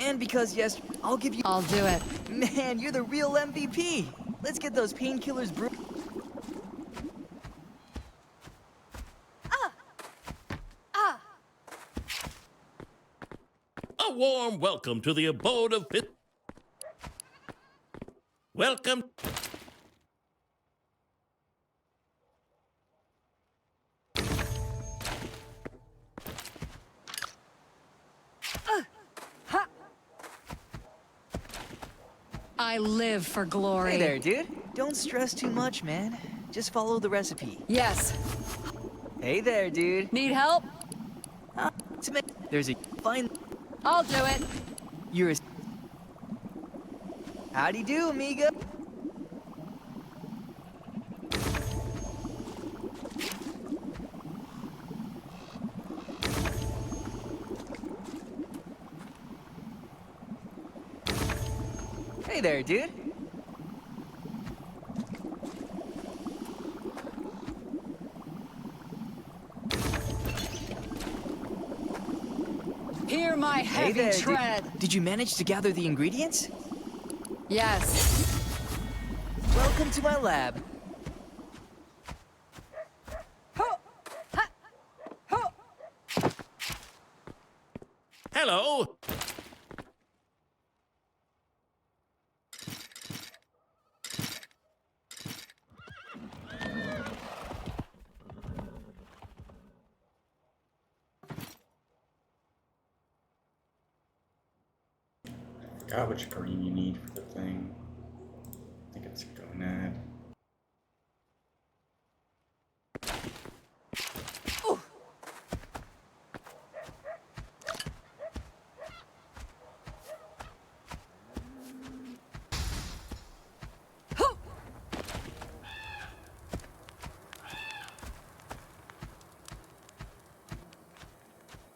And because yes, I'll give you... I'll do it. Man, you're the real MVP. Let's get those painkillers A warm welcome to the abode of Pit. Welcome. I live for glory. Hey there, dude. Don't stress too much, man. Just follow the recipe. Yes. Hey there, dude. Need help? There's a fine... I'll do it. You're a... Howdy do, amigo. Hey there, dude. Hear my heavy there, tread. Did you manage to gather the ingredients? Yes. Welcome to my lab. Hello. Forgot which green you need for the thing. I think it's gonad.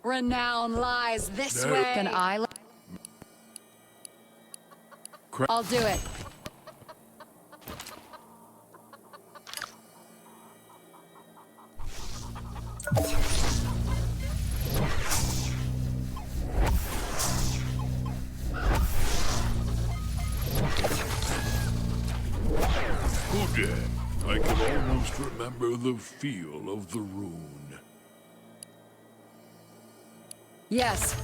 Renown lies this way. Can I? I'll do it. Skurge, I can almost remember the feel of the rune. Yes.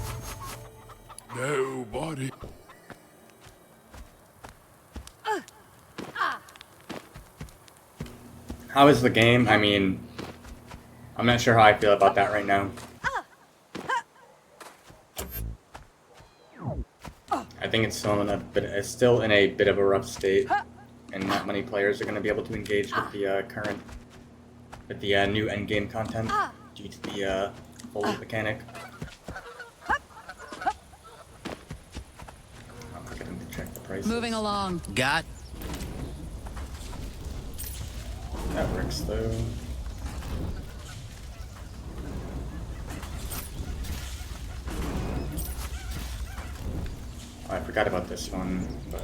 Nobody. How is the game? I mean, I'm not sure how I feel about that right now. I think it's still in a bit of a rough state, and not many players are going to be able to engage with the new endgame content due to the full mechanic. I'm forgetting to check the prices. Moving along. Got. That works though. Oh, I forgot about this one, but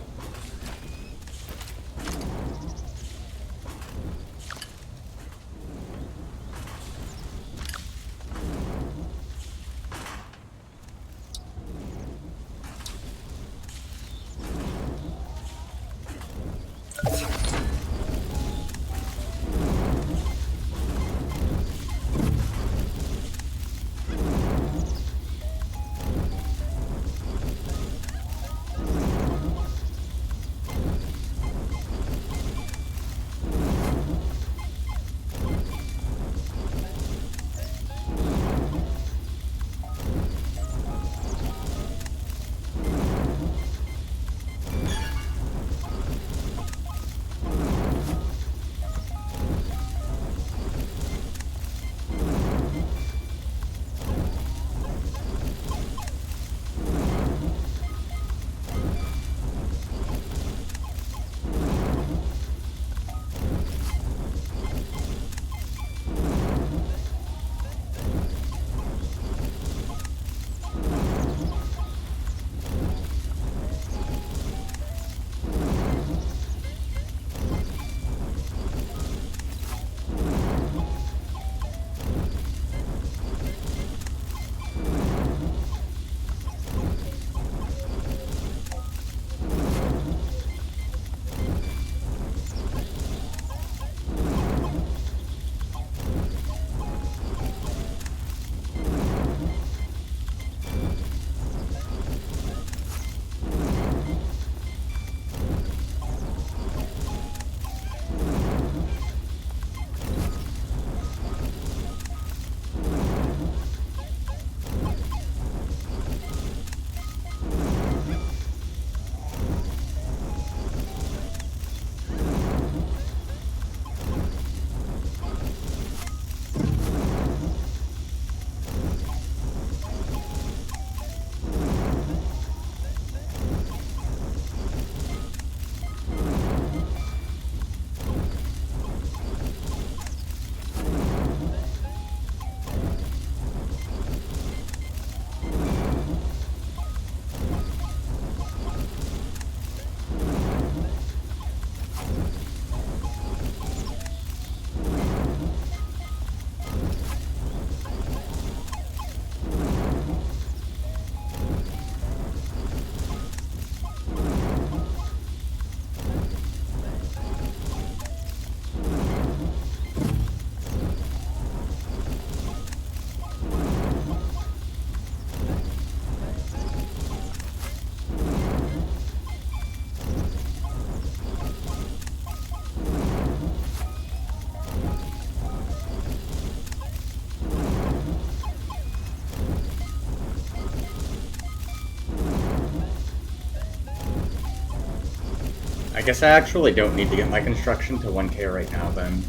I guess I actually don't need to get my construction to 1k right now then.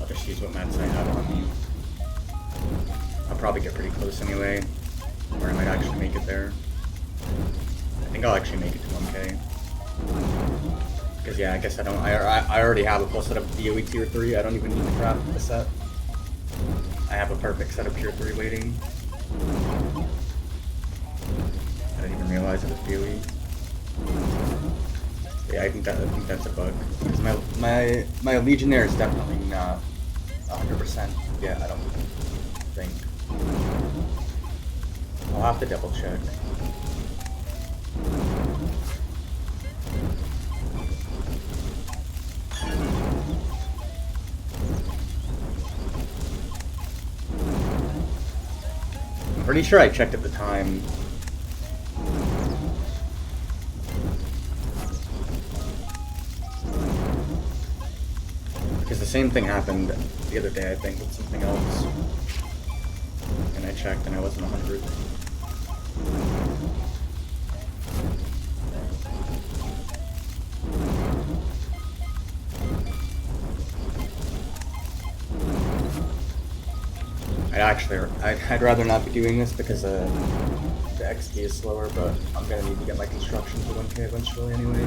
I'll just use what mats I have on me. I'll probably get pretty close anyway, or I might actually make it there. I think I'll actually make it to 1k. Because yeah, I guess I already have a full set of DOE tier 3, I don't even need to craft the set. I have a perfect set of tier 3 waiting. I didn't even realize it was DOE. Yeah, I think that's a bug. Because my Legionnaire is definitely not 100%. Yeah, I don't think. I'll have to double check. I'm pretty sure I checked at the time. Because the same thing happened the other day, I think, with something else. And I checked and I wasn't 100. I'd rather not be doing this because the XP is slower, but I'm gonna need to get my construction to 1k eventually anyway.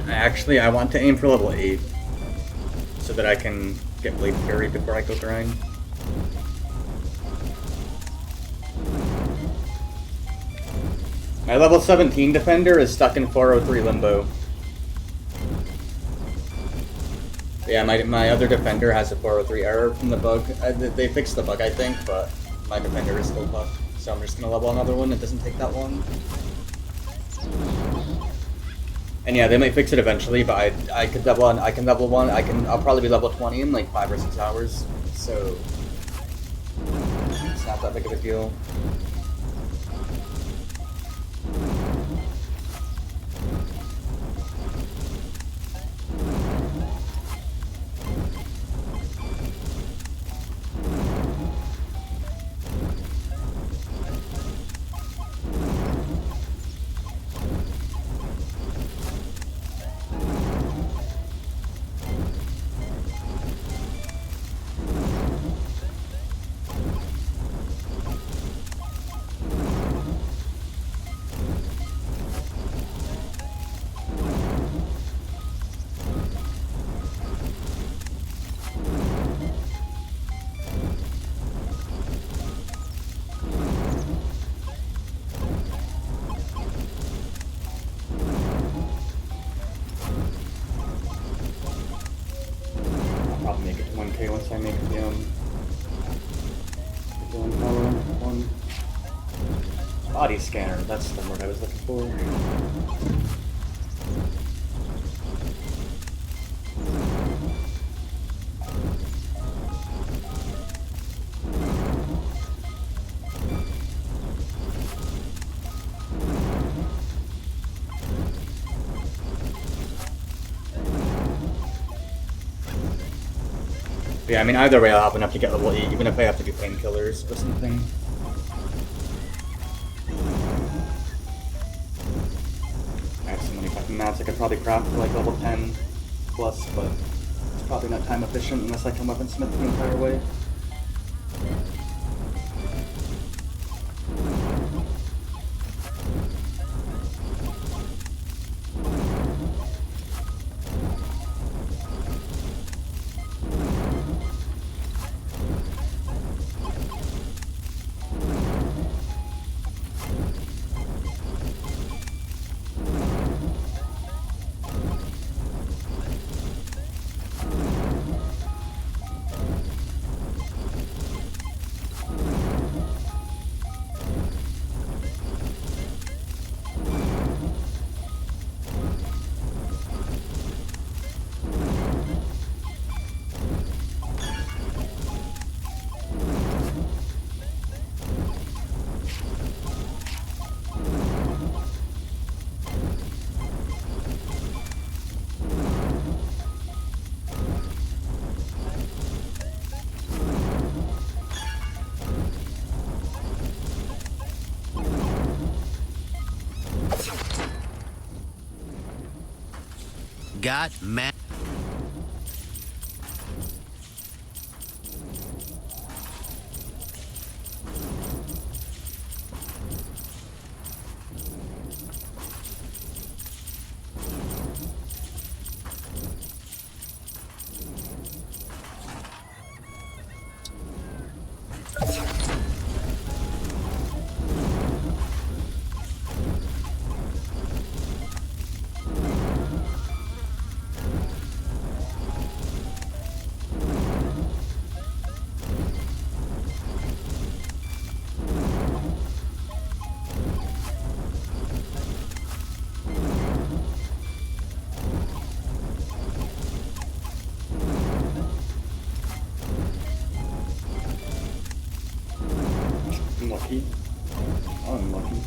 Actually, I want to aim for level 8 so that I can get Blade Fury before I go grind. My level 17 defender is stuck in 403 limbo. Yeah, my other defender has a 403 error from the bug. They fixed the bug, I think, but my defender is still fucked. So I'm just gonna level another one. It doesn't take that long. And yeah, they might fix it eventually, but I could level one. I'll probably be level 20 in like 5 or 6 hours. So it's not that big of a deal. Once I make the one body scanner, that's the word I was looking for. But yeah, I mean, either way, I'll have enough to get level 8, even if I have to do painkillers or something. I have so many fucking mats I could probably craft for like level 10 plus, but it's probably not time efficient unless I can weaponsmith the entire way. Got mad. Unlucky. Unlucky.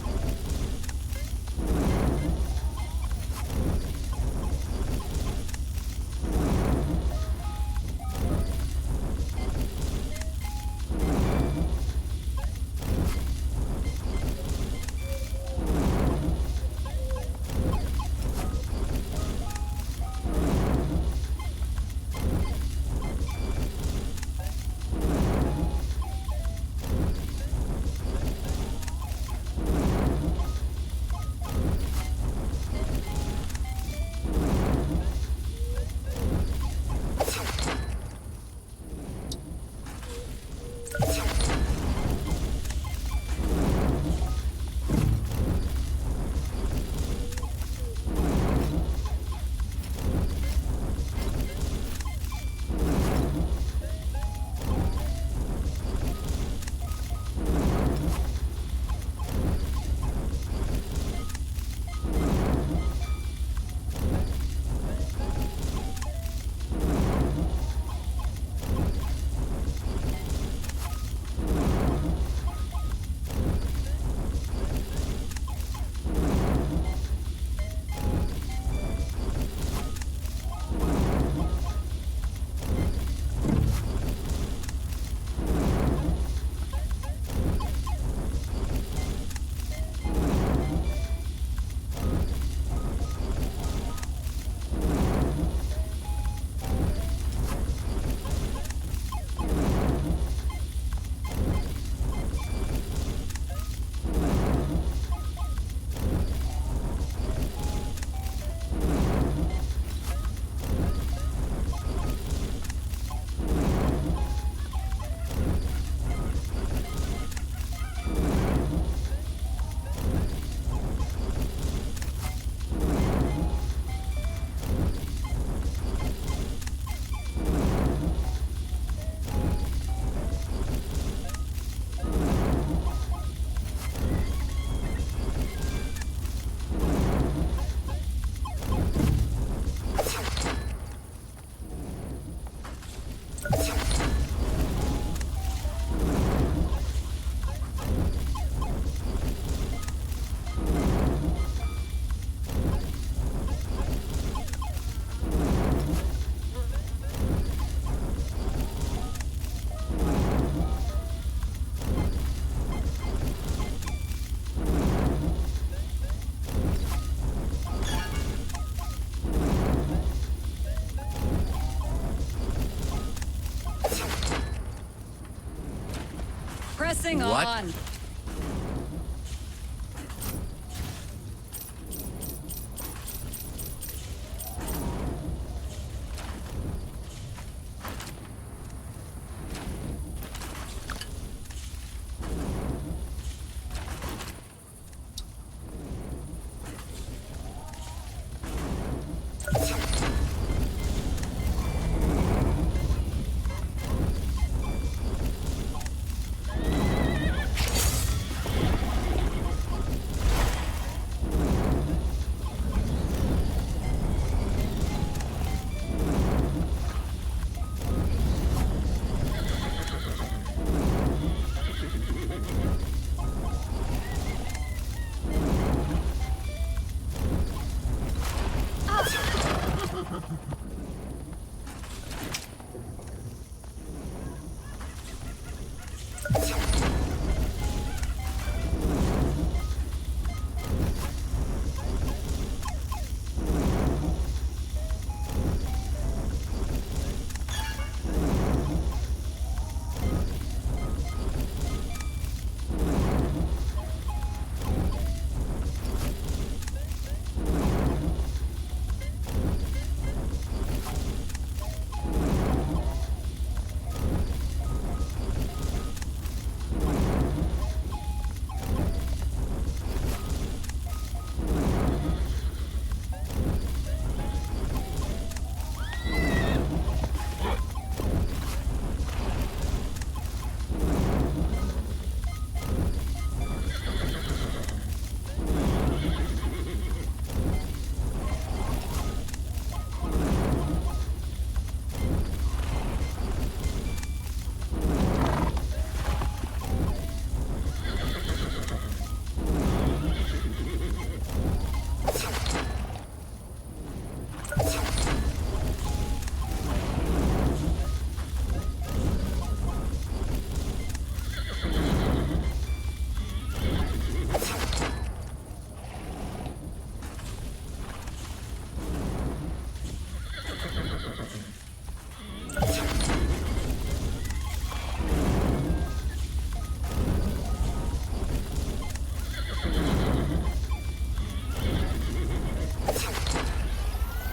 Sing What? on.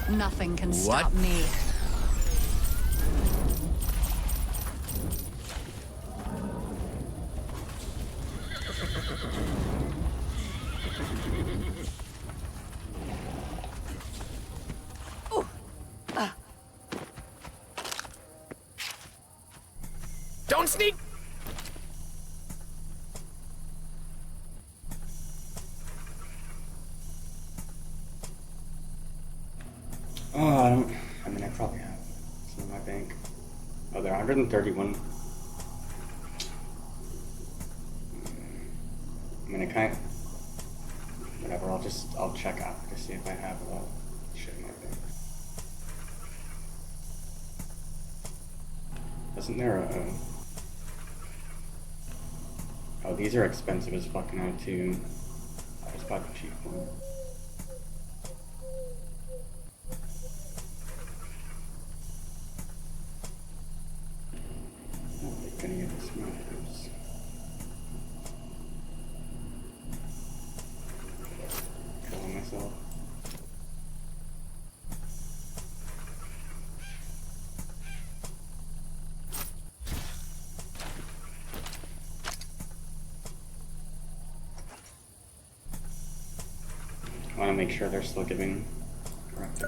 Nothing can What? stop me. Don't sneak! Oh, I mean, I probably have some in my bank. Oh, they're 131. I mean, I kind of... Whatever, I'll check out to see if I have a lot of shit in my bank. Isn't there a... Oh, these are expensive as fuck now, too. I just bought the cheap one. Gonna get this mouse. Killing myself. I want to make sure they're still giving correct.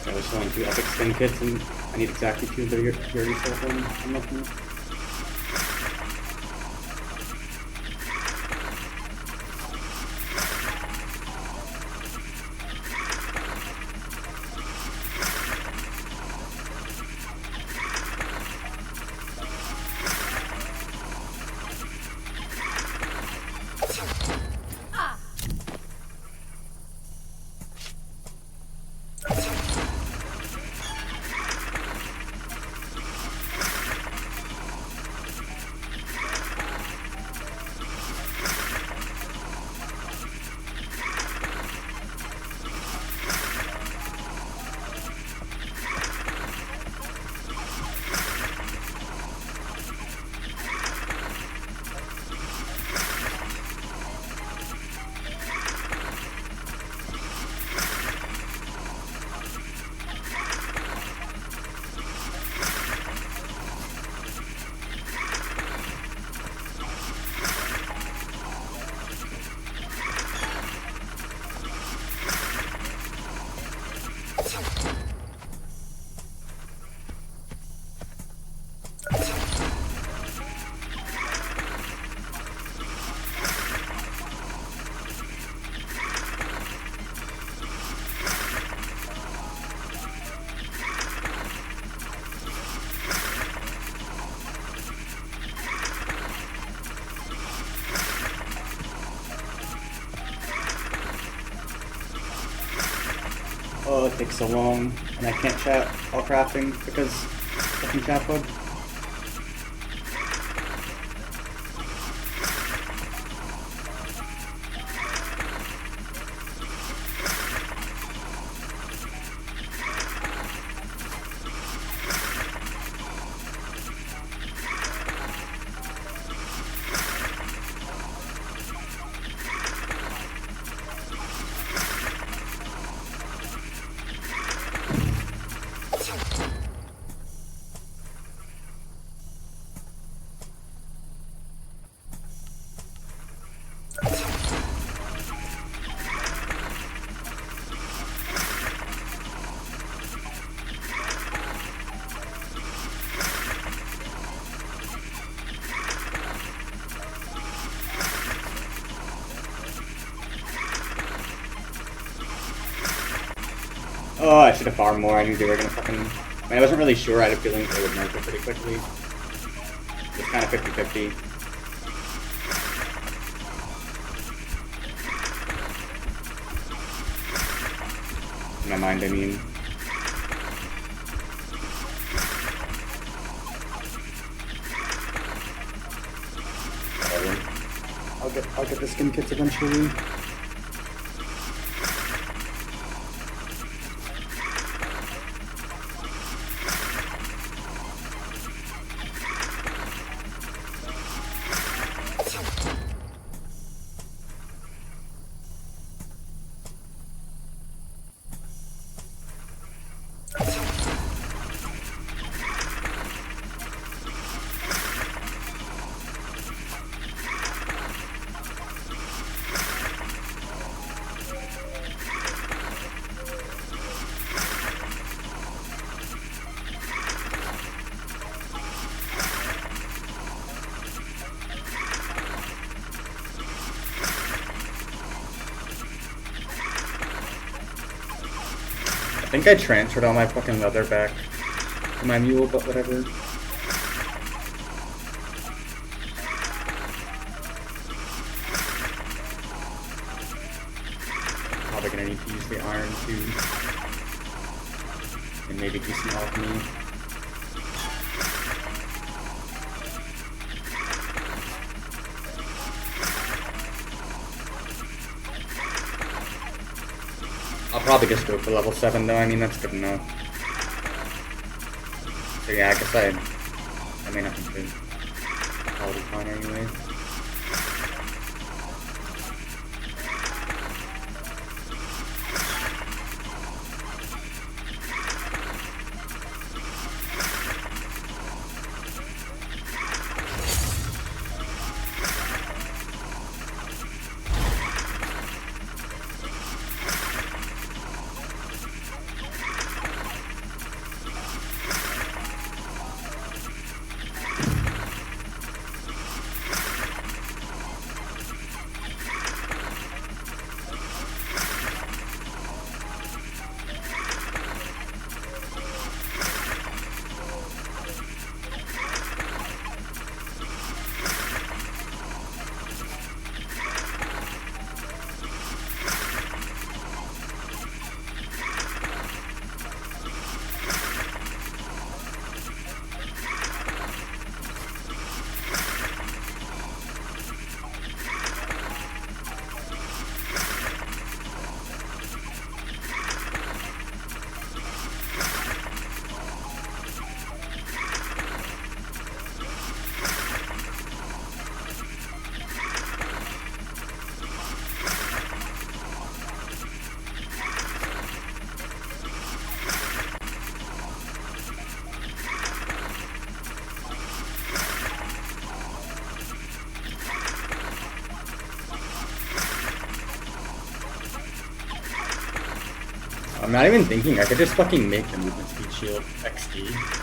I was selling 2 epic spin kits and I need exactly 2 of their Yuri stuff I'm looking. takes so long, and I can't chat while crafting because fucking chat bug. Oh, I should have farmed more. I knew they were gonna fucking... I mean, I wasn't really sure. I had a feeling they would nerf it pretty quickly. It's kind of 50-50. In my mind, I mean. Whatever. I'll get the skin kits eventually. I think I transferred all my fucking leather back to my mule, but whatever. Probably gonna need to use the iron too. And maybe do some alchemy. I'll probably just go for level 7 though, I mean that's good enough. So yeah, I guess I may not need to quality con anyway. I'm not even thinking, I could just fucking make the movement speed shield XD.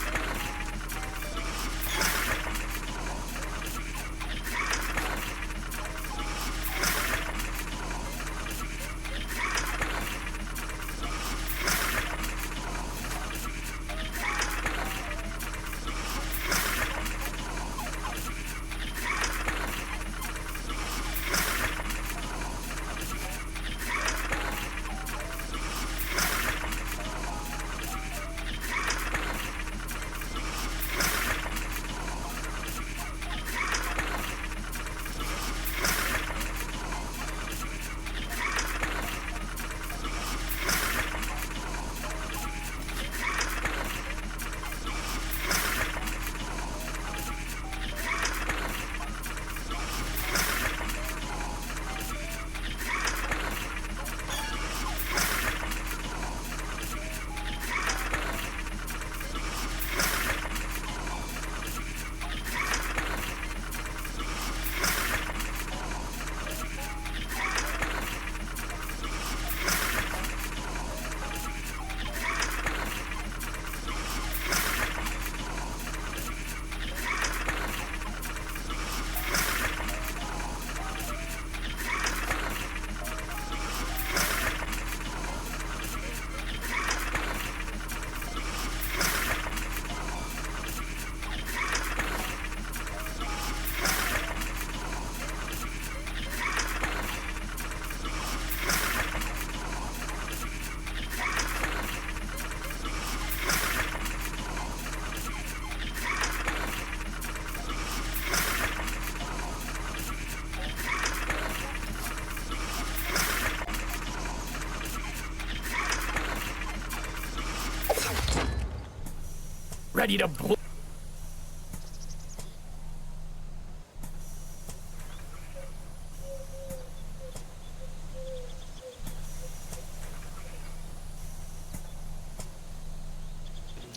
ready to blow.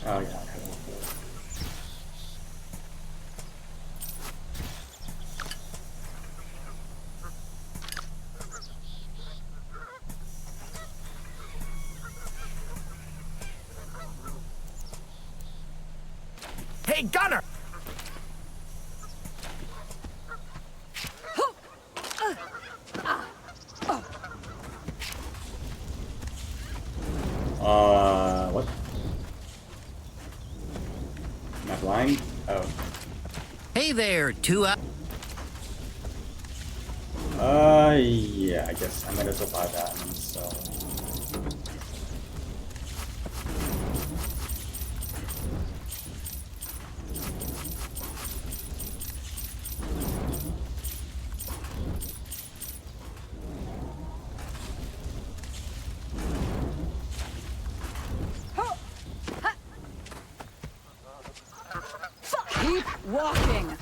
Oh yeah. Hey, Gunner! What? Am I blind? Oh. Hey there, two up. Yeah, I guess I might as well buy that one, so. Keep walking.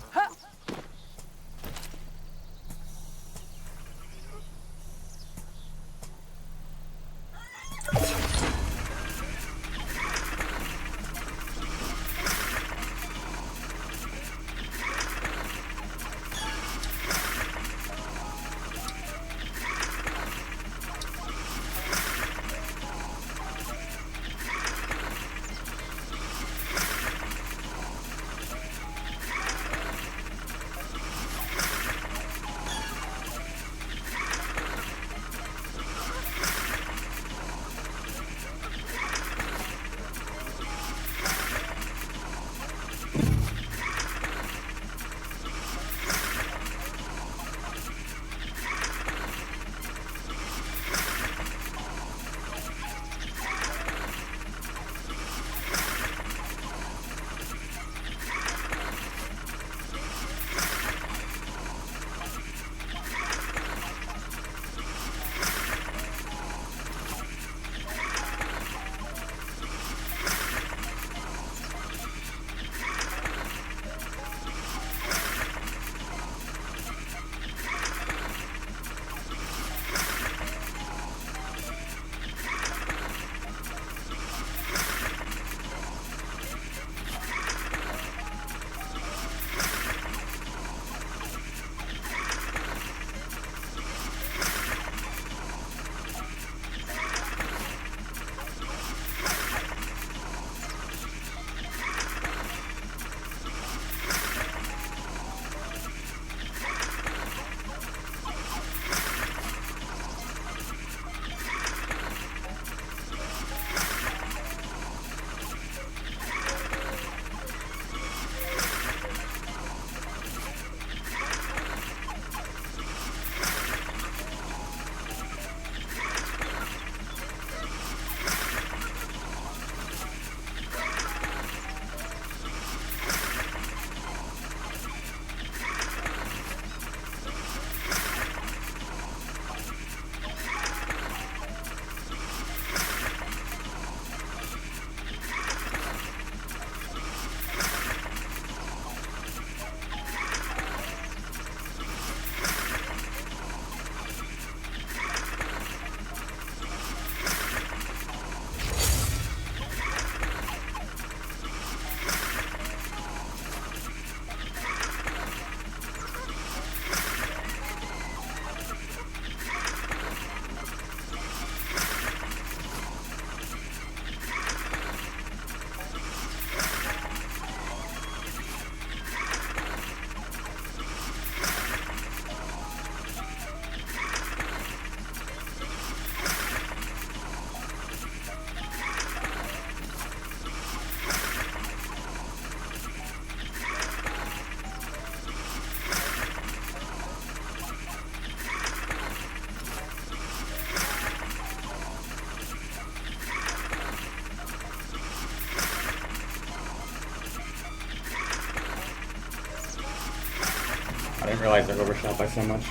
I didn't realize they're overshot by so much. I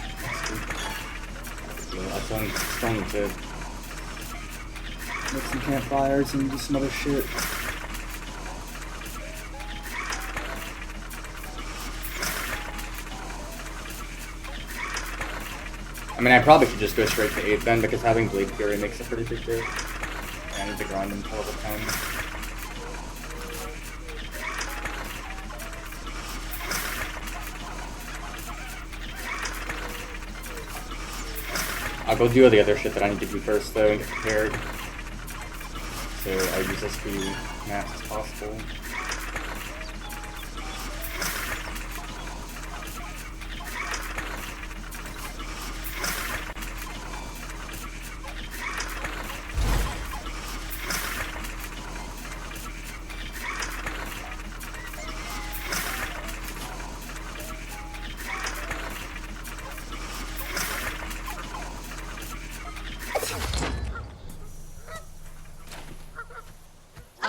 still need to make some campfires and do some other shit. I mean, I probably should just go straight to 8 then, because having Blade Fury makes a pretty big hit. I need to grind him to level 10. I'll go do all the other shit that I need to do first, though, and get prepared. So I'll use this to be mass as possible.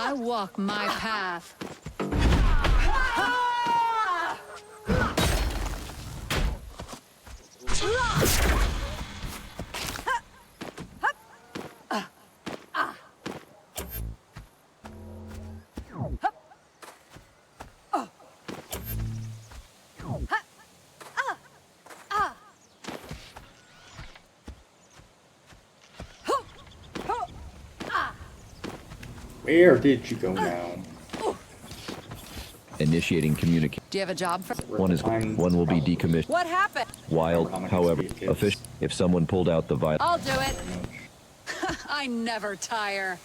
I walk my path. Where did you go now? Initiating communication. Do you have a job for? One will be decommissioned. What happened? Wild, however, official. If someone pulled out the vial. I'll do it. I never tire.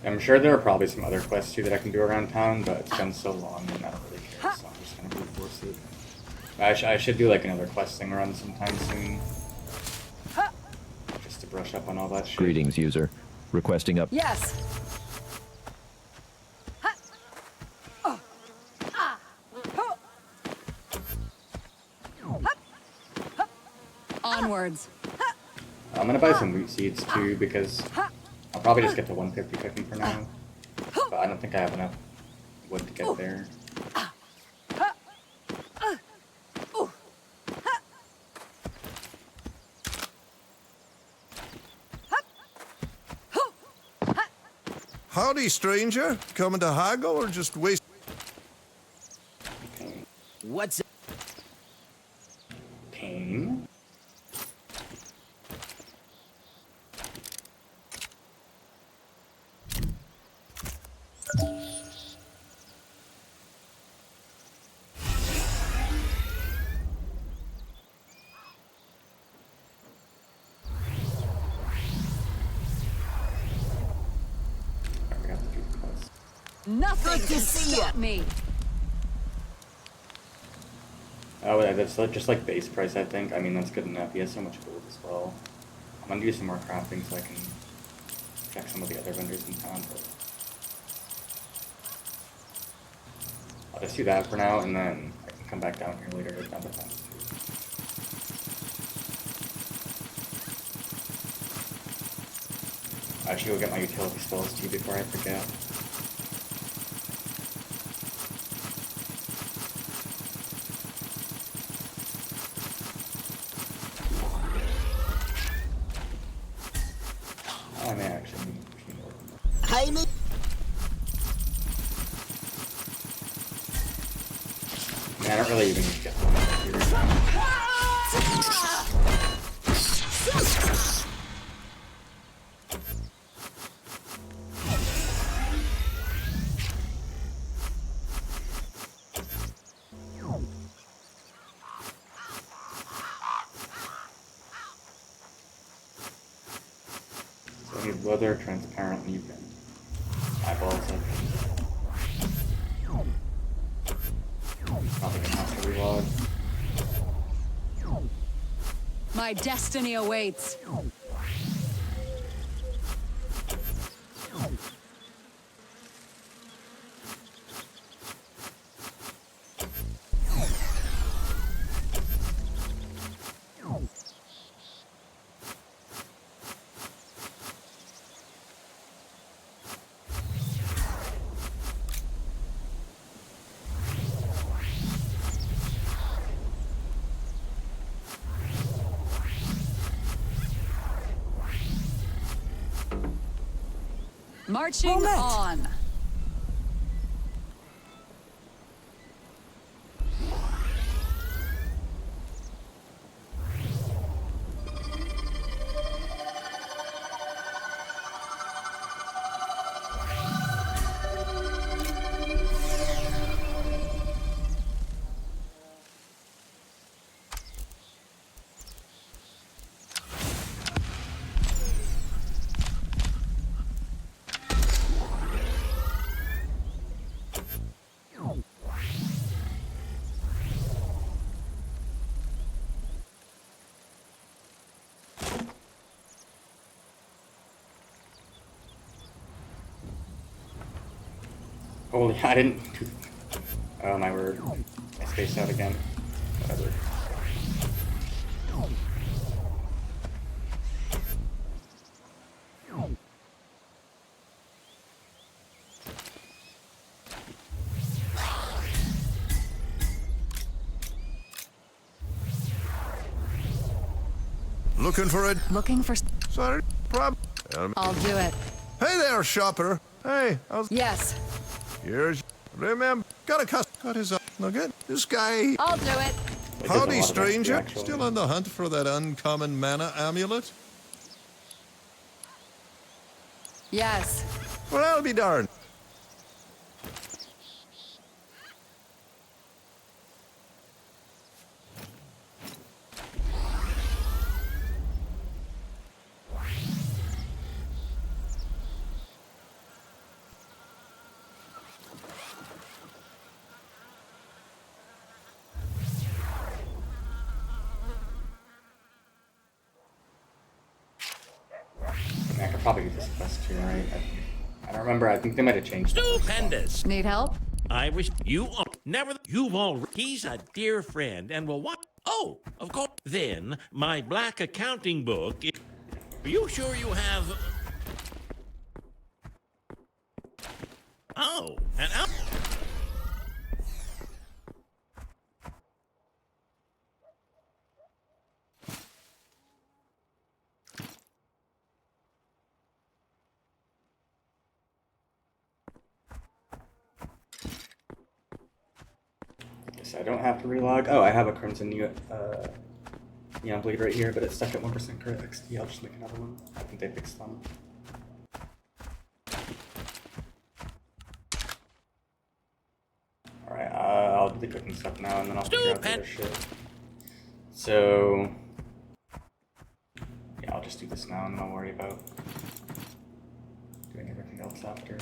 I'm sure there are probably some other quests too that I can do around town, but it's been so long and I don't really care, so I'm just gonna brute force it. I should do like another questing run sometime soon. Just to brush up on all that shit. Greetings, user. Requesting up. Yes. Onwards. I'm gonna buy some wheat seeds too because I'll probably just get to 150 cooking for now. But I don't think I have enough wood to get there. Howdy, stranger. Coming to haggle or just waste? What's Pain? Nothing can stop me. Oh, yeah, that's just like base price, I think. I mean, that's good enough. He has so much gold as well. I'm gonna do some more crafting so I can check some of the other vendors in town. But I'll just do that for now, and then I can come back down here later if another time. I should go get my utility spells too before I forget. I may actually need a few more. Jaime? I mean, I don't really even need to get one here. So I need leather, transparent, and even eyeballs. Probably gonna have to relog. My destiny awaits. Marching on. Holy, I didn't. Oh my word. I spaced out again. Whatever. Looking for it? Looking for... Sorry, I'll do it. Hey there, shopper. Hey, how's... Yes, Here's... Remember, got a got his... Look at this guy. I'll do it. It does a Howdy, lot of XP, stranger. actually. Still on the hunt for that uncommon mana amulet? Yes. Well, I'll be darned. I could probably do this quest too, right? I don't remember. I think they might have changed it. Stupendous. Need help? I wish you are never. You've all. He's a dear friend, and will what? Oh, of course. Then my black accounting book. Are you sure you have? Oh, and So I don't have to relog. Oh, I have a Crimson Neon Bleed right here, but it's stuck at 1% crit XP. I'll just make another one. I think they fixed them. Alright, I'll do the cooking stuff now, and then I'll figure out the other shit. So... yeah, I'll just do this now, and then I'll worry about doing everything else after.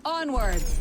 Onwards.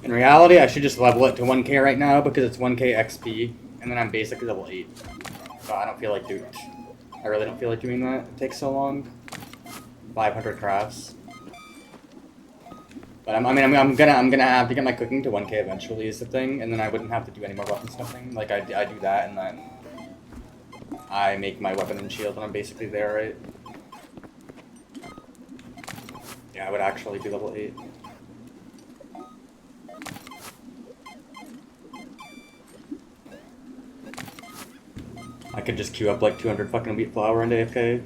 In reality, I should just level it to 1k right now because it's 1k XP, and then I'm basically level 8. So I don't feel like doing. I really don't feel like doing that. It takes so long. 500 crafts. But I'm gonna have to get my cooking to 1k eventually is the thing, and then I wouldn't have to do any more weapon stuffing. Like I do that, and then I make my weapon and shield, and I'm basically there, right? Yeah, I would actually be level 8. I could just queue up like 200 fucking wheat flour into AFK.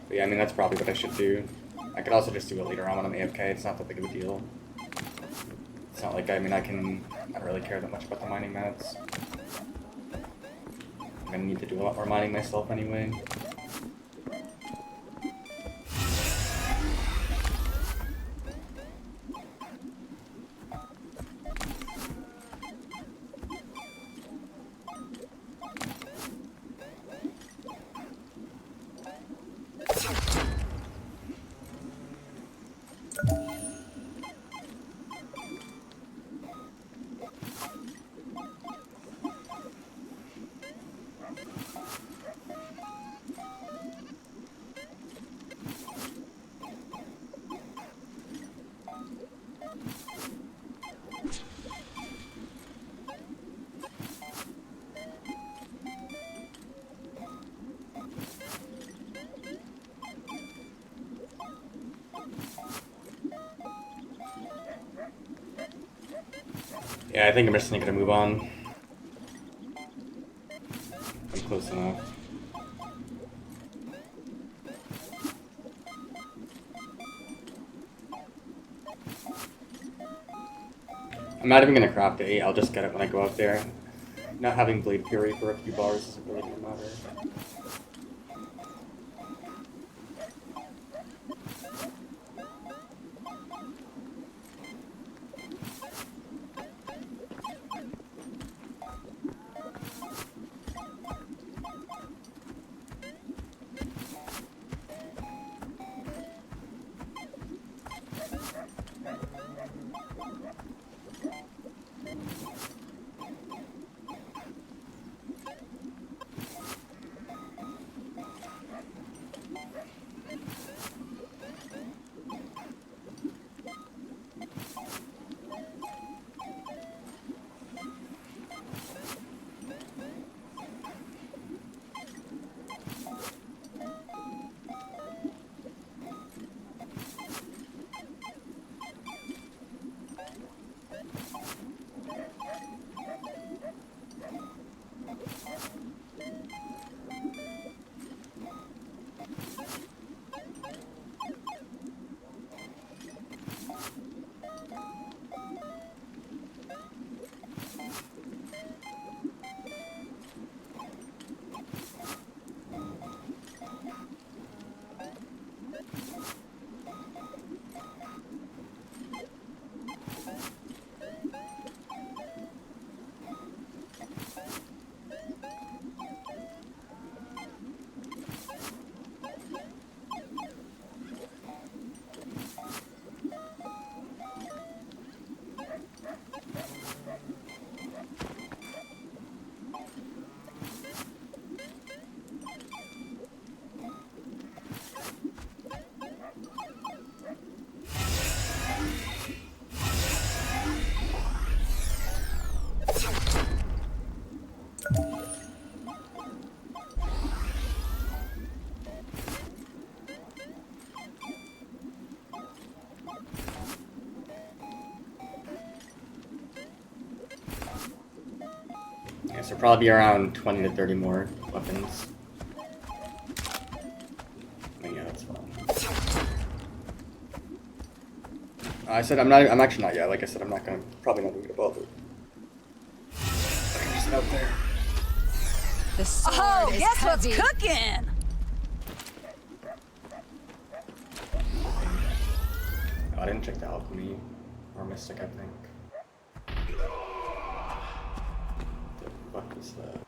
But yeah, I mean, that's probably what I should do. I could also just do it later on when I'm AFK. It's not that big of a deal. It's not like, I don't really care that much about the mining mats. I'm gonna need to do a lot more mining myself anyway. Yeah, I think I'm just gonna move on. I'm close enough. I'm not even gonna craft it. I'll just get it when I go out there. Not having Blade Fury for a few bars isn't really gonna matter. Yeah, so probably around 20 to 30 more weapons. Yeah, that's fine. I said I'm actually not yet. Like I said, I'm not gonna, probably not gonna get bothered. I'm just out there. The sword is guess heavy. what's cooking? Oh, I didn't check the alchemy or mystic, I think. What is that?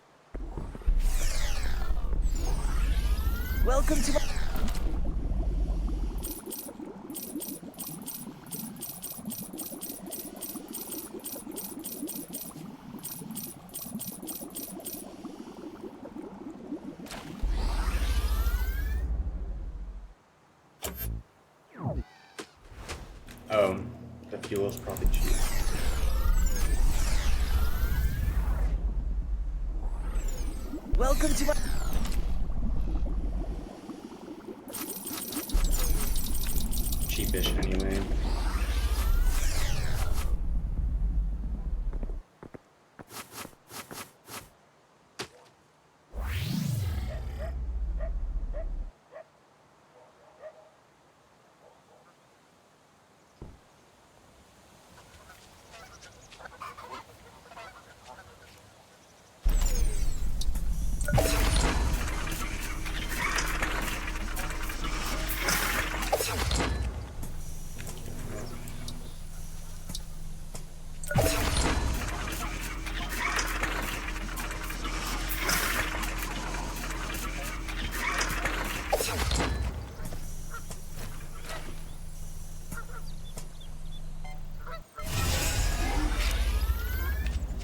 Welcome to my... Oh, the fuel is probably cheap. Welcome to my... Cheapish anyway.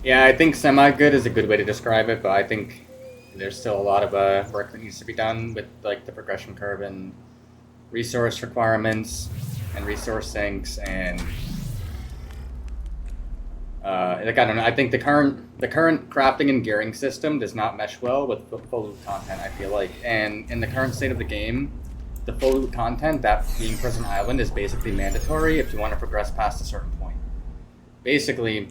Yeah, I think semi-good is a good way to describe it, but I think there's still a lot of work that needs to be done with like the progression curve and resource requirements and resource sinks and like I don't know. I think the current crafting and gearing system does not mesh well with full loot content. I feel like, and in the current state of the game, the full loot content, that being Prison Island, is basically mandatory if you want to progress past a certain point. Basically,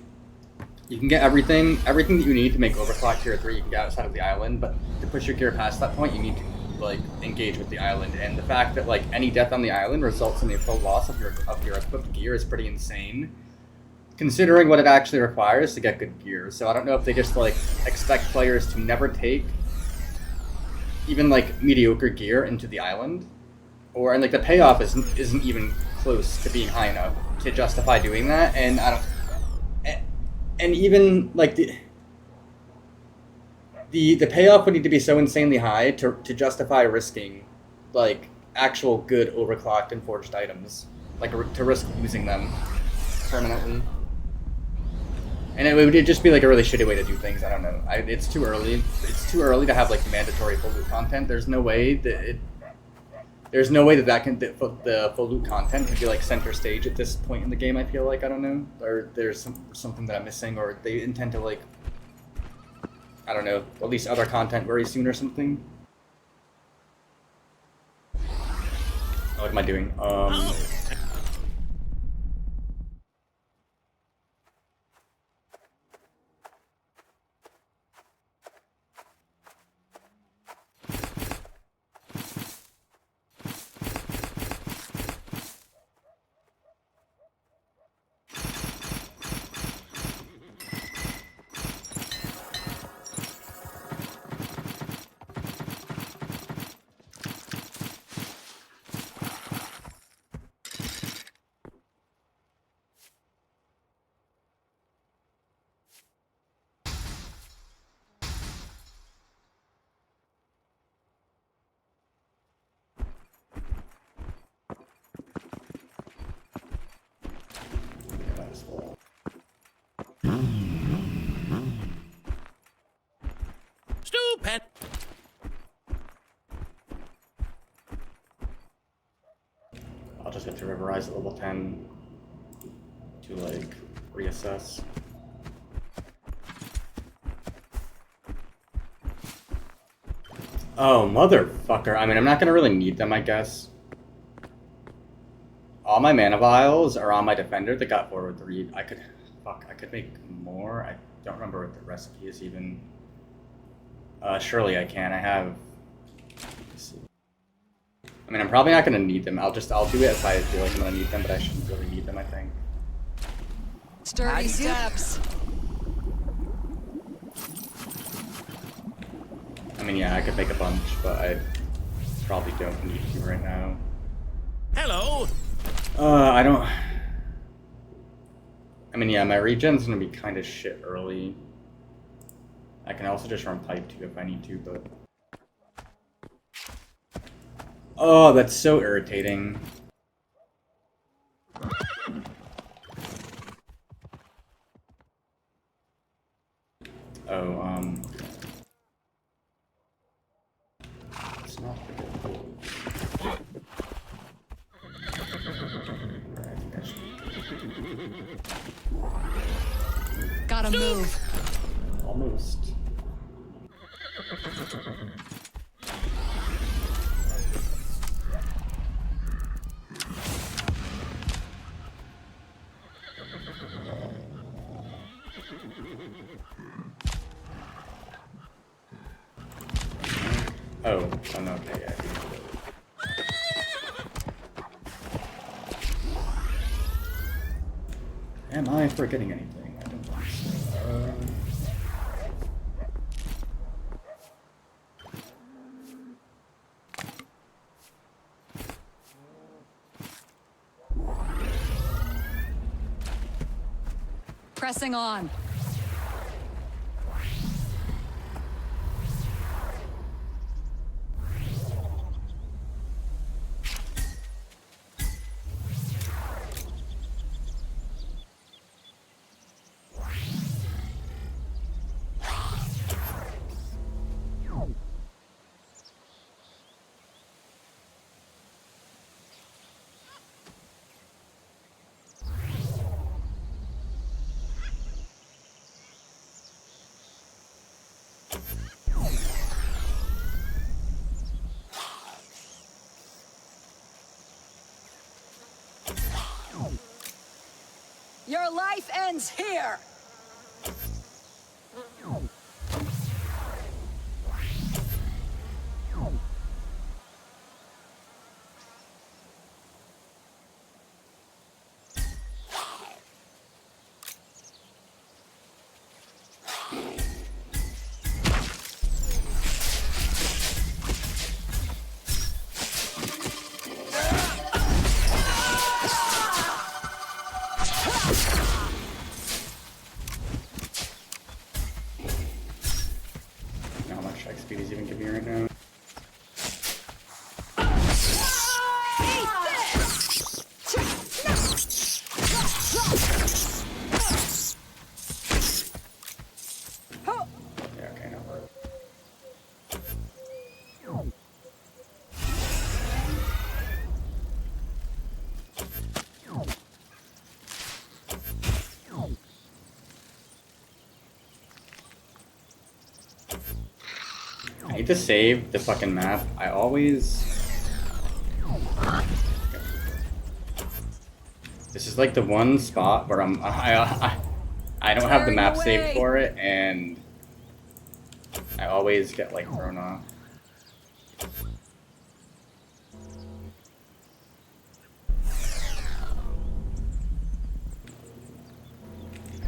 You can get everything that you need to make overclock tier 3, you can get outside of the island, but to push your gear past that point, you need to like engage with the island. And the fact that like any death on the island results in a full loss of your equipped gear is pretty insane, considering what it actually requires to get good gear. So I don't know if they just like expect players to never take even like mediocre gear into the island, and like the payoff isn't even close to being high enough to justify doing that. And I don't. And even like the payoff would need to be so insanely high to justify risking like actual good overclocked and forged items, like to risk losing them permanently. And it would just be like a really shitty way to do things. I don't know. It's too early. It's too early to have like mandatory full loot content. There's no way that the full loot content can be like center stage at this point in the game. I feel like, I don't know, or there's something that I'm missing, or they intend to like, I don't know, release other content very soon or something. What am I doing? Stupid. I'll just get to Riverize at level 10 to like reassess. Oh, motherfucker. I mean, I'm not gonna really need them, I guess. All my mana vials are on my defender that got forward 3. I could make more. I don't remember what the recipe is even. Surely I can. I have. Let's see. I mean, I'm probably not gonna need them. I'll do it if I feel like I'm gonna need them, but I shouldn't really need them, I think. Sturdy steps. I mean, yeah, I could make a bunch, but I probably don't need to right now. Hello. I don't. I mean, yeah, my regen's gonna be kind of shit early. I can also just run type 2 if I need to, but. Oh, that's so irritating. Oh, let's not forget gold. Gotta move. Almost. Oh, I'm okay, yeah. Am I forgetting anything? I don't think so. Pressing on. Your life ends here! to save the fucking map. I always... This is like the one spot where I don't have the map saved for it, and I always get like thrown off.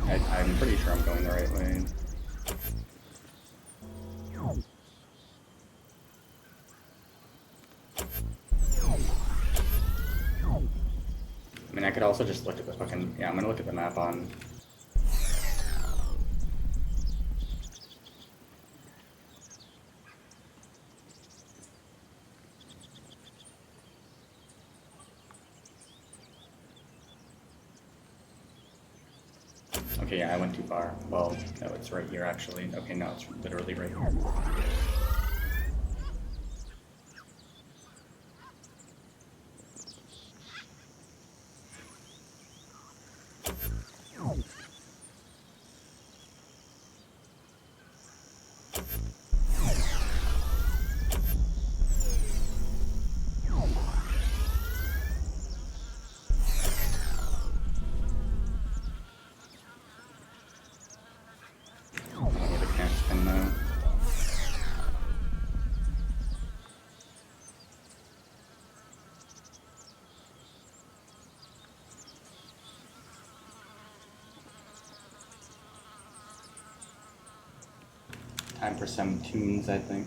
I'm pretty sure I'm going the right way. I mean, I could also just look at the fucking... Yeah, I'm gonna look at the map on... Okay, yeah, I went too far. Well, no, it's right here, actually. Okay, no, it's literally right here. Time for some tunes, I think.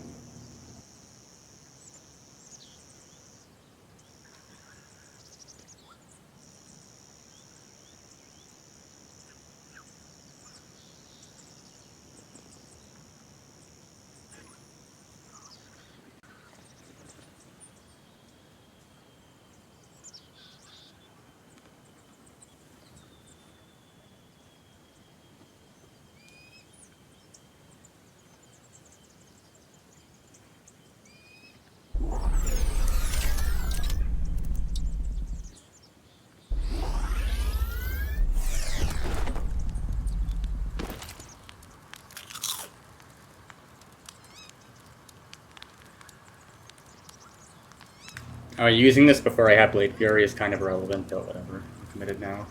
Using this before I had Blade Fury is kind of irrelevant, but whatever. I'm committed now.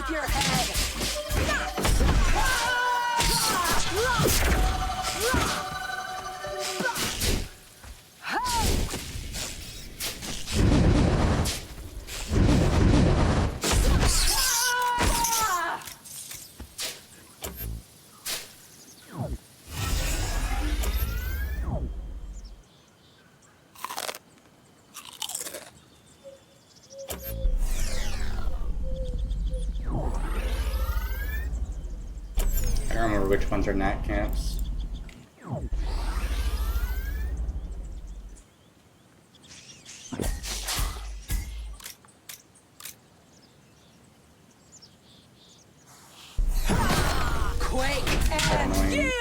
Your head. I don't remember which ones are Gnat camps. Quake and yield!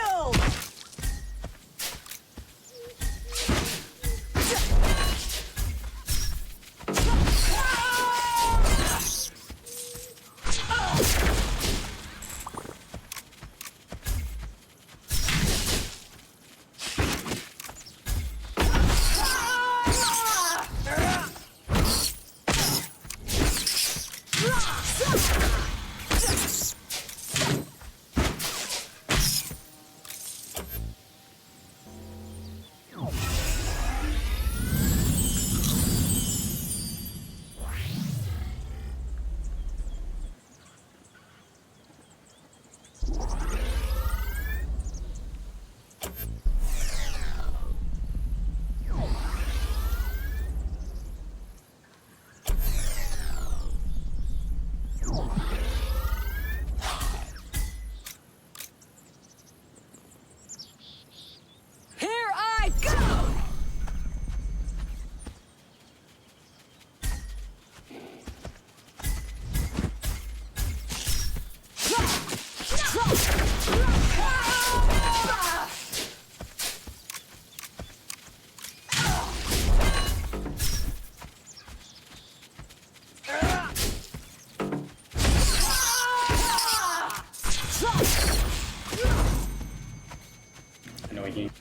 flanking.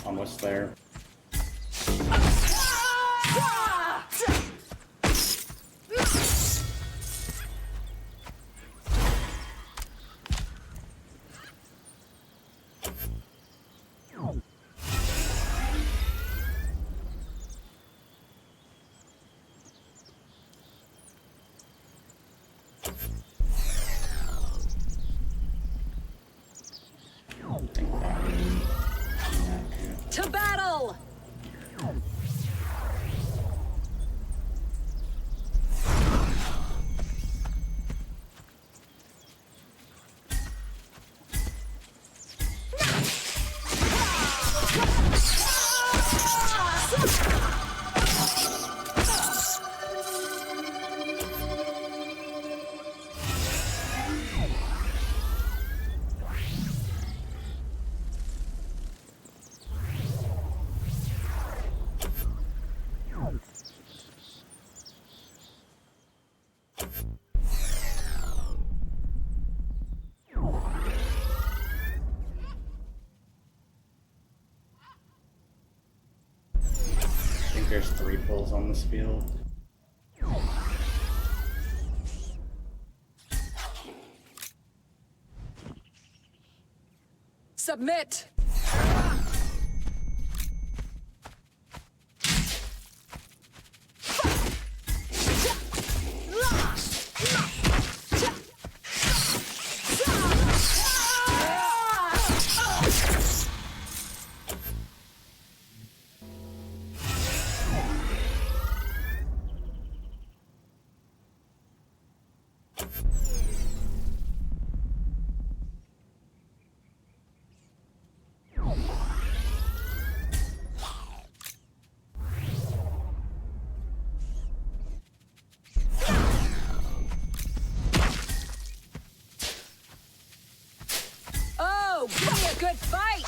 Almost there. To battle! I think there's 3 pulls on this field. Submit! Oh, give me a good fight!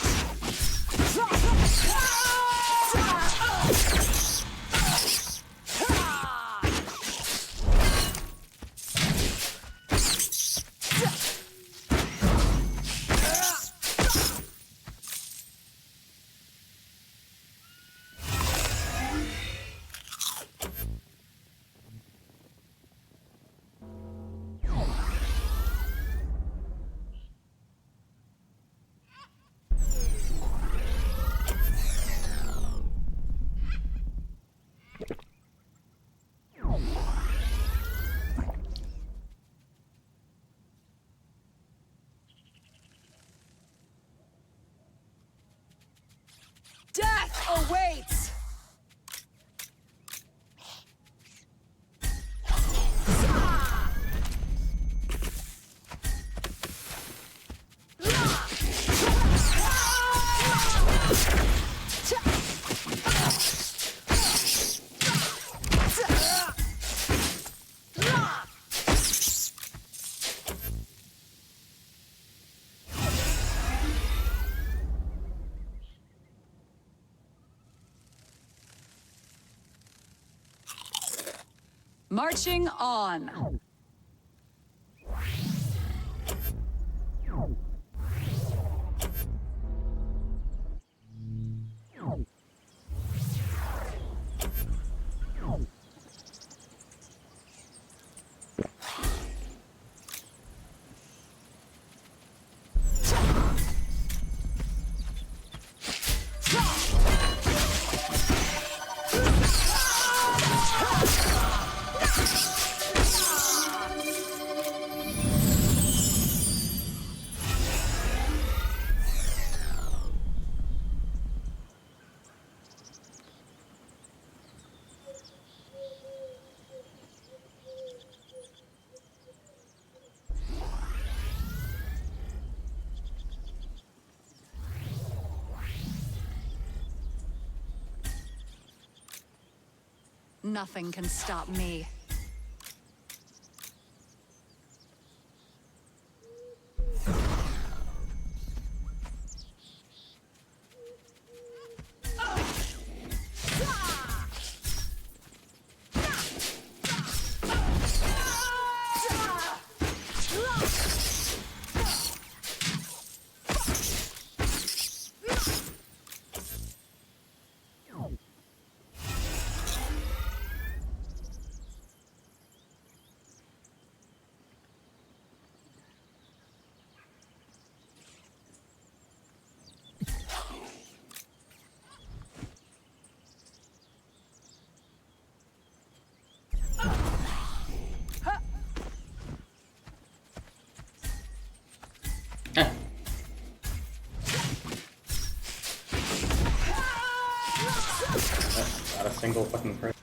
Death awaits! Marching on. Nothing can stop me. single fucking crit.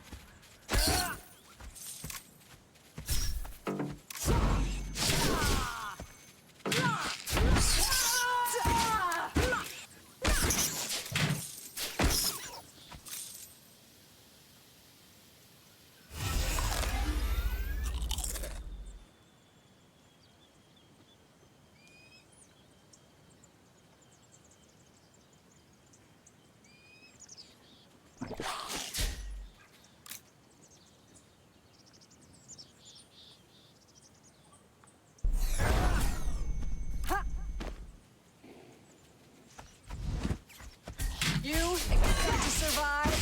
You expect to survive?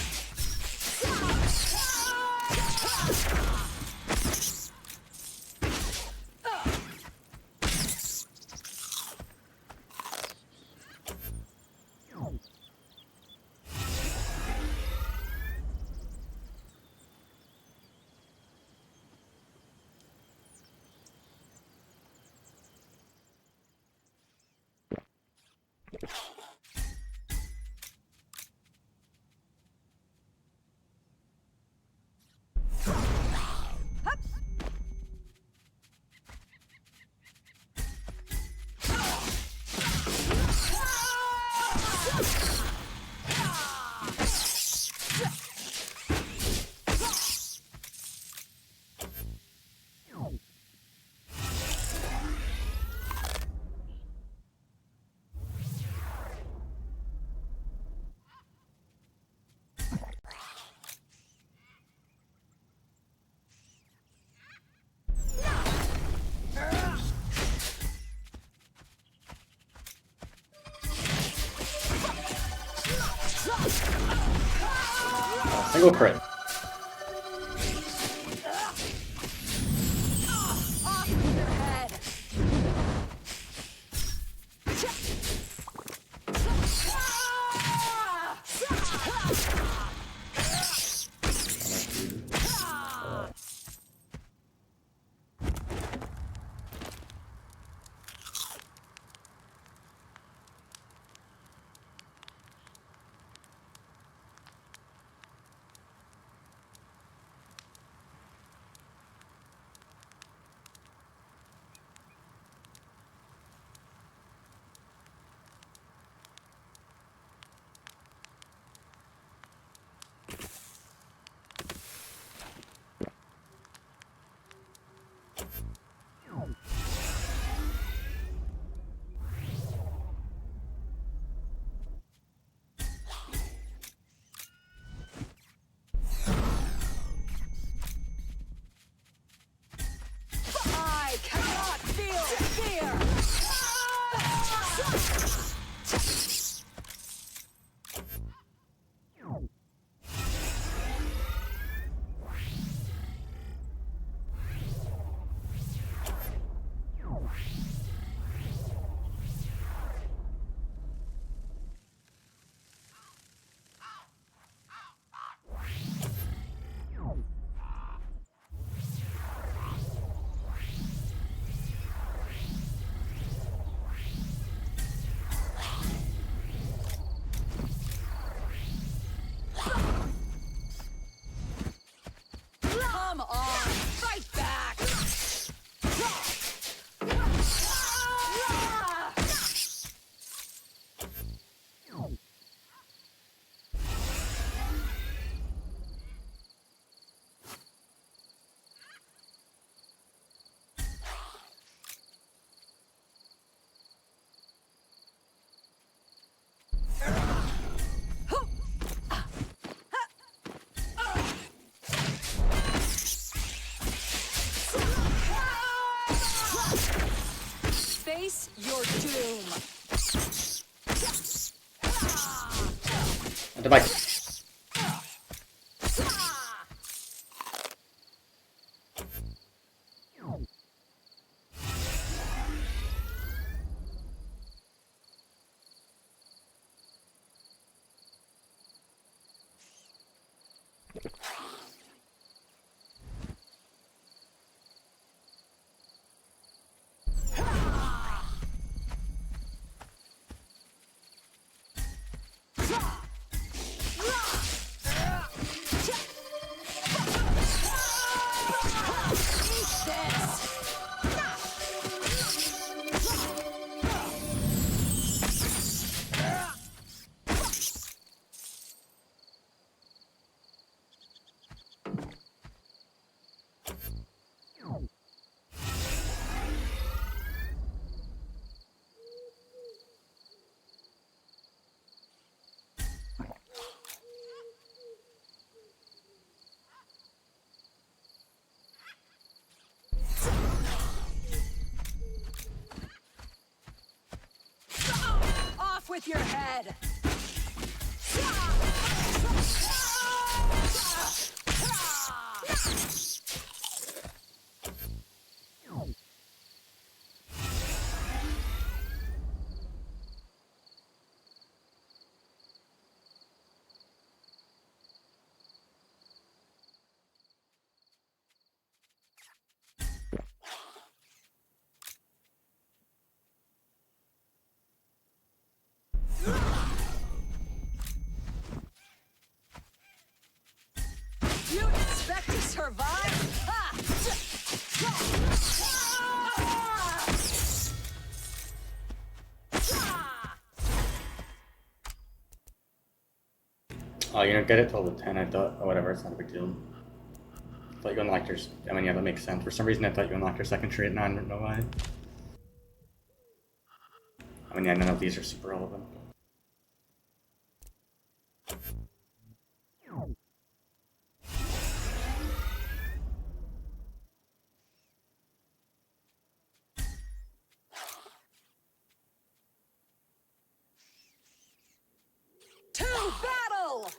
Single crit. Off with your head. I cannot feel fear. Come on, fight back! Face your doom. And device. with your head! You expect to survive? Ha! Oh, you don't get it till the 10, I thought. Oh, whatever, it's not a big deal. I thought you unlocked your... I mean, yeah, that makes sense. For some reason, I thought you unlocked your second tree at 9, I don't know why. I mean, yeah, none of these are super relevant. To battle!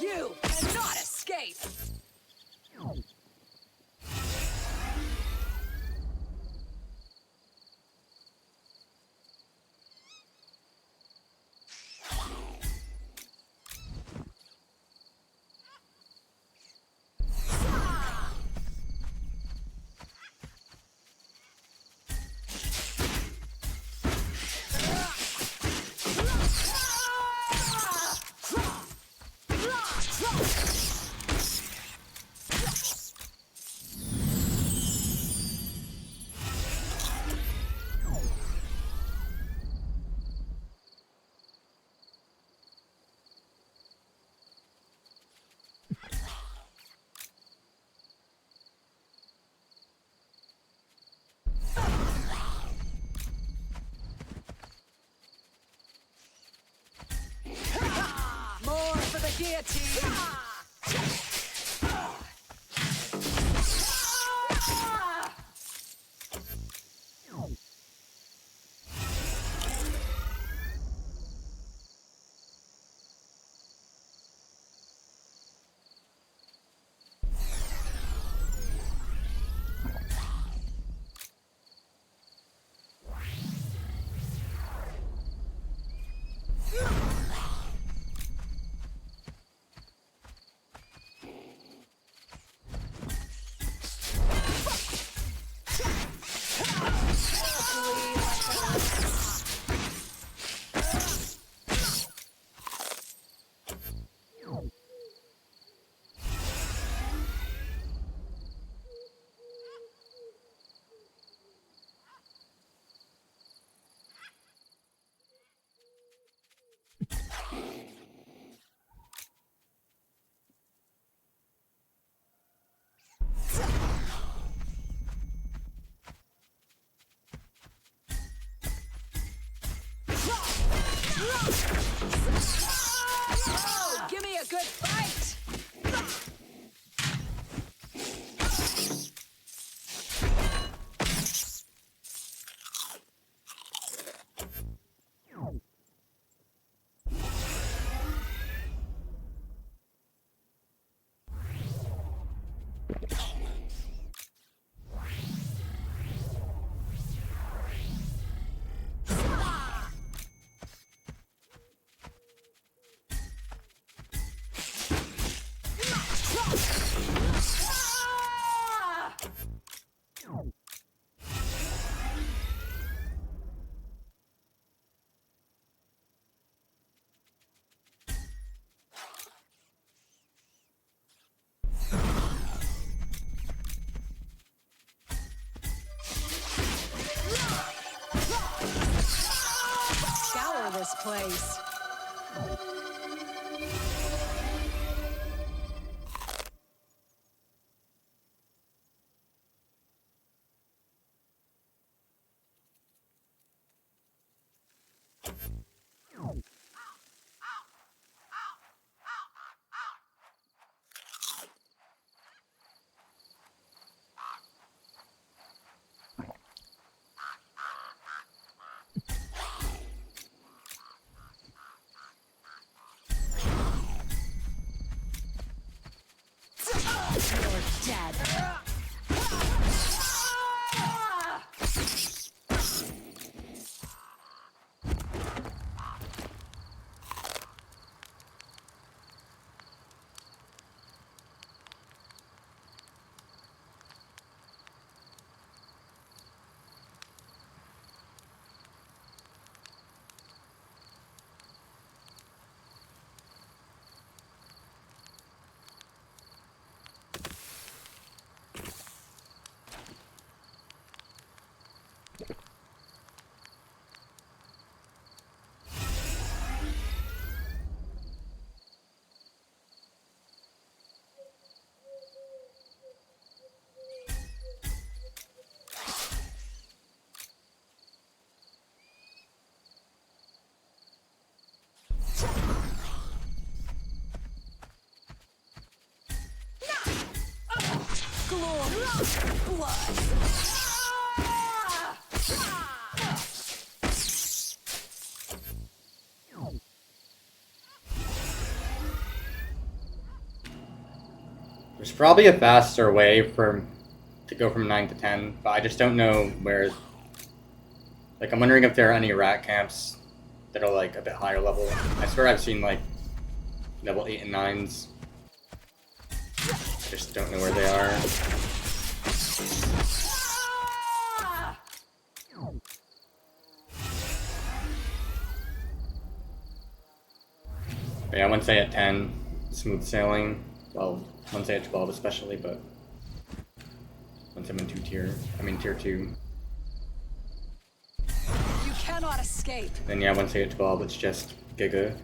You cannot escape! More for the guillotine! Scour this place. You're dead. There's probably a faster way to go from 9 to 10, but I just don't know where. Like, I'm wondering if there are any rat camps that are like a bit higher level. I swear I've seen like level 8 and 9s. I just don't know where they are. But yeah, I wouldn't say at 10, smooth sailing. Well, I wouldn't say at 12 especially, but once I'm in tier 2. You cannot escape. Then yeah, I wouldn't say at 12, it's just Giga.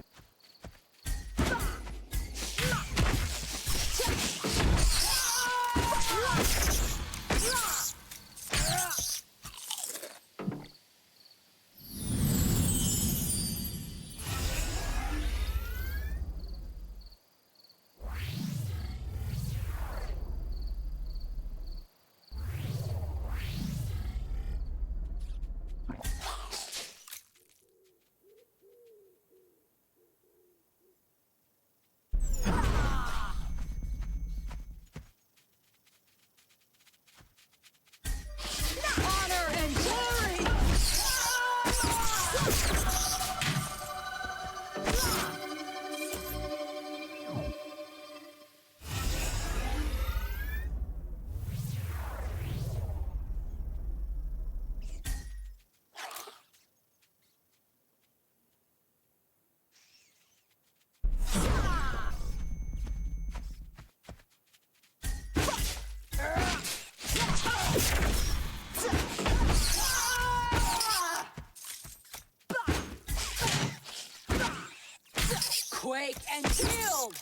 Honor and glory. Quake and shield.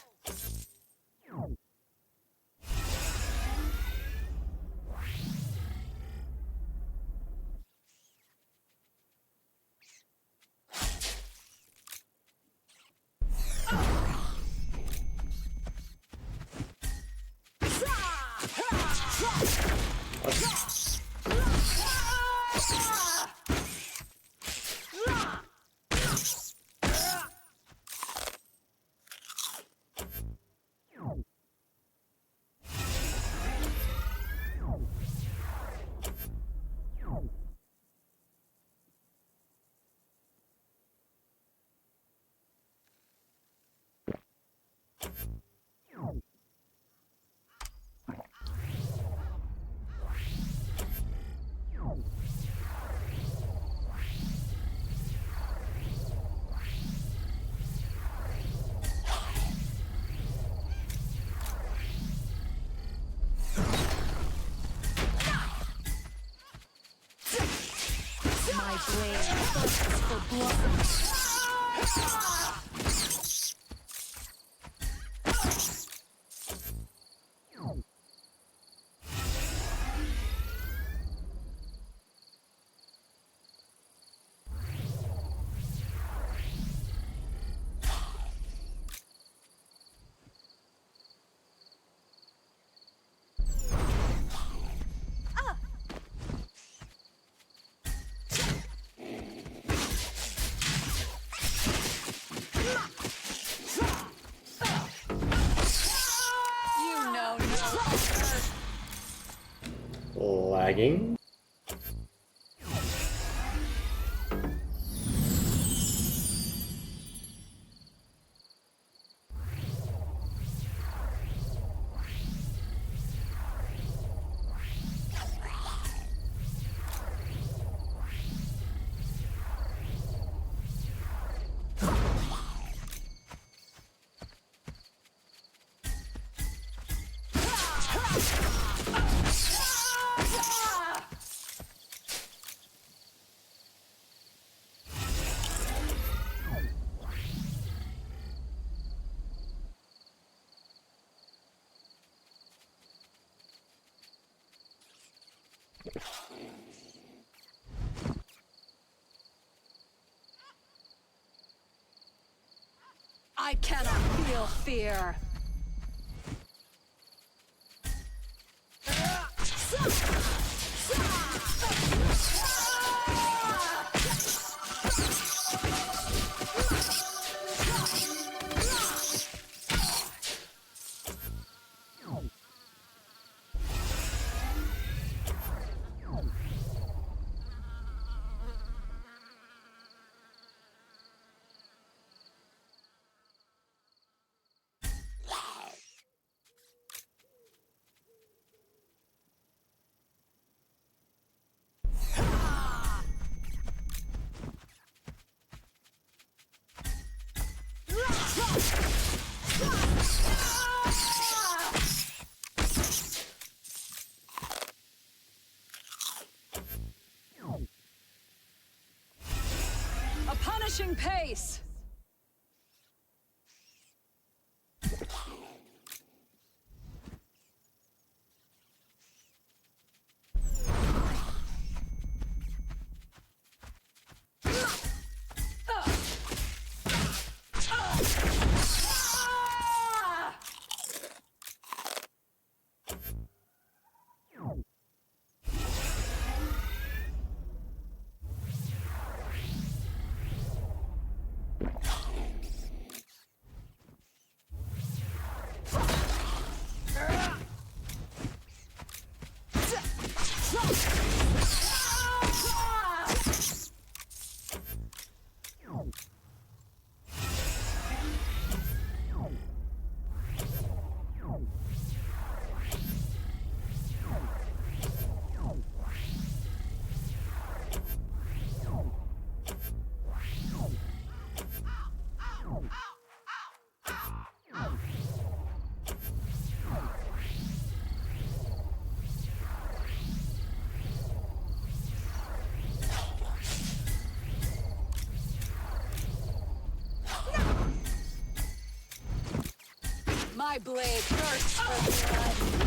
My blade thirsts for blood. You know no effort. Lagging. I cannot feel fear. A punishing pace. My blade thirsts for blood.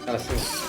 Gotta see.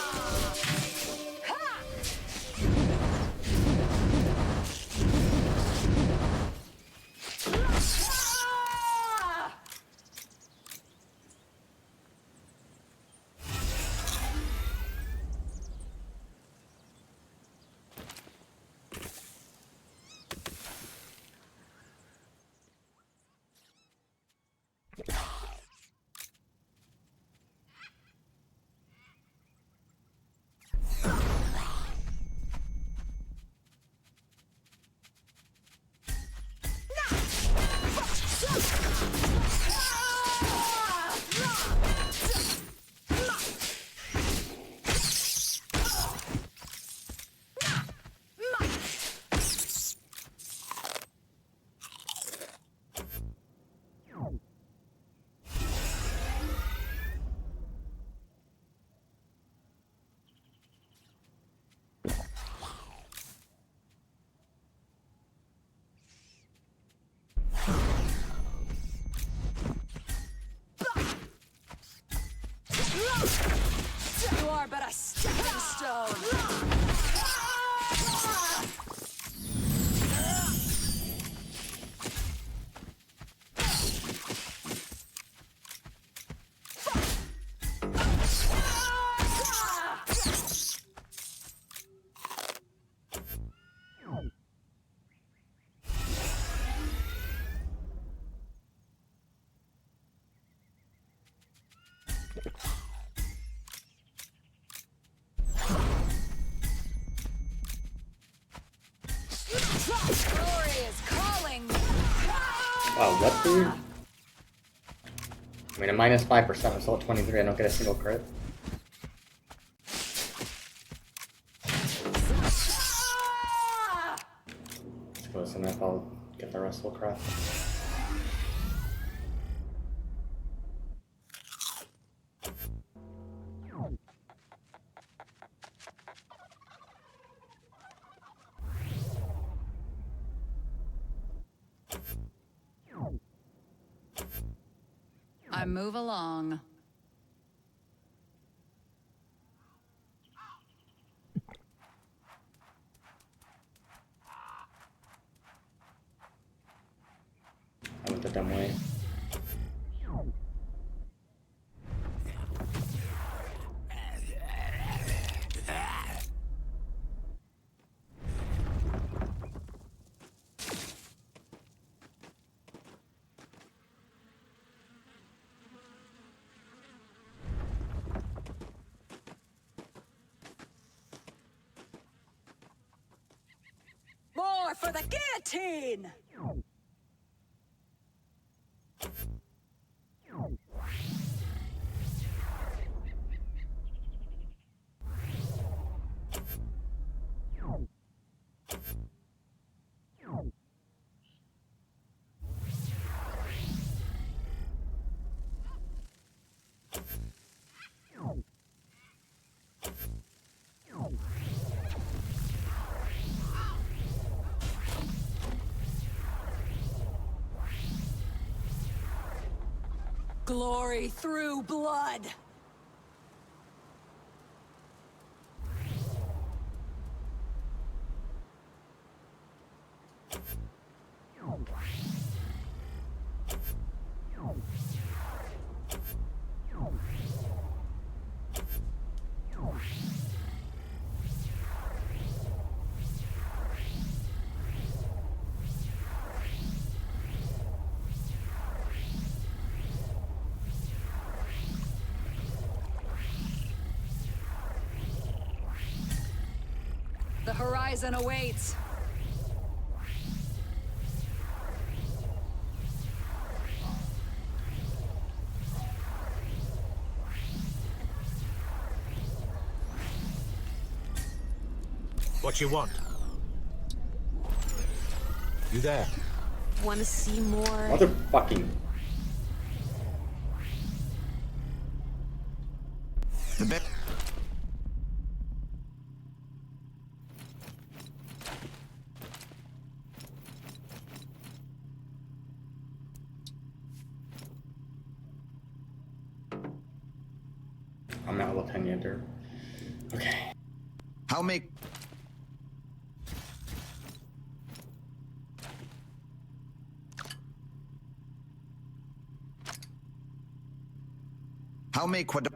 You are but a stepping stone. Glory is calling. Wow, what, dude? I mean, a minus 5%, I'm still at 23, I don't get a single crit. It's close enough, I'll get the Russell craft. I move along. I went the dumb way. More for the guillotine! Glory through blood! The horizon awaits. What you want? You there? Want to see more? Motherfucking. The best. I'm not level 10 yet, or... Okay. How make... How may quad...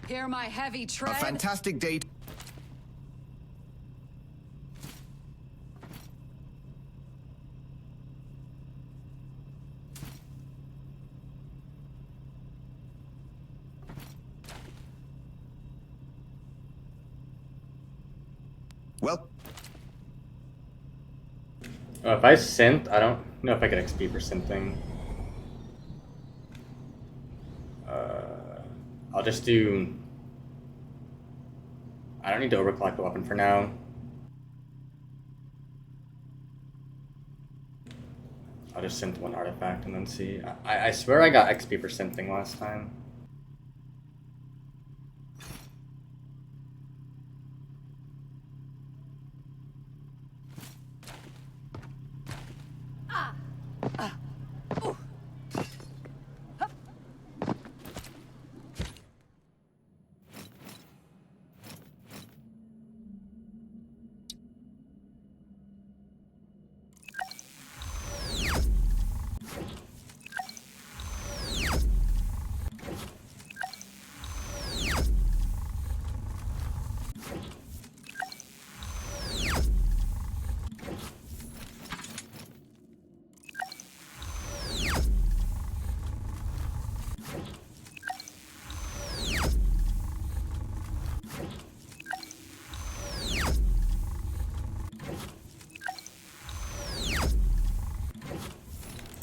Hear my heavy A tread? fantastic day. Well, If I synth, I don't know if I get XP for synthing. I'll just do... I don't need to overclock the weapon for now. I'll just synth one artifact and then see. I swear I got XP for synthing last time.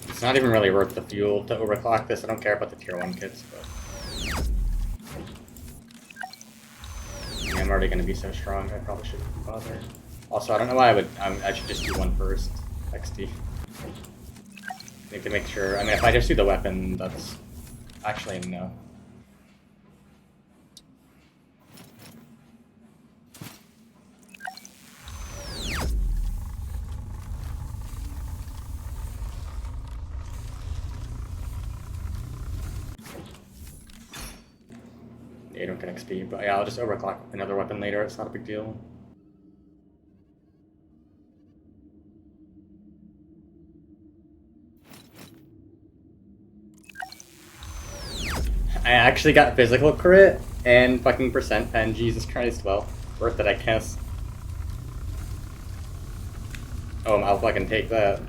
It's not even really worth the fuel to overclock this. I don't care about the tier 1 kits, but... Yeah, I'm already going to be so strong, I probably shouldn't bother. Also, I don't know why I should just do one first. XD. Need to make sure... I mean, if I just do the weapon, that's... Actually, no. Yeah, you don't get XP, but yeah, I'll just overclock another weapon later, it's not a big deal. I actually got physical crit and fucking percent pen, Jesus Christ, well, worth it I guess. Oh, I'll fucking take that.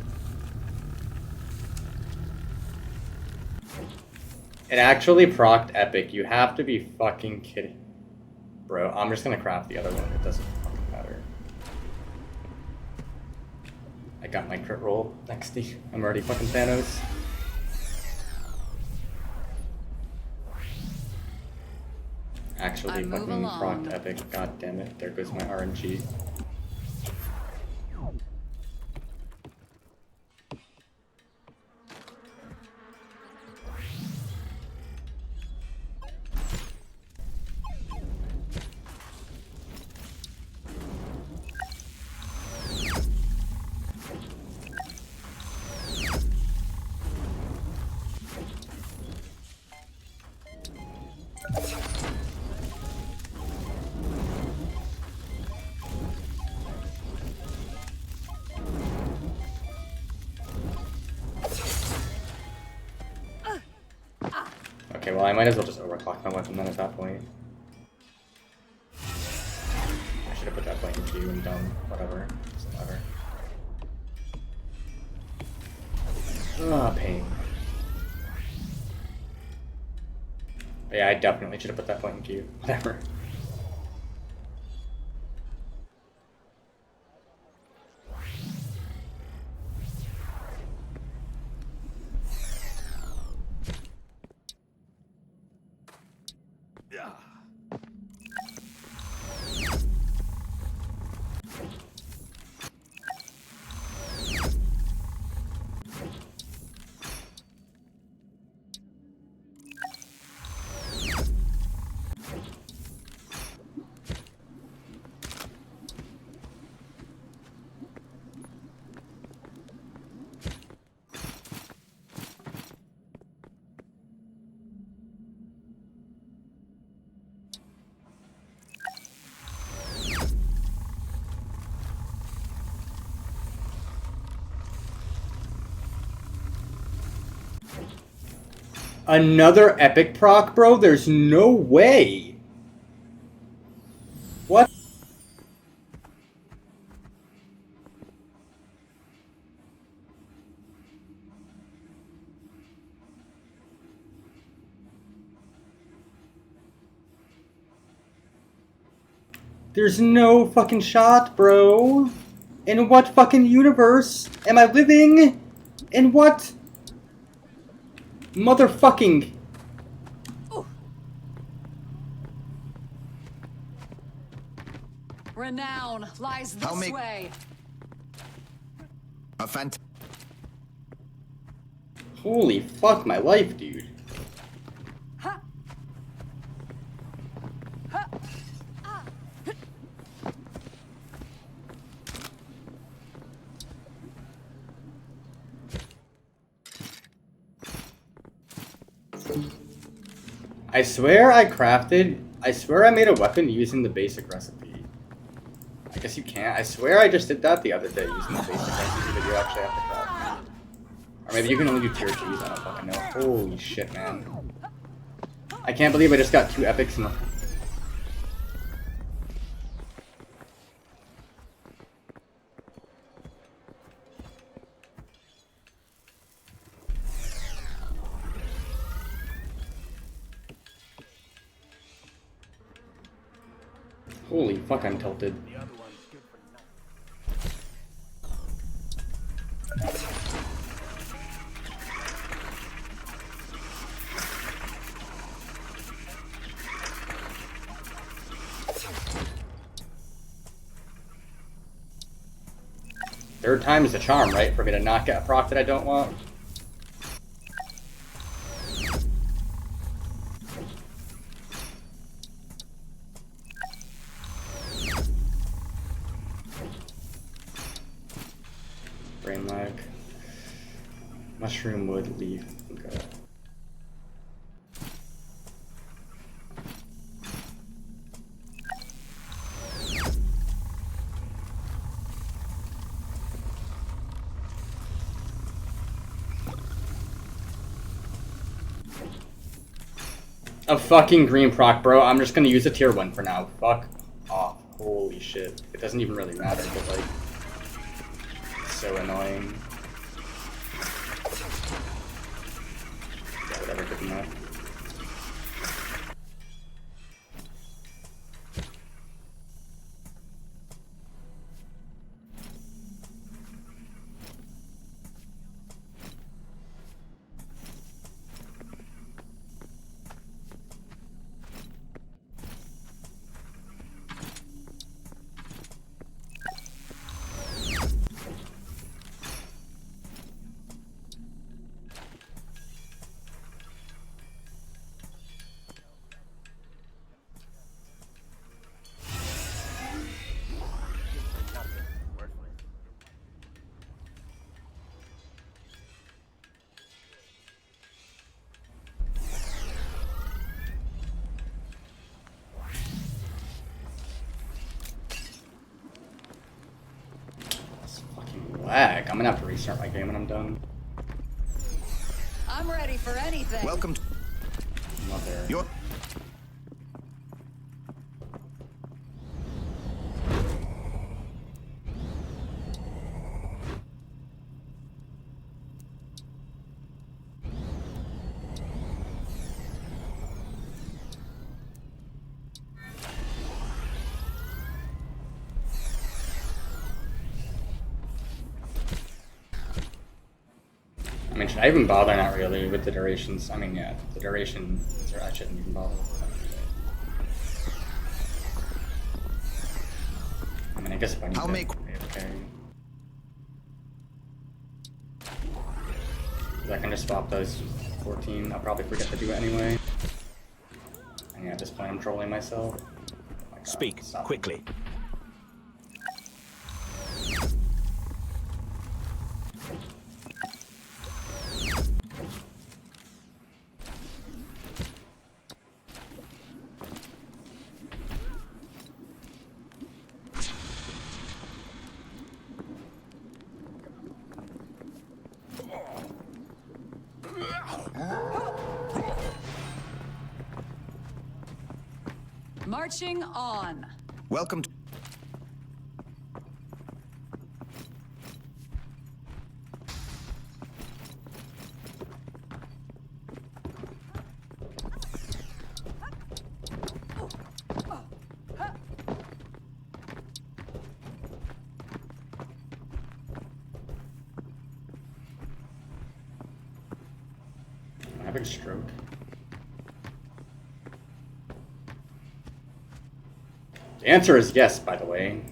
It actually procced epic. You have to be fucking kidding. Bro, I'm just gonna craft the other one. It doesn't fucking matter. I got my crit roll. Next, I'm already fucking Thanos. Actually fucking procced epic. God damn it. There goes my RNG. Okay, well I might as well just overclock my weapon then at that point. I should have put that point in Q and done whatever. Doesn't matter. Ah, pain. But yeah, I definitely should have put that point in Q. Whatever. Another epic proc, bro? There's no way. What? There's no fucking shot, bro. In what fucking universe am I living? In what motherfucking... Renown lies this way. Holy fuck my life, dude. I swear I made a weapon using the basic recipe. I guess you can't. I swear I just did that the other day using the basic recipe that you actually have to craft. Or maybe you can only do tier 2s, I don't fucking know. Holy shit, man. I can't believe I just got 2 epics in the... Holy fuck, I'm tilted. Third time is the charm, right? For me to not get a proc that I don't want. Brain lag. Mushroom, wood, leaf. Okay. A fucking green proc, bro. I'm just gonna use a tier 1 for now. Fuck off. Holy shit. It doesn't even really matter, but like... so annoying. Yeah, whatever, good enough. Lag. I'm gonna have to restart my game when I'm done. I'm ready for anything. Welcome to your... I mean, should I even bother? Not really, with the durations. I mean, yeah, the duration, I shouldn't even bother with that. I mean, I guess if I need to... Okay. I can just swap those 14. I'll probably forget to do it anyway. And yeah, at this point I'm trolling myself. Oh my God, Speak quickly. Marching on. Welcome to... I'm having a stroke. The answer is yes, by the way.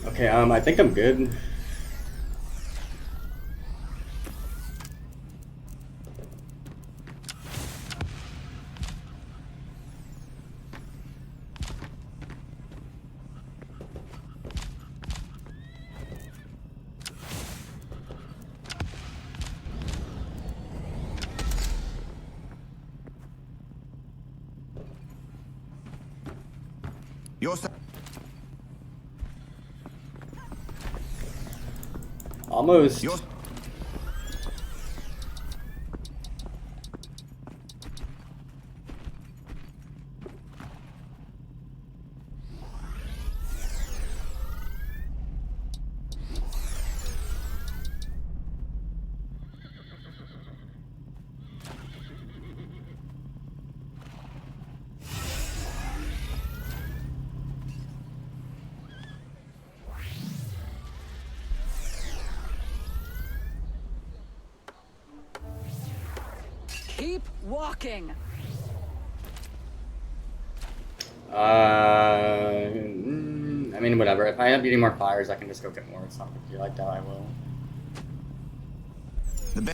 Okay, I think I'm good. Your... Almost. Your... Keep walking. I mean, whatever. If I end up needing more fires, I can just go get more. It's not a big deal. I doubt I will. The be...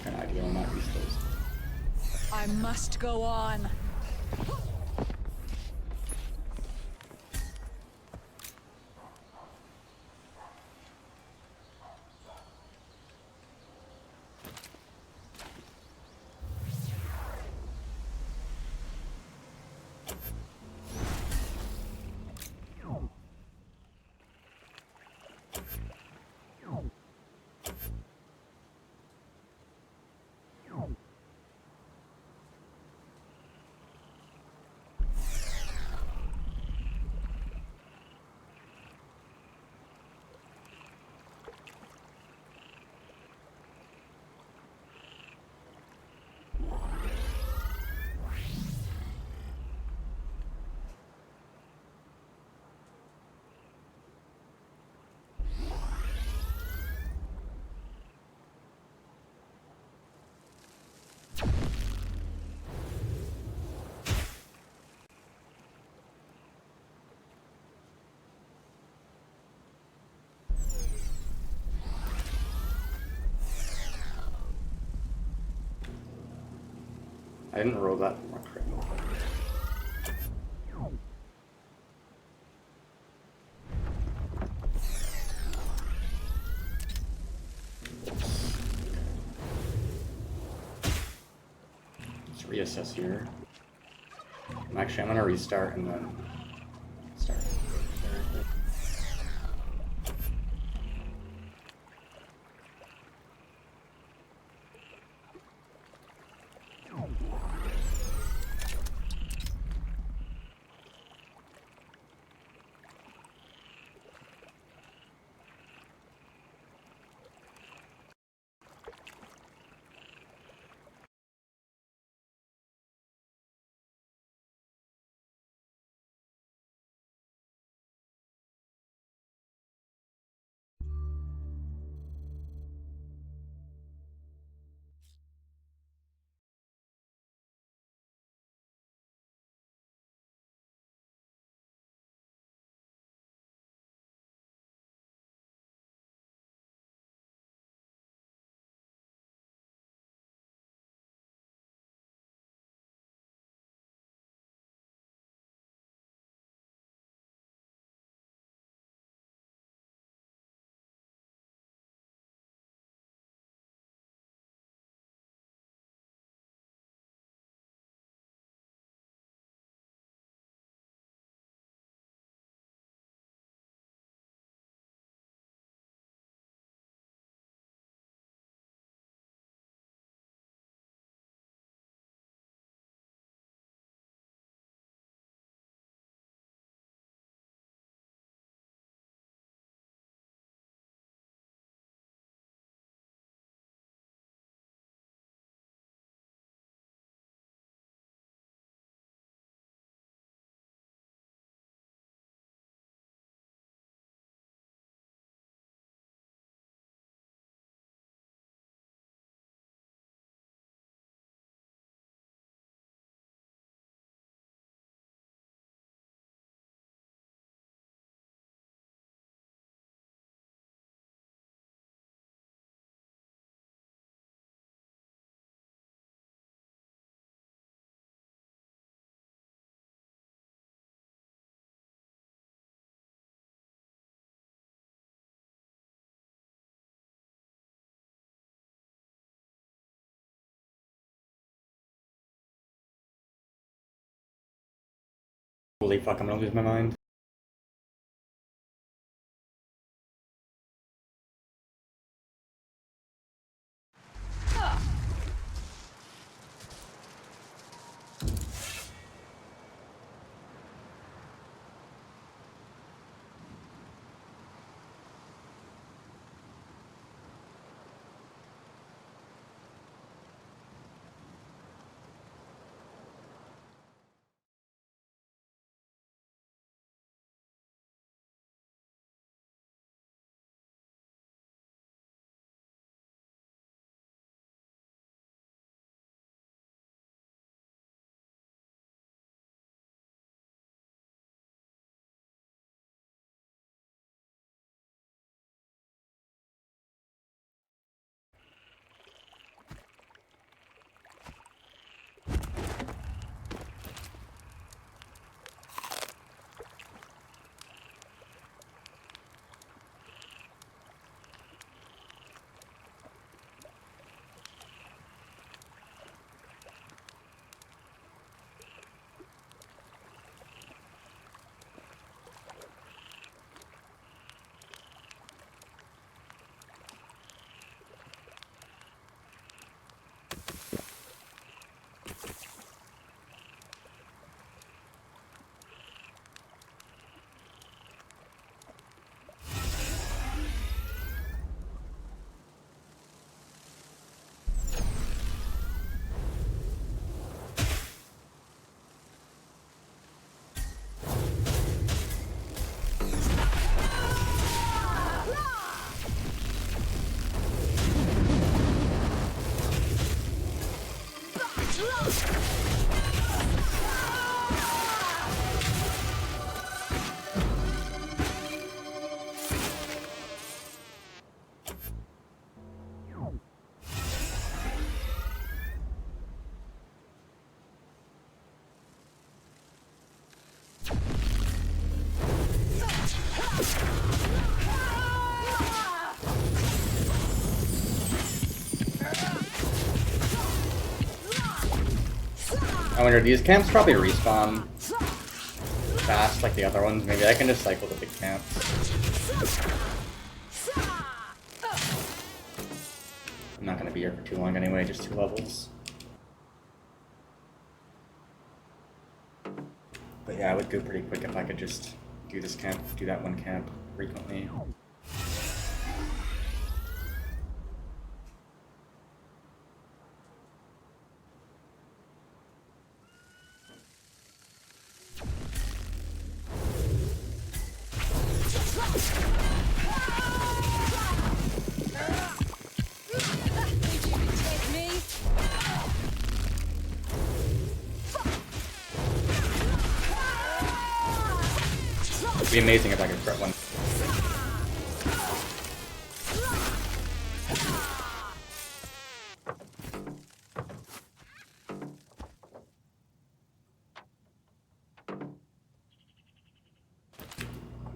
Kind of ideal on that resource. I must go on. I didn't roll that more crit. Let's reassess here. Actually, I'm gonna restart and then start. Holy fuck, I'm gonna lose my mind. I wonder, these camps probably respawn fast like the other ones. Maybe I can just cycle the big camps. I'm not gonna be here for too long anyway, just 2 levels. But yeah, I would go pretty quick if I could just do this camp, do that one camp frequently. It'd be amazing if I could crit one.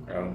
Oh.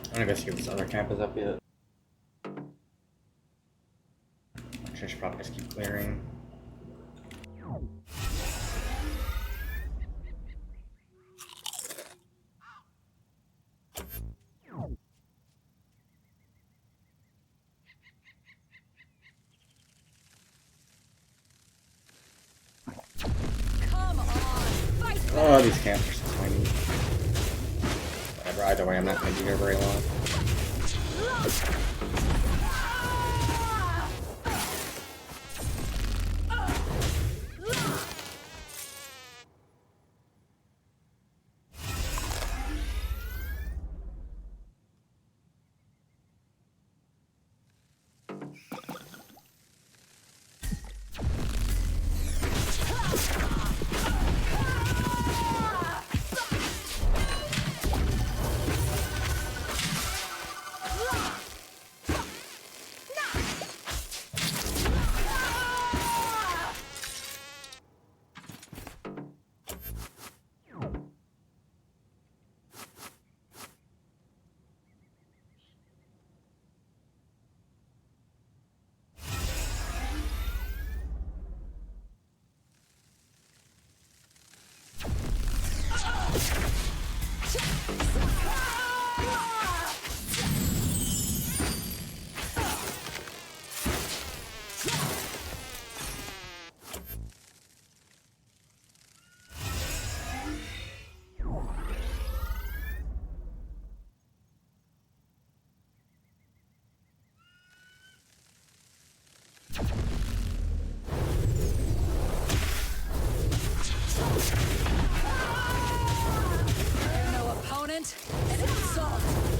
I'm gonna go see if this other camp is up yet. I should probably just keep clearing. Oh, these camps are so tiny. Whatever, either way, I'm not going to be here very long. No opponent, an insult.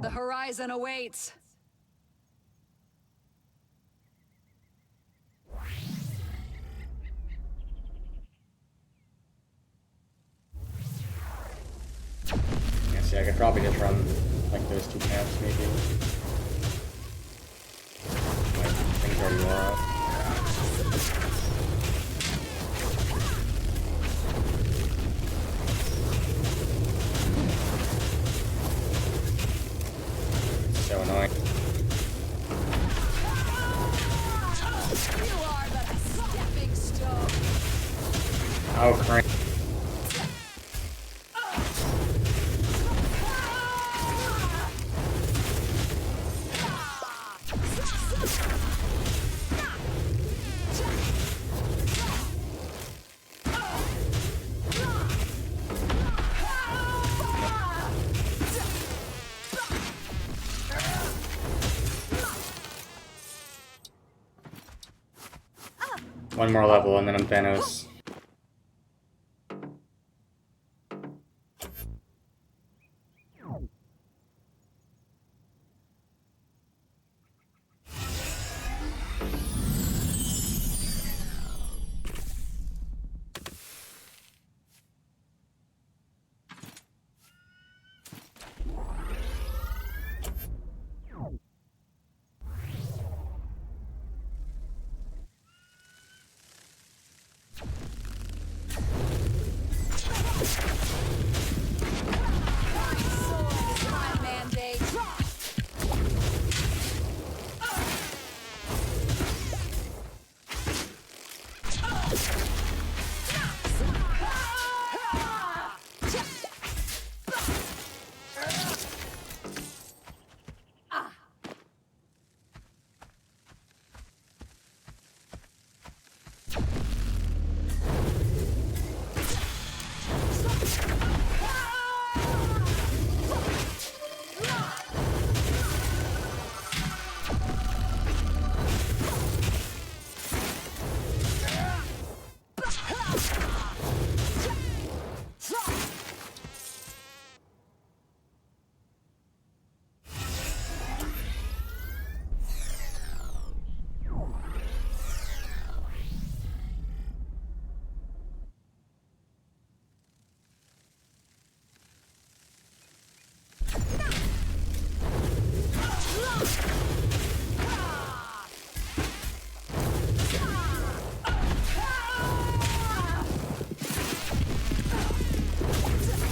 The horizon awaits. Yeah, see, I could probably just run like those two camps maybe. Like things already wore out. So annoying. You are but a stepping stone. Oh, crank. One more level and then I'm Thanos. My mandate.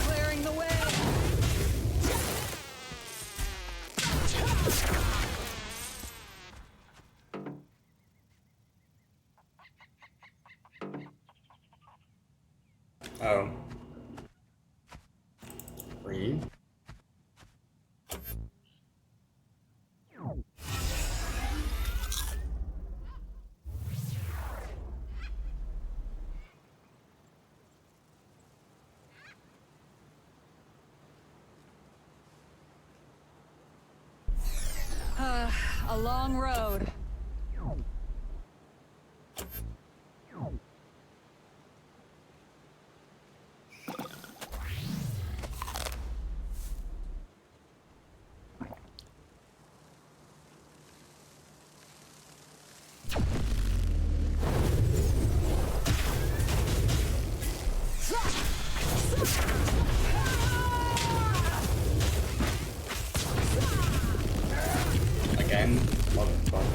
Clearing the way. Oh. Breathe. A long road. Again? Motherfucker.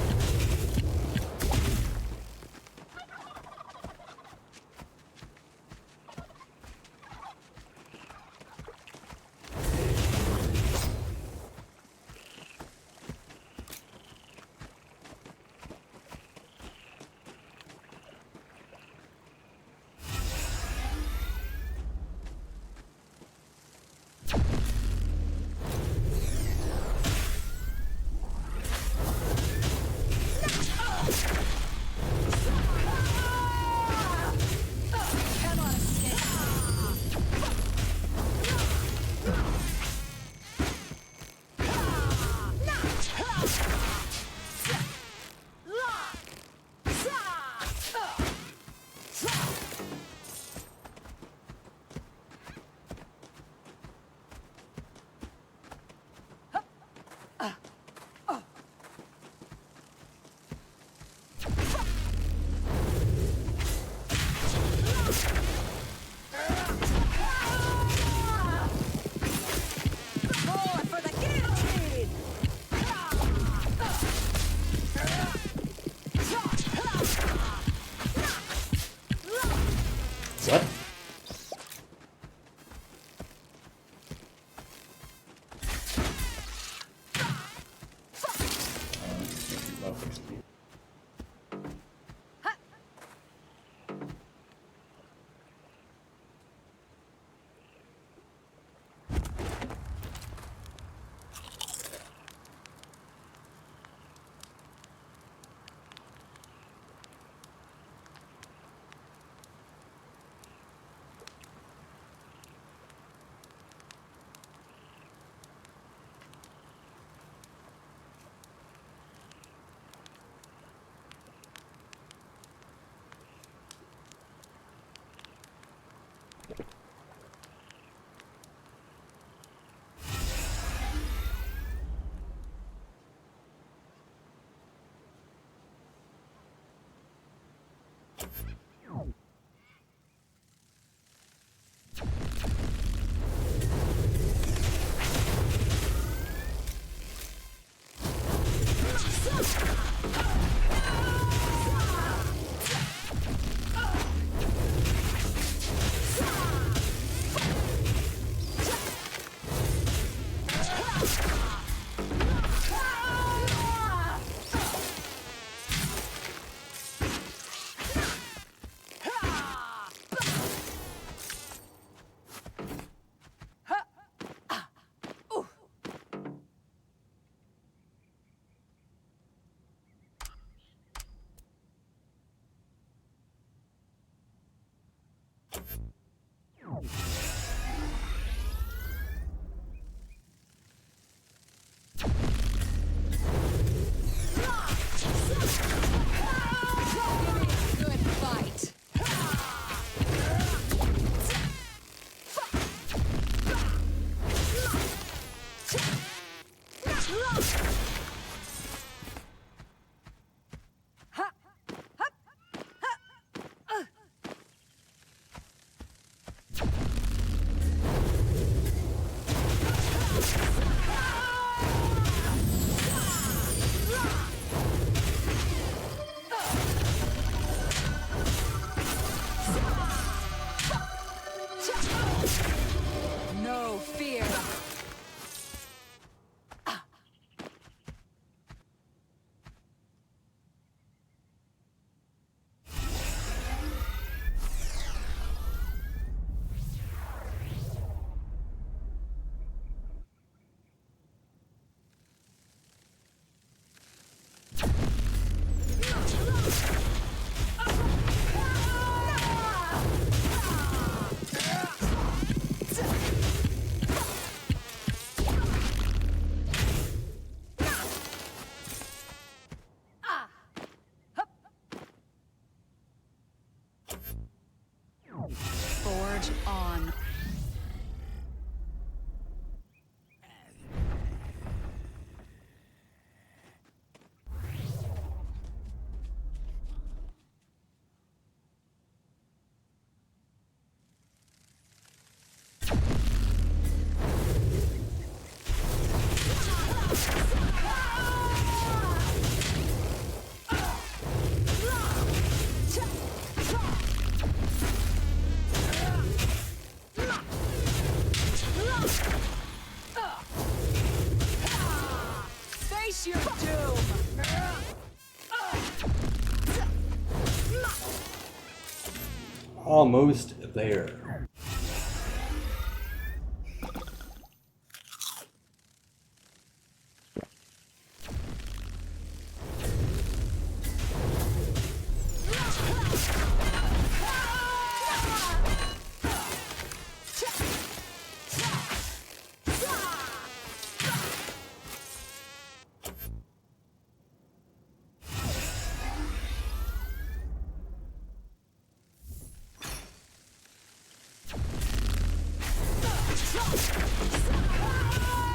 almost there.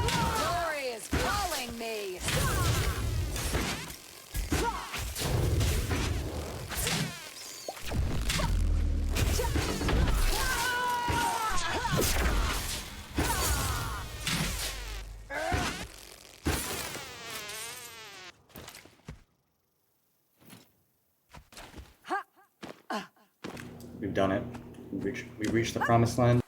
Glory is calling me. We've done it. We reached the promised land.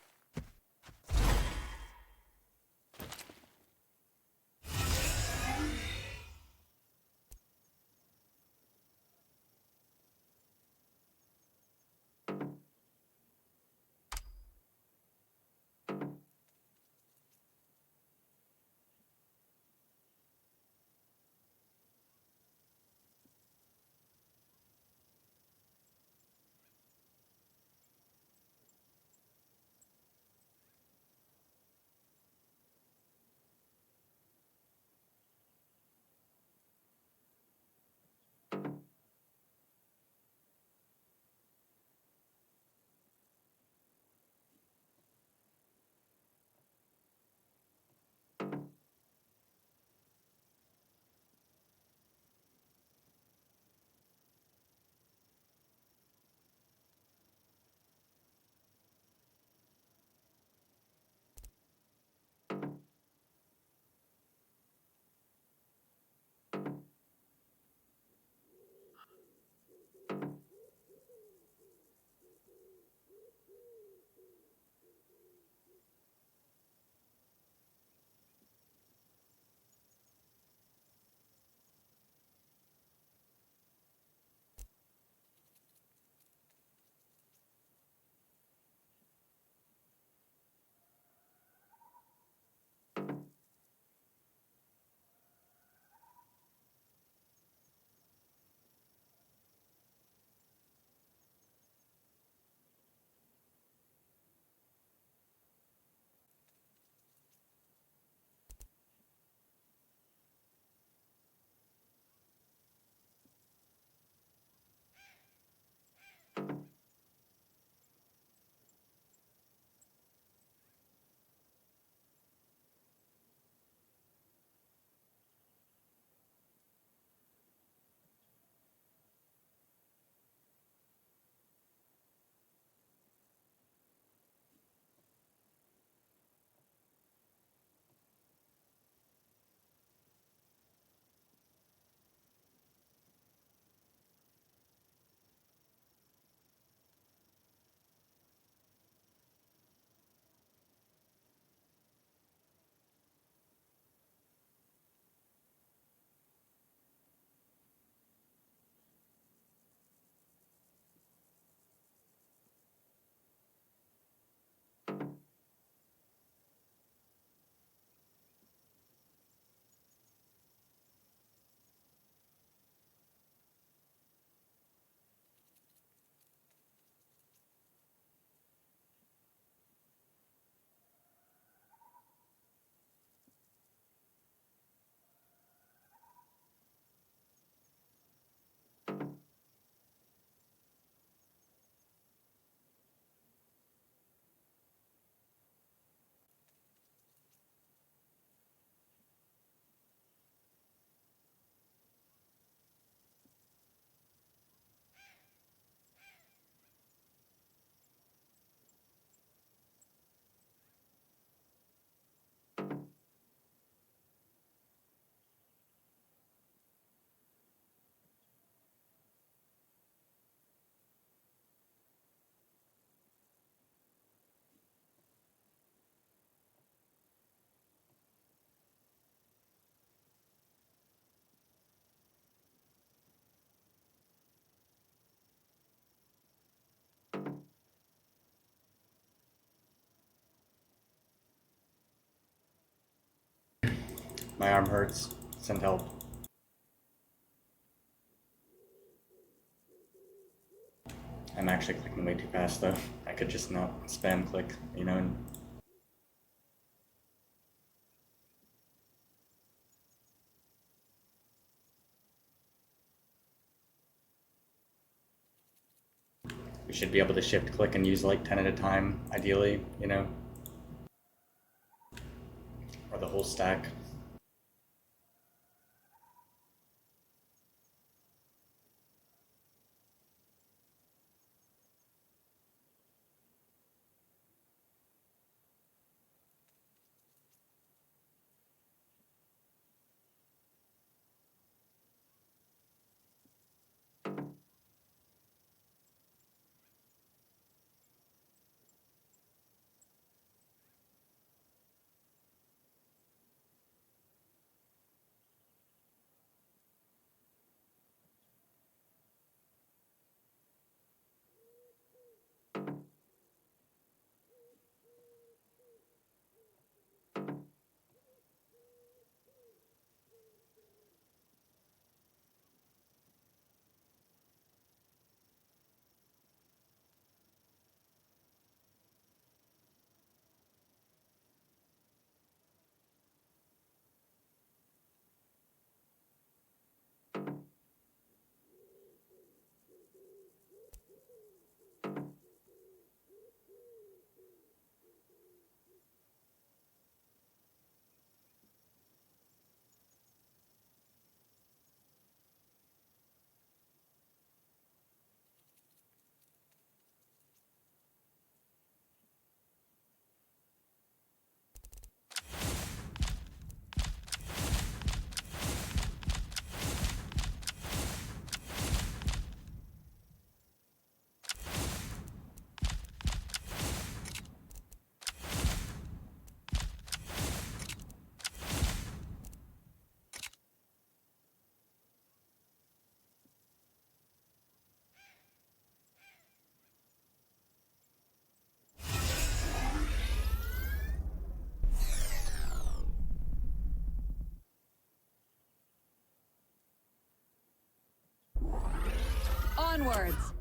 My arm hurts. Send help. I'm actually clicking way too fast though. I could just not spam click, you know, and we should be able to shift click and use like 10 at a time, ideally, you know? Or the whole stack. Onwards.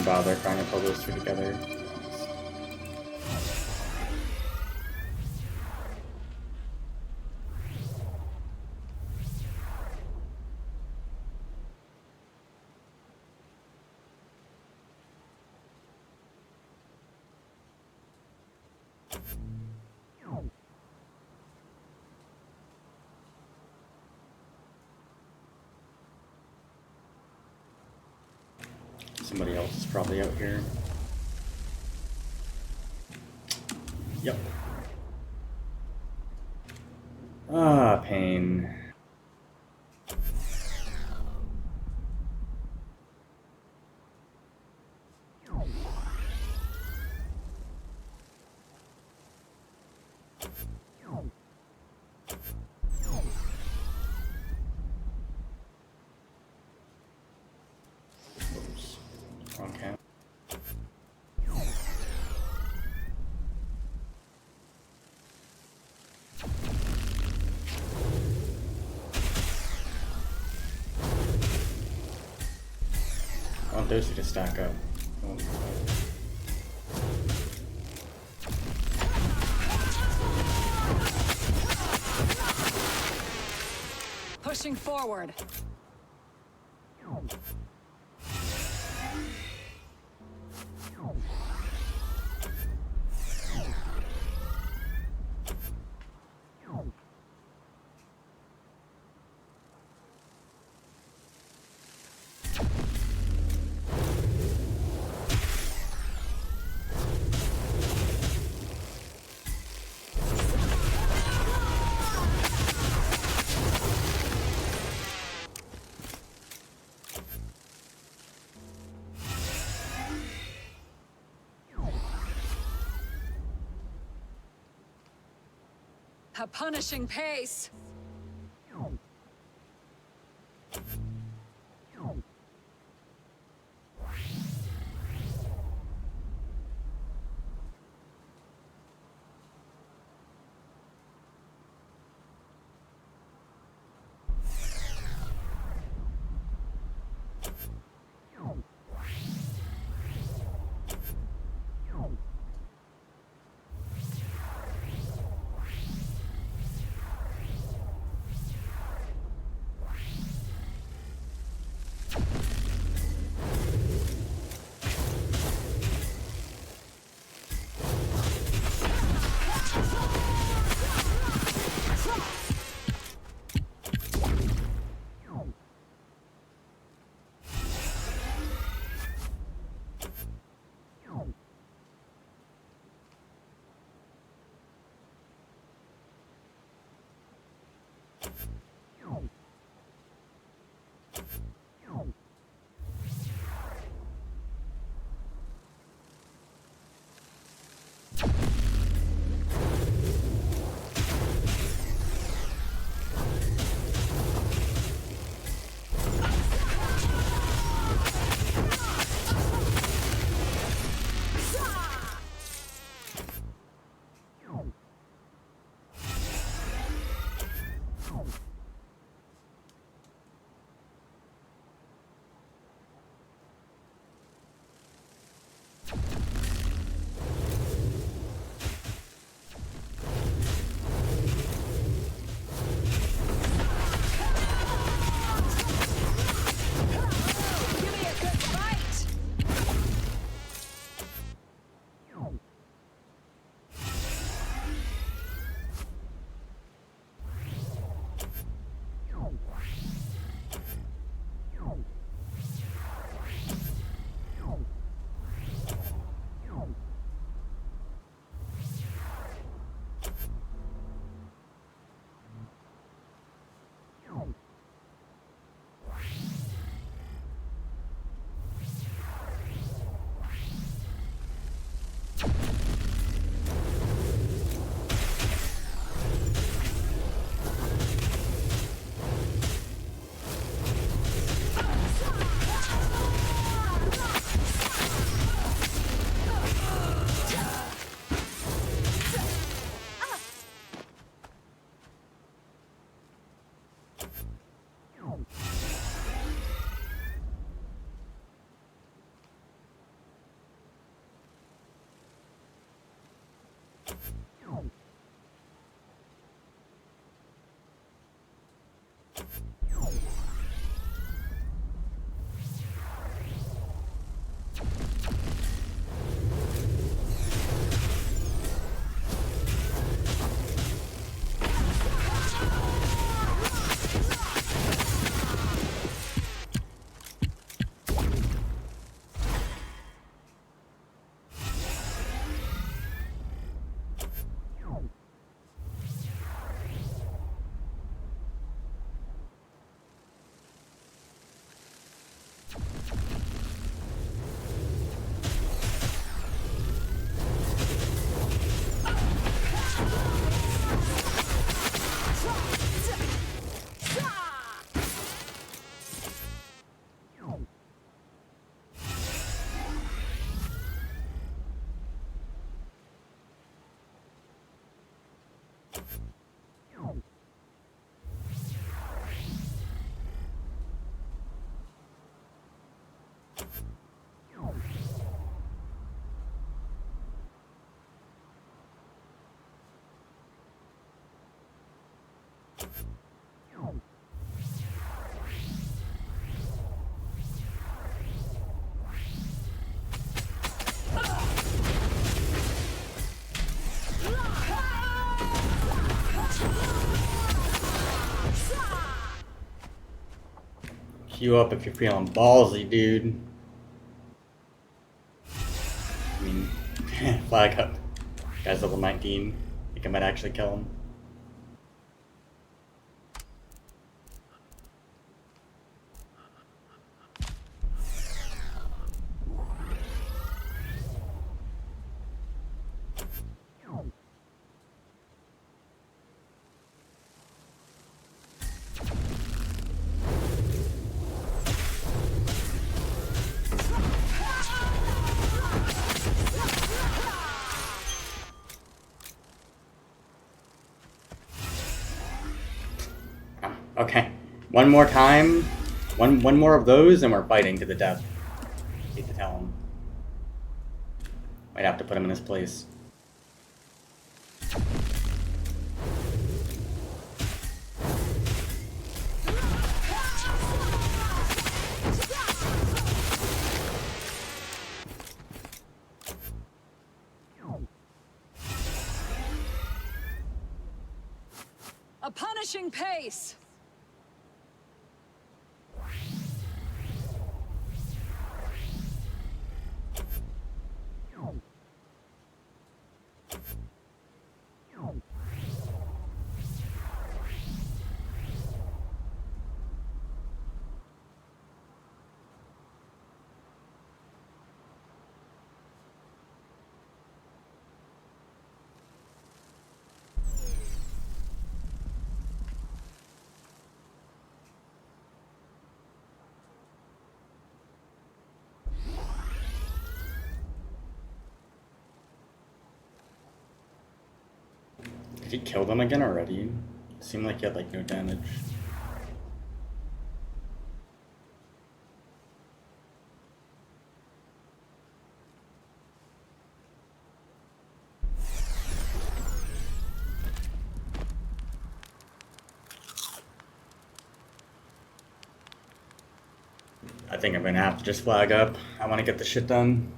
bother trying to pull those two together. Somebody else is probably out here. Yep. Ah, pain. Oops. Okay. I want those two to stack up. Oh. Pushing forward. A punishing pace. Queue up if you're feeling ballsy, dude. I mean, flag up. Guy's level 19. I think I might actually kill him. Okay, one more time, one more of those, and we're fighting to the death. Hate to tell him. Might have to put him in his place. A punishing pace. Did he kill them again already? It seemed like he had like no damage. I think I'm gonna have to just flag up. I want to get the shit done.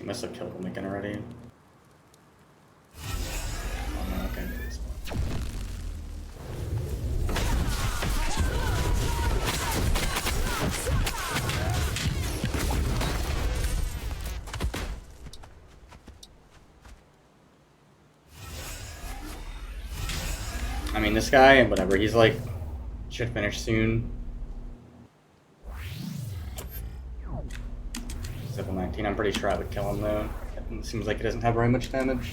I must have killed him again already. Oh no, okay. I mean, this guy, whatever, he's like, should finish soon. He's level 19, I'm pretty sure I would kill him though. It seems like he doesn't have very much damage.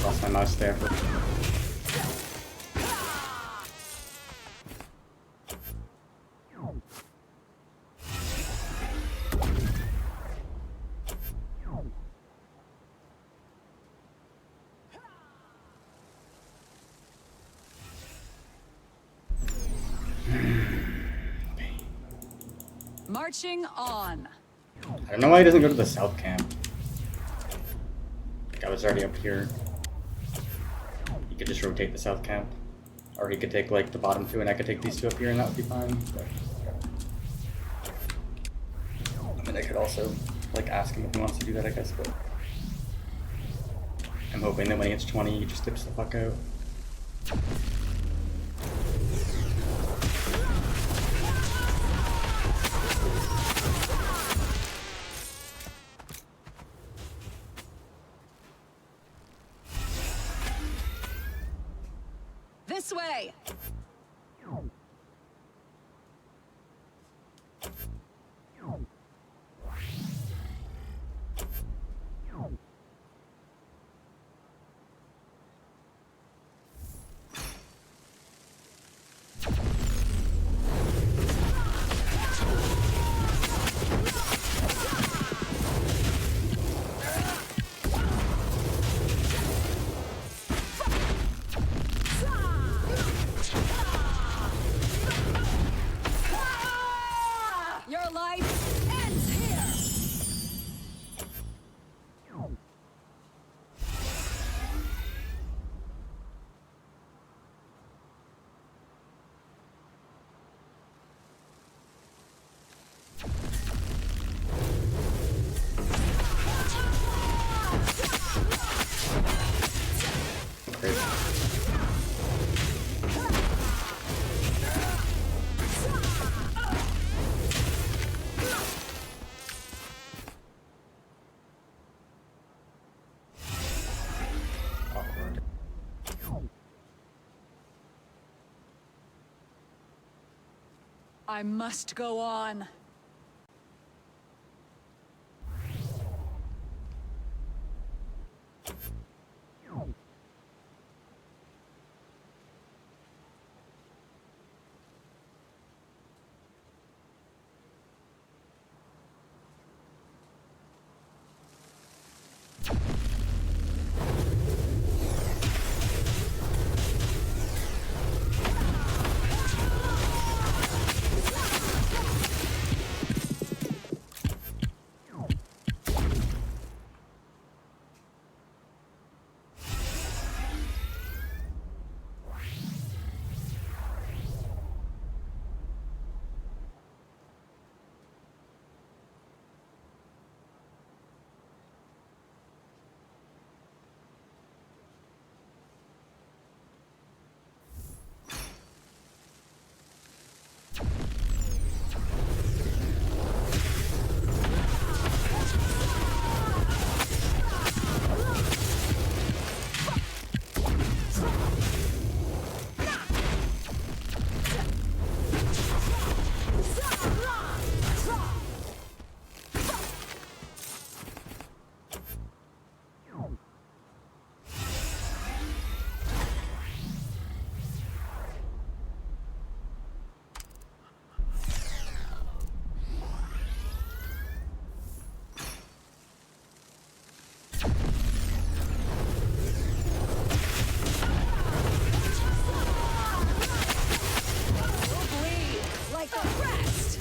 Lost my mouse there for... Marching on. I don't know why he doesn't go to the south camp. Like, I was already up here. He could just rotate the south camp. Or he could take, like, the bottom two, and I could take these two up here, and that would be fine. But, I mean, I could also, like, ask him if he wants to do that, I guess, but... I'm hoping that when he hits 20, he just dips the fuck out. This way. I must go on. Like the rest!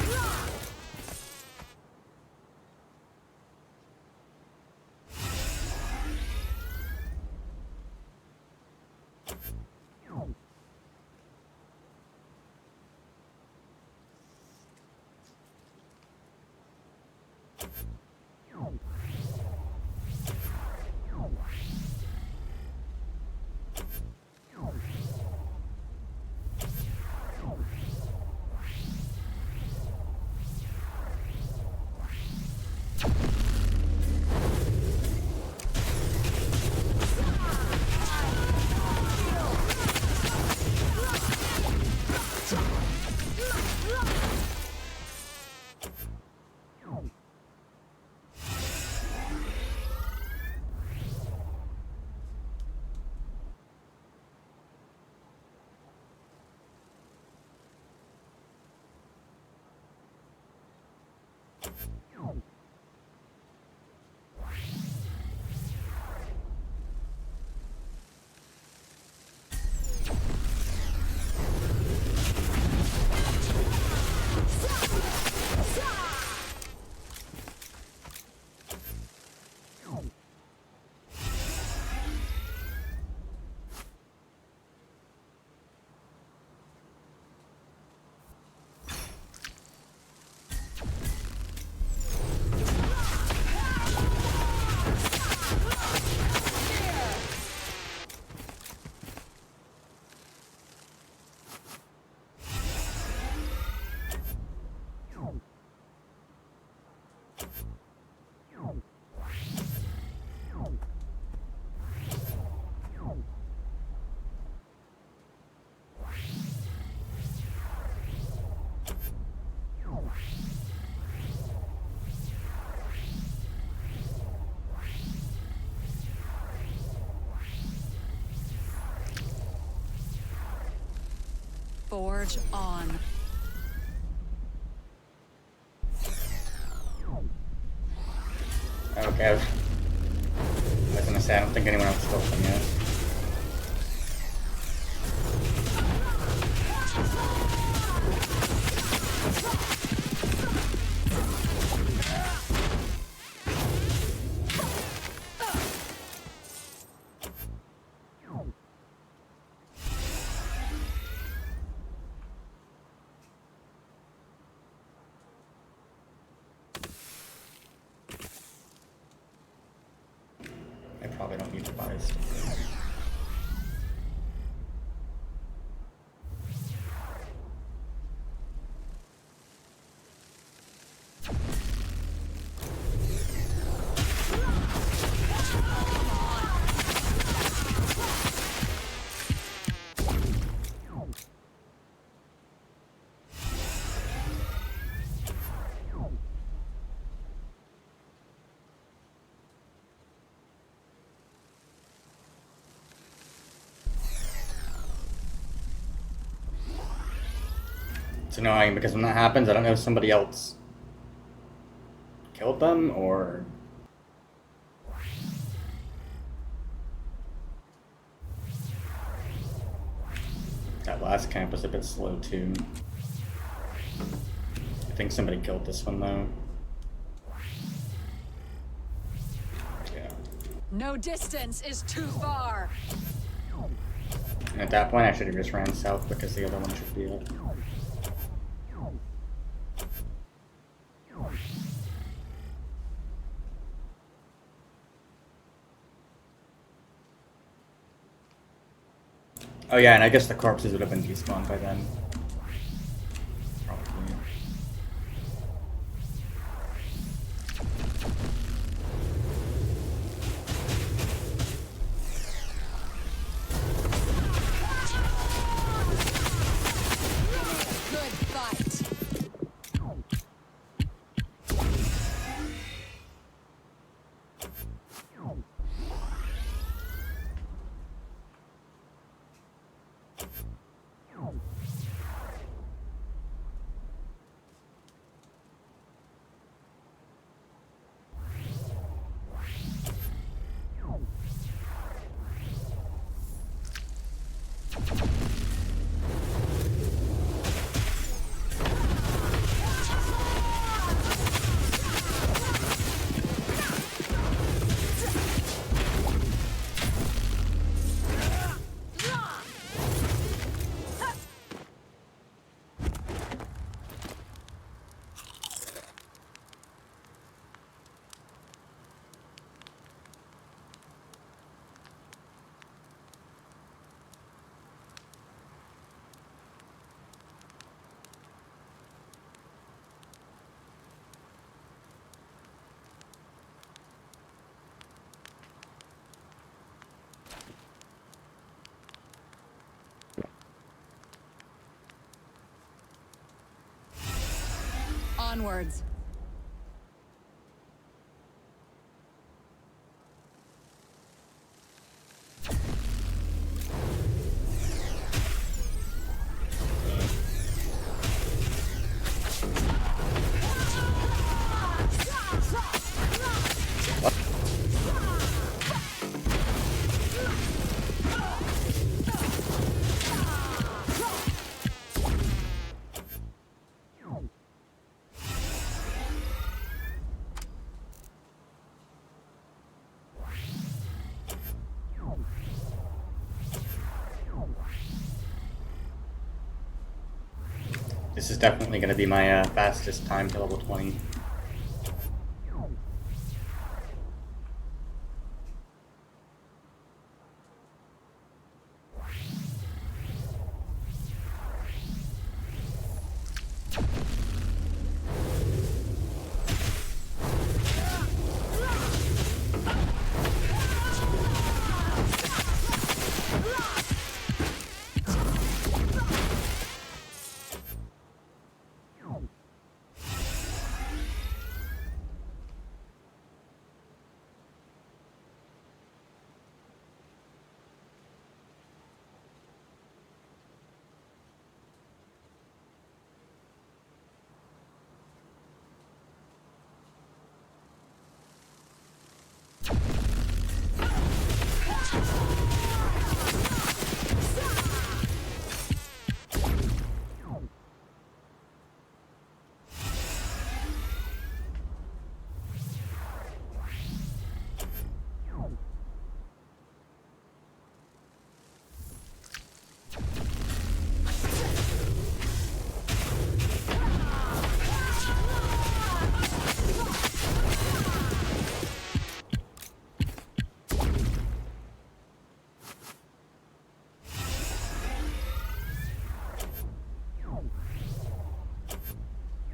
Forge on. Okay. I was gonna say, I don't think anyone else stole them yet. I probably don't need to buy stuff. It's annoying because when that happens, I don't know if somebody else killed them or... That last camp was a bit slow too. I think somebody killed this one though. Yeah. No distance is too far. And at that point I should have just ran south because the other one should be up. Oh yeah, and I guess the corpses would have been despawned by then. Probably. Good fight. Onwards. This is definitely going to be my fastest time to level 20.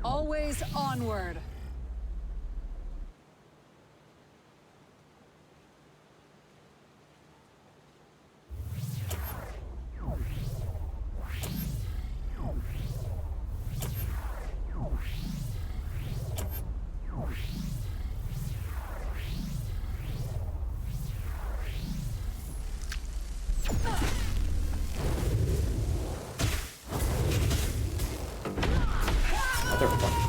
Always onward. Motherfucker.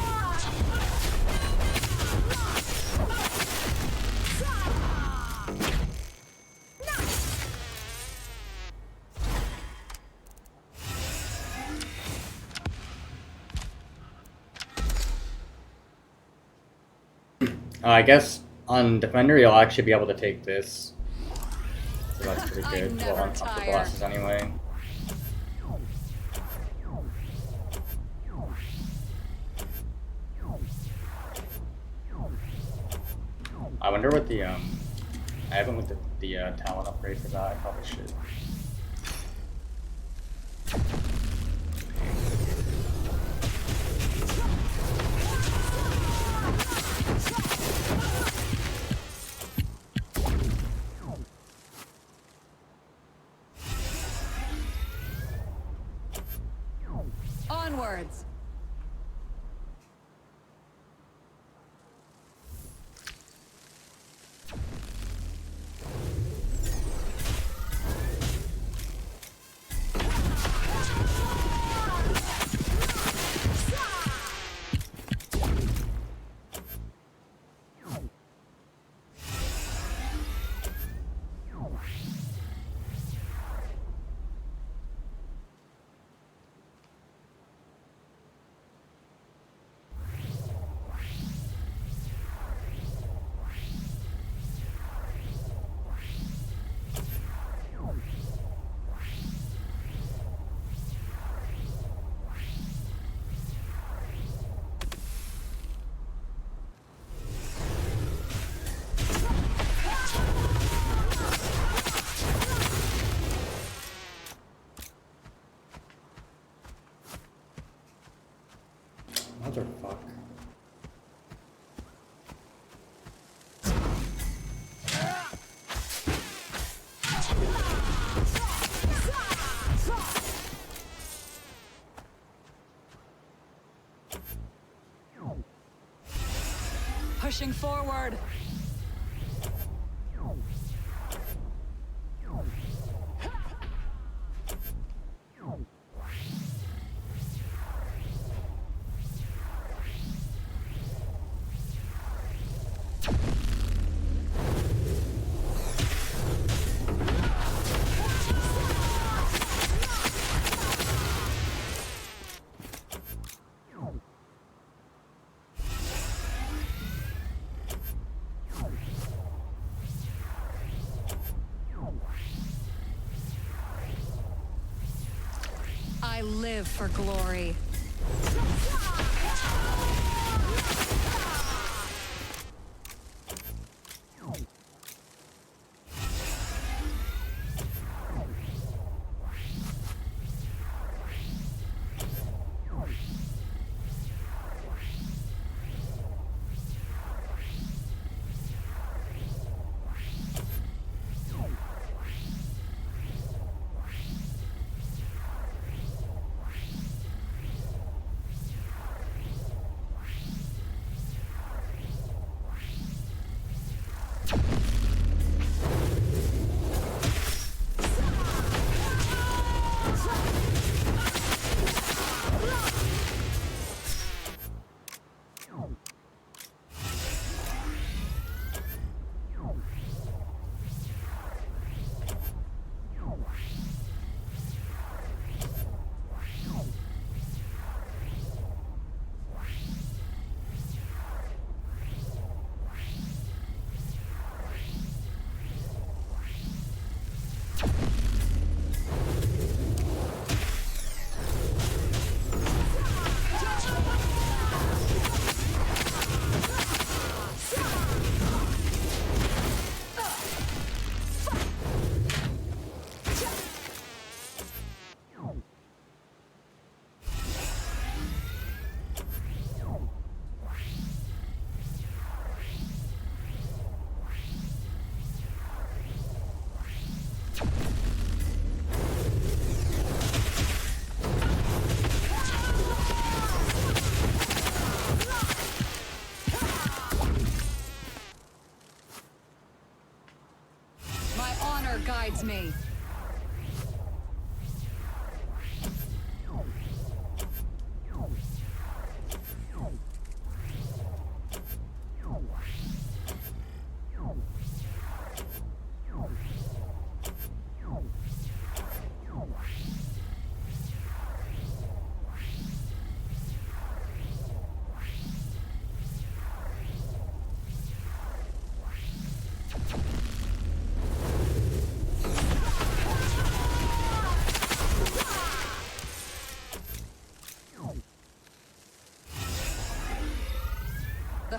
I guess on Defender you'll actually be able to take this. So that's pretty I good. never Well, on up the tire. glasses anyway. I wonder what the I haven't looked at the talent upgrade for that. I probably should. Onwards. Motherfuck. Pushing forward. I live for glory.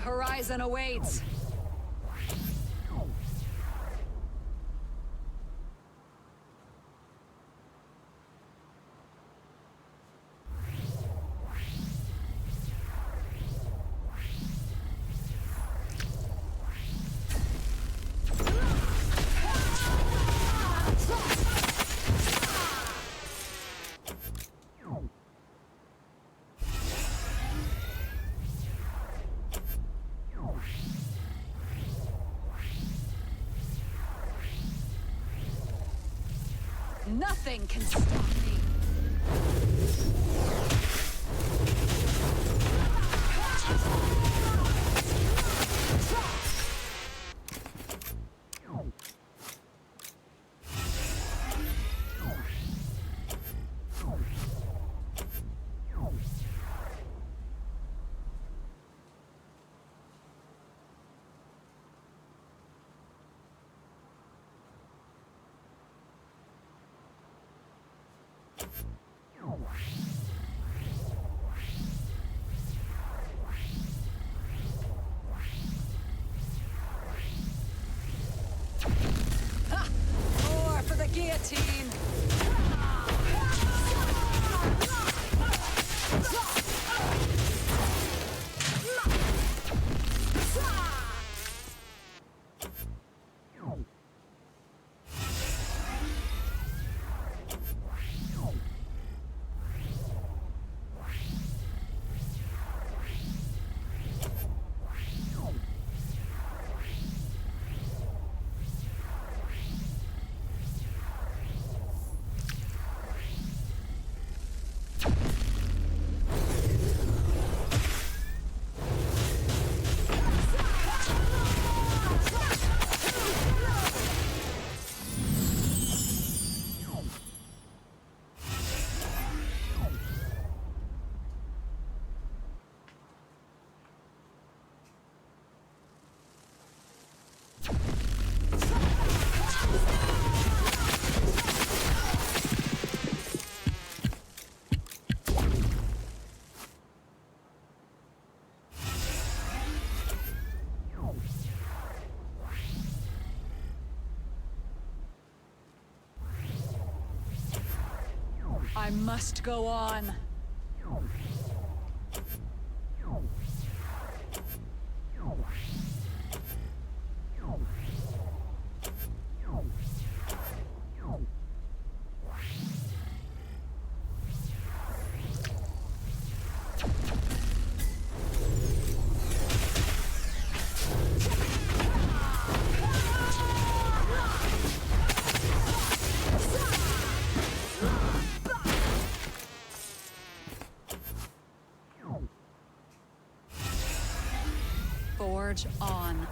horizon awaits. Nothing can stop me. More for the guillotine. I must go on. Forge on.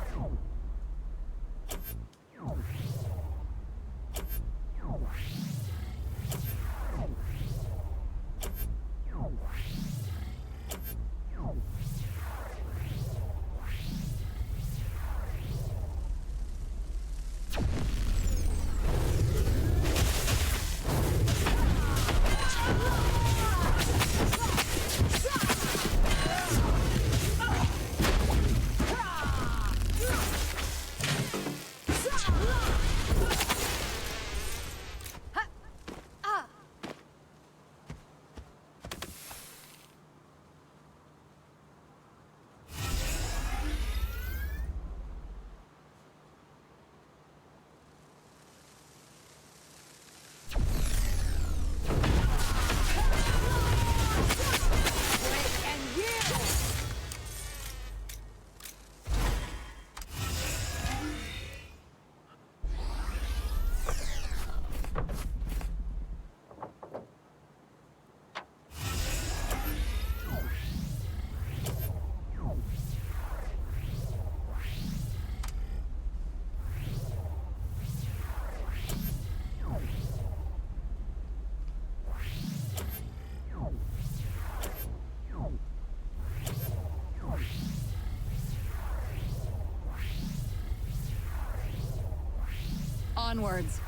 Onwards.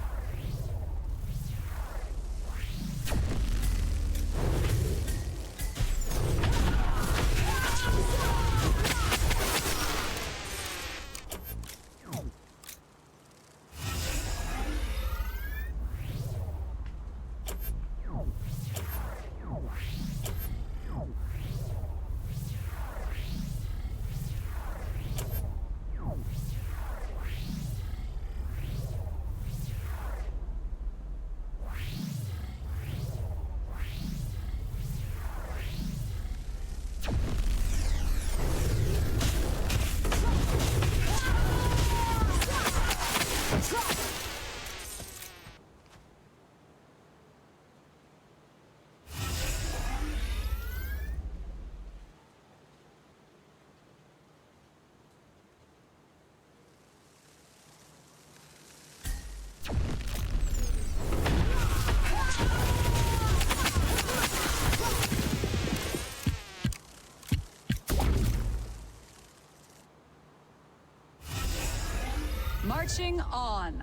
Marching on.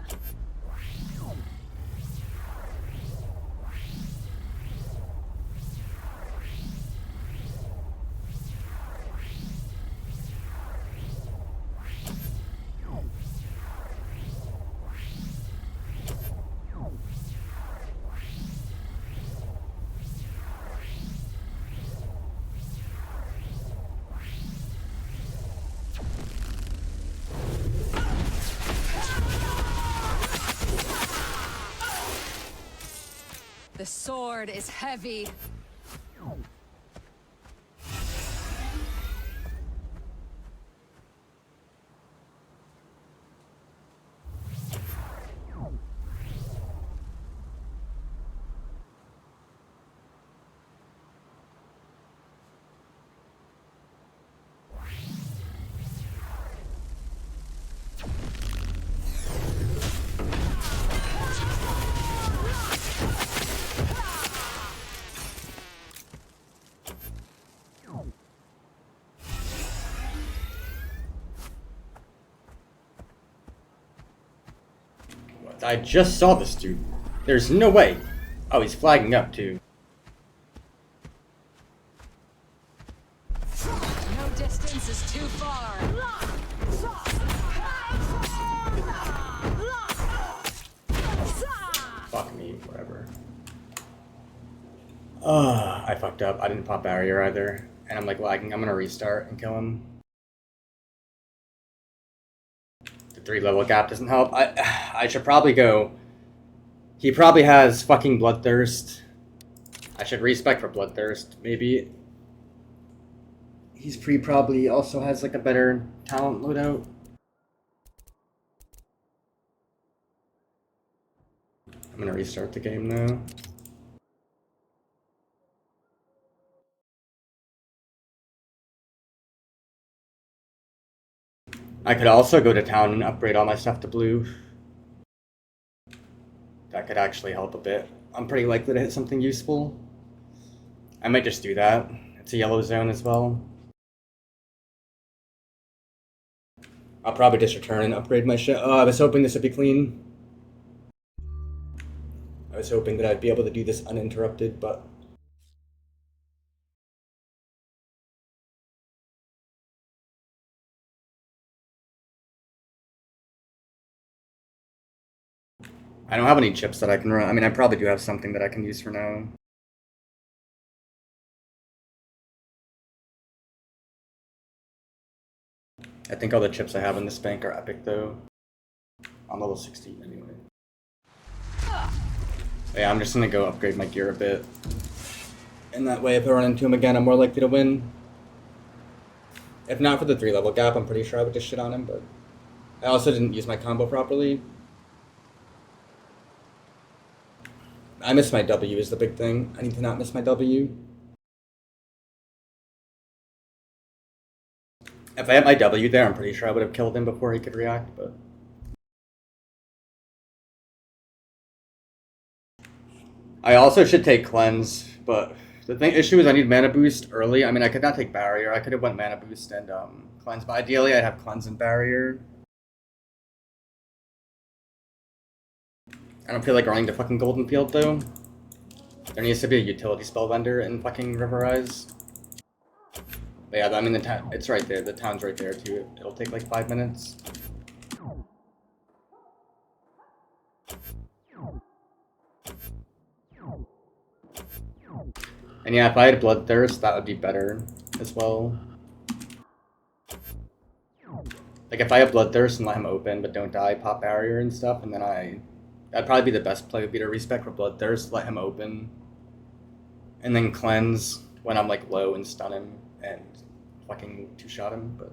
The sword is heavy. I just saw this dude. There's no way. Oh, he's flagging up too. No distance is too far. Fuck me, whatever. I fucked up. I didn't pop barrier either. And I'm like lagging. I'm gonna restart and kill him. The 3-level gap doesn't help. I should probably go. He probably has fucking Bloodthirst. I should respec for Bloodthirst, maybe. He's probably also has like a better talent loadout. I'm gonna restart the game now. I could also go to town and upgrade all my stuff to blue. That could actually help a bit. I'm pretty likely to hit something useful. I might just do that. It's a yellow zone as well. I'll probably just return and upgrade my shit. Oh, I was hoping this would be clean. I was hoping that I'd be able to do this uninterrupted, but... I don't have any chips that I can run. I mean, I probably do have something that I can use for now. I think all the chips I have in this bank are epic, though. I'm level 16 anyway. Yeah, I'm just gonna go upgrade my gear a bit. And that way, if I run into him again, I'm more likely to win. If not for the 3-level gap, I'm pretty sure I would just shit on him, but... I also didn't use my combo properly. I missed my W is the big thing. I need to not miss my W. If I had my W there, I'm pretty sure I would have killed him before he could react, but... I also should take Cleanse, but the issue is I need mana boost early. I mean, I could not take Barrier. I could have went mana boost and Cleanse, but ideally I'd have Cleanse and Barrier. I don't feel like running to fucking Golden Field, though. There needs to be a utility spell vendor in fucking Riverize. But yeah, I mean, it's right there. The town's right there, too. It'll take like 5 minutes. And yeah, if I had Bloodthirst, that would be better as well. Like, if I have Bloodthirst and let him open, but don't die, pop Barrier and stuff, and then that'd probably be the best play, would be to respec for Bloodthirst, let him open, and then Cleanse when I'm like low and stun him, and fucking 2-shot him, but...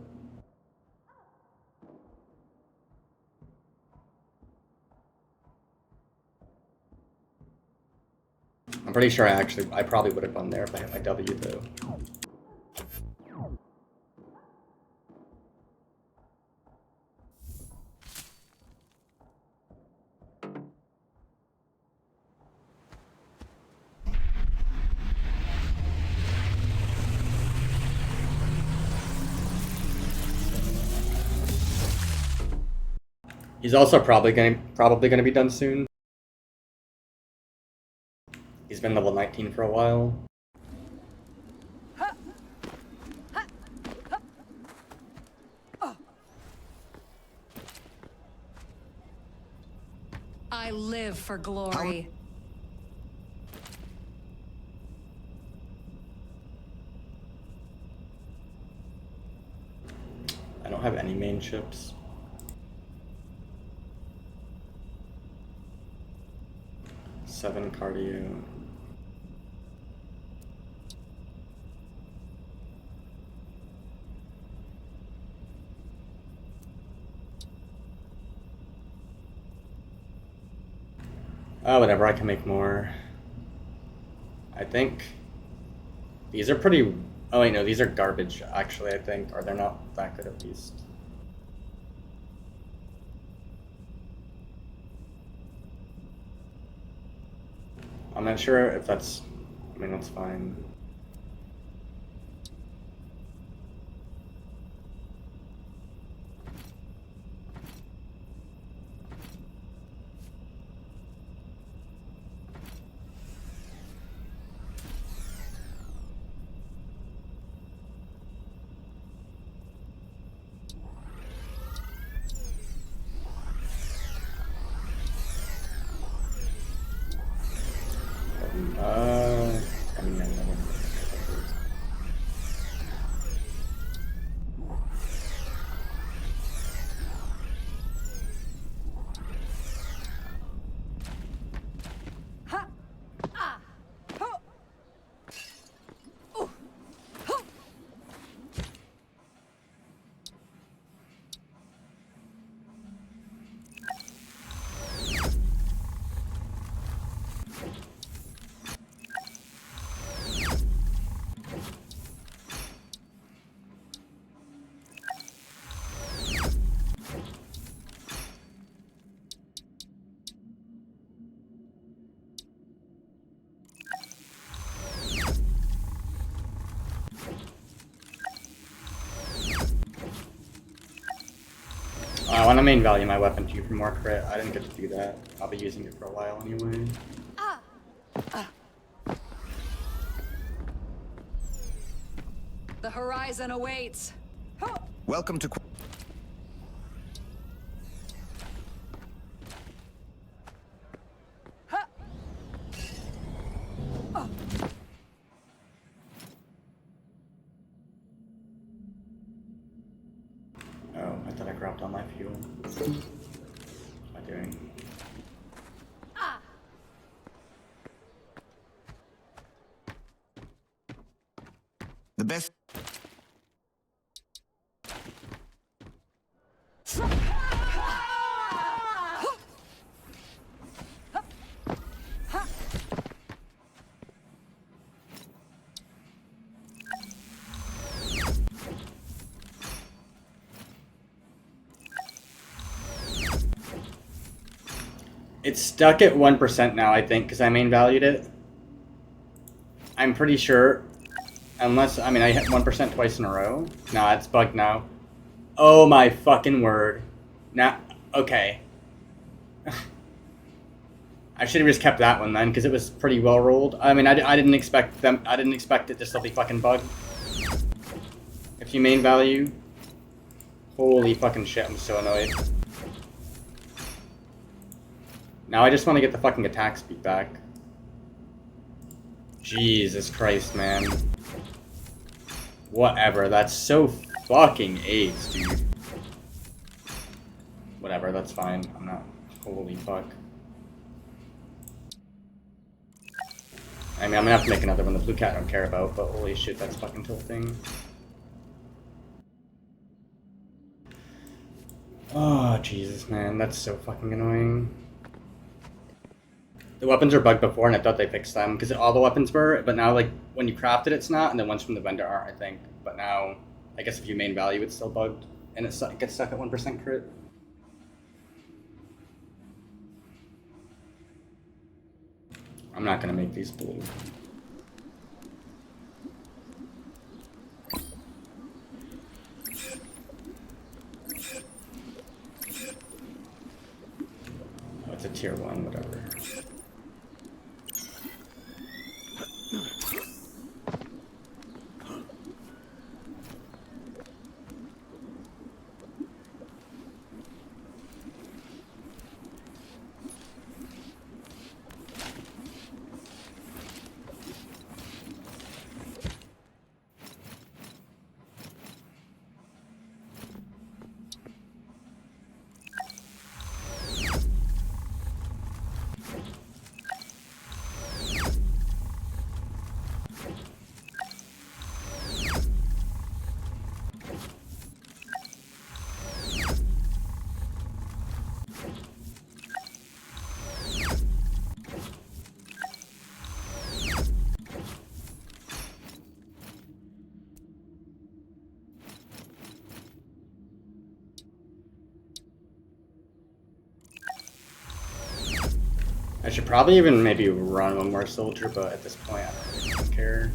I'm pretty sure I probably would have won there if I hit my W, though. He's also probably gonna be done soon. He's been level 19 for a while. I live for glory. I don't have any main ships. Seven cardio. Oh, whatever, I can make more. I think these are pretty... Oh wait, no, these are garbage, actually, I think. Or they're not that good, at least. I'm not sure if that's... I mean, that's fine. I mean, I never... I want to main value my weapon too for more crit. I didn't get to do that. I'll be using it for a while anyway. The horizon awaits. Welcome to... Oh, I thought I grabbed all my fuel. What am I doing? The best... It's stuck at 1% now, I think, because I main valued it. I'm pretty sure. Unless, I mean, I hit 1% twice in a row. Nah, it's bugged now. Oh my fucking word. Now, okay. I should have just kept that one then, because it was pretty well rolled. I mean, I didn't expect them. I didn't expect it to still be fucking bugged. If you main value, holy fucking shit! I'm so annoyed. Now I just want to get the fucking attack speed back. Jesus Christ, man. Whatever. That's so fucking AIDS, dude. Whatever. That's fine. I'm not. Holy fuck. I mean, I'm gonna have to make another one. The blue cat I don't care about, but holy shit, that's fucking tilting. Oh, Jesus, man. That's so fucking annoying. The weapons were bugged before, and I thought they fixed them, because all the weapons were, but now, like, when you craft it, it's not, and then ones from the vendor aren't, I think. But now, I guess if you main value, it's still bugged, and it gets stuck at 1% crit. I'm not gonna make these blue. tier 1, whatever. I should probably even maybe run one more soldier, but at this point I don't really care.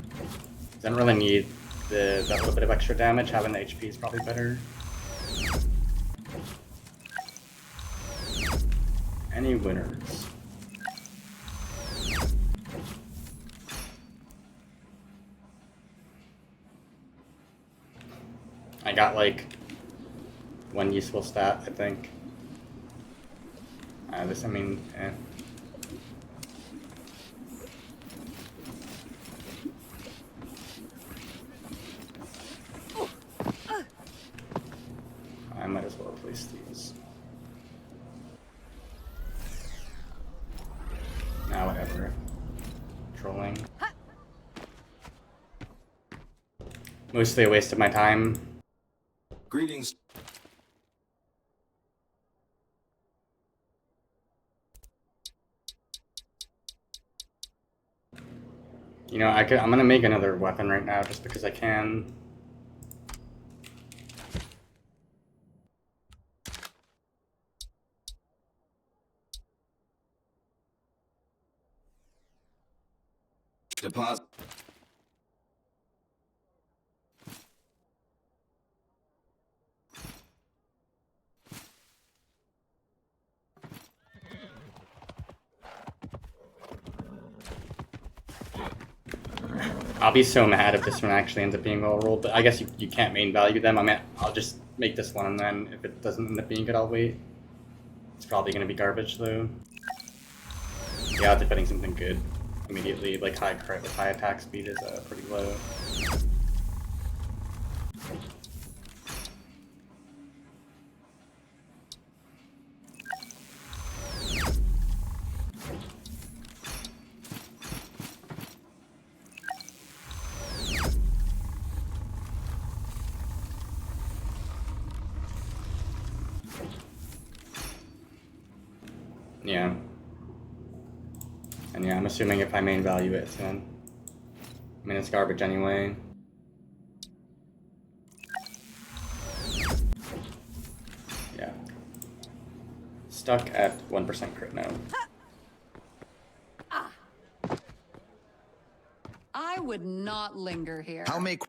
I don't really need that little bit of extra damage. Having the HP is probably better. Any winners? I got like one useful stat, I think. This, I mean, eh. I might as well replace these. Now, whatever. Trolling. Mostly a waste of my time. Greetings. You know, I'm gonna make another weapon right now just because I can. Deposit. I'll be so mad if this one actually ends up being well rolled, but I guess you can't main value them. I mean, I'll just make this one, and then if it doesn't end up being good, I'll wait. It's probably gonna be garbage though. The odds of getting something good immediately, like high crit with high attack speed, is pretty low. Yeah. And yeah, I'm assuming if I main value it, then I mean, it's garbage anyway. Yeah. Stuck at 1% crit now. I would not linger here. I'll make.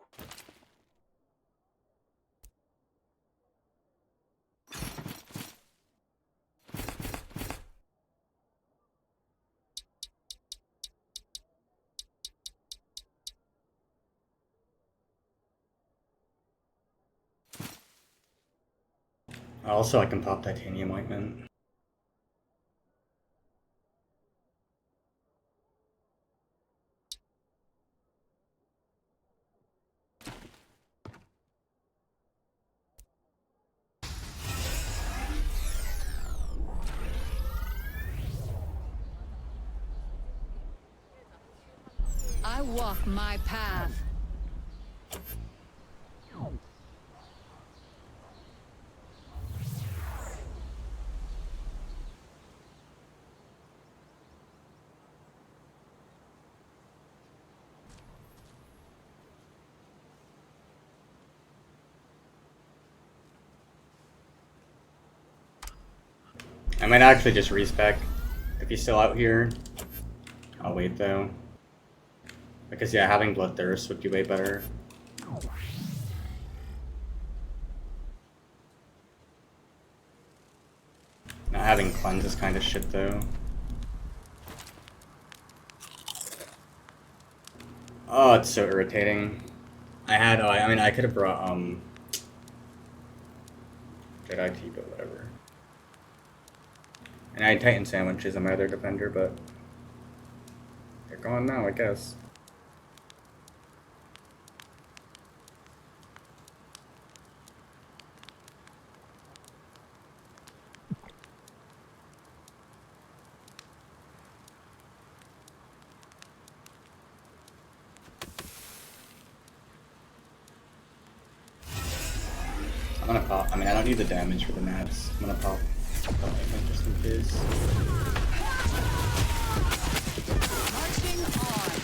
Also, I can pop titanium ointment. I walk my path. I might actually just respec if he's still out here. I'll wait though. Because yeah, having Bloodthirst would be way better. Nah, having cleanse is kind of shit though. Oh, it's so irritating. I mean, I could have brought, Jedi Tea, but whatever. And I had Titan Sandwiches on my other defender, but they're gone now, I guess. I'm gonna pop. I mean, I don't need the damage for the Gnats. I'm gonna pop something just in case. Marching on.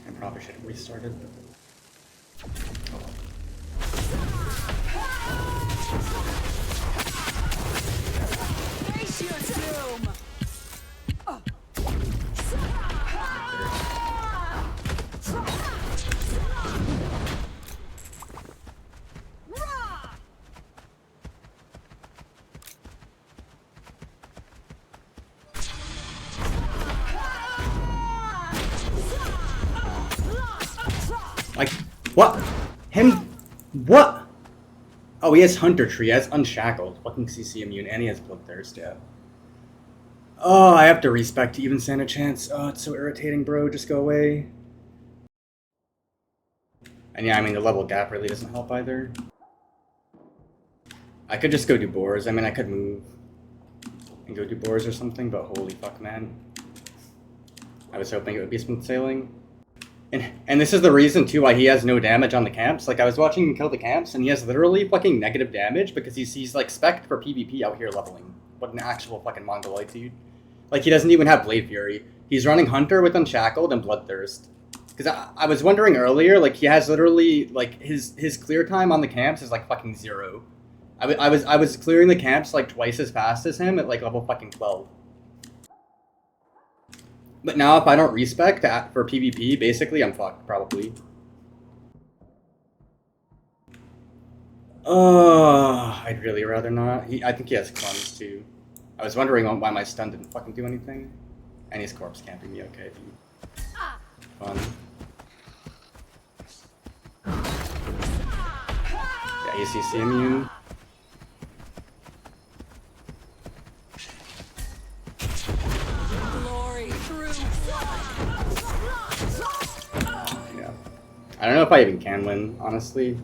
I probably should have restarted. Face your doom. Like, what? Him? What? Oh, he has Hunter Tree, he has Unshackled, fucking CC immune, and he has Bloodthirst, yeah. Oh, I have to respec to even stand a chance. Oh, it's so irritating, bro. Just go away. And yeah, I mean, the level gap really doesn't help either. I could just go do boars. I mean, I could move and go do boars or something, but holy fuck, man. I was hoping it would be smooth sailing. And this is the reason, too, why he has no damage on the camps. Like, I was watching him kill the camps, and he has literally fucking negative damage because he's like, spec'd for PvP out here leveling. What an actual fucking Mongoloid, dude. Like, he doesn't even have Blade Fury. He's running Hunter with Unshackled and Bloodthirst. Because I was wondering earlier, like, he has literally, like, his clear time on the camps is, like, fucking 0. I was clearing the camps, like, twice as fast as him at, like, level fucking 12. But now if I don't respec for PvP, basically I'm fucked, probably. I'd really rather not. I think he has cleanse too. I was wondering why my stun didn't fucking do anything. And he's corpse camping me, okay, dude. Fun. Yeah, he's CC immune. Yeah. I don't know if I even can win, honestly.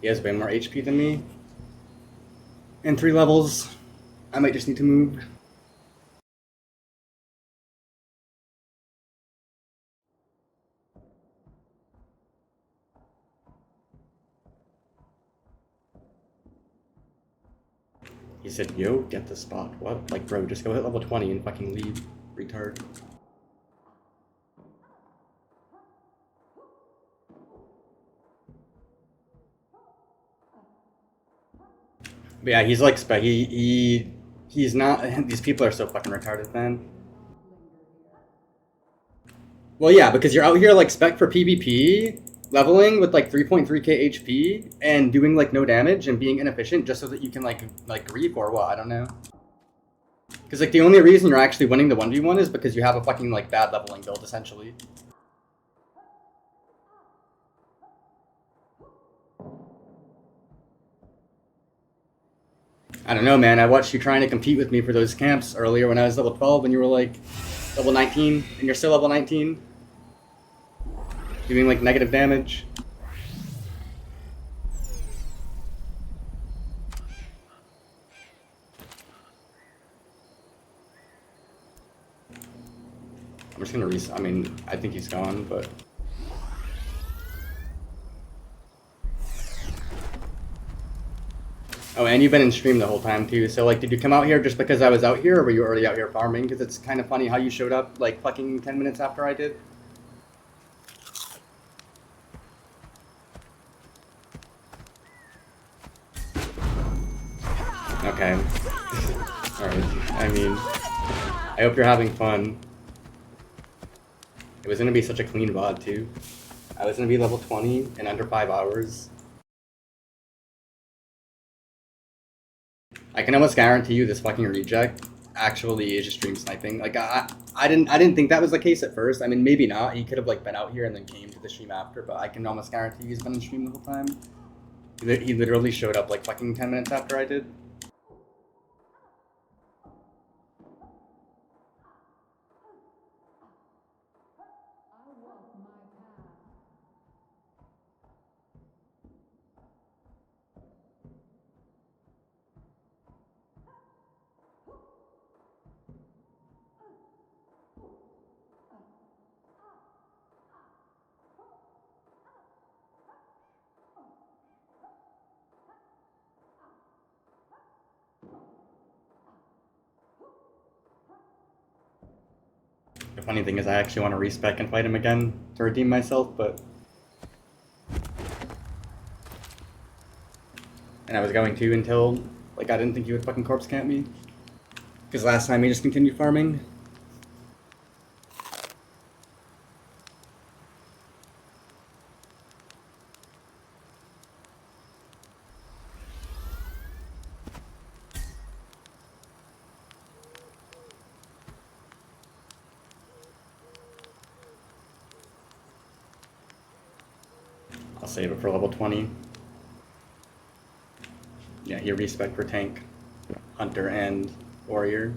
He has way more HP than me. In 3 levels. I might just need to move. He said, yo, get the spot. What? Like, bro, just go hit level 20 and fucking leave. Retard. But yeah, he's like, he's not, these people are so fucking retarded, man. Well, yeah, because you're out here, like, spec for PvP, leveling with, like, 3.3k HP, and doing, like, no damage, and being inefficient just so that you can, like grief or what, I don't know. Because, like, the only reason you're actually winning the 1v1 is because you have a fucking, like, bad leveling build, essentially. I don't know, man. I watched you trying to compete with me for those camps earlier when I was level 12 and you were like level 19 and you're still level 19. Doing like negative damage. I'm just gonna reset. I mean, I think he's gone, but. Oh, and you've been in stream the whole time too. So like, did you come out here just because I was out here, or were you already out here farming? Because it's kind of funny how you showed up like fucking 10 minutes after I did. Okay. Alright. I mean, I hope you're having fun. It was gonna be such a clean VOD too. I was gonna be level 20 in under 5 hours. I can almost guarantee you this fucking reject actually is just stream sniping. Like I didn't think that was the case at first. I mean, maybe not. He could have like been out here and then came to the stream after, but I can almost guarantee he's been in stream the whole time. He literally showed up like fucking 10 minutes after I did. The funny thing is I actually want to respec and fight him again to redeem myself, but... And I was going to until, like, I didn't think he would fucking corpse camp me. Because last time he just continued farming. I'll save it for level 20. Yeah, you respec for tank, hunter, and warrior.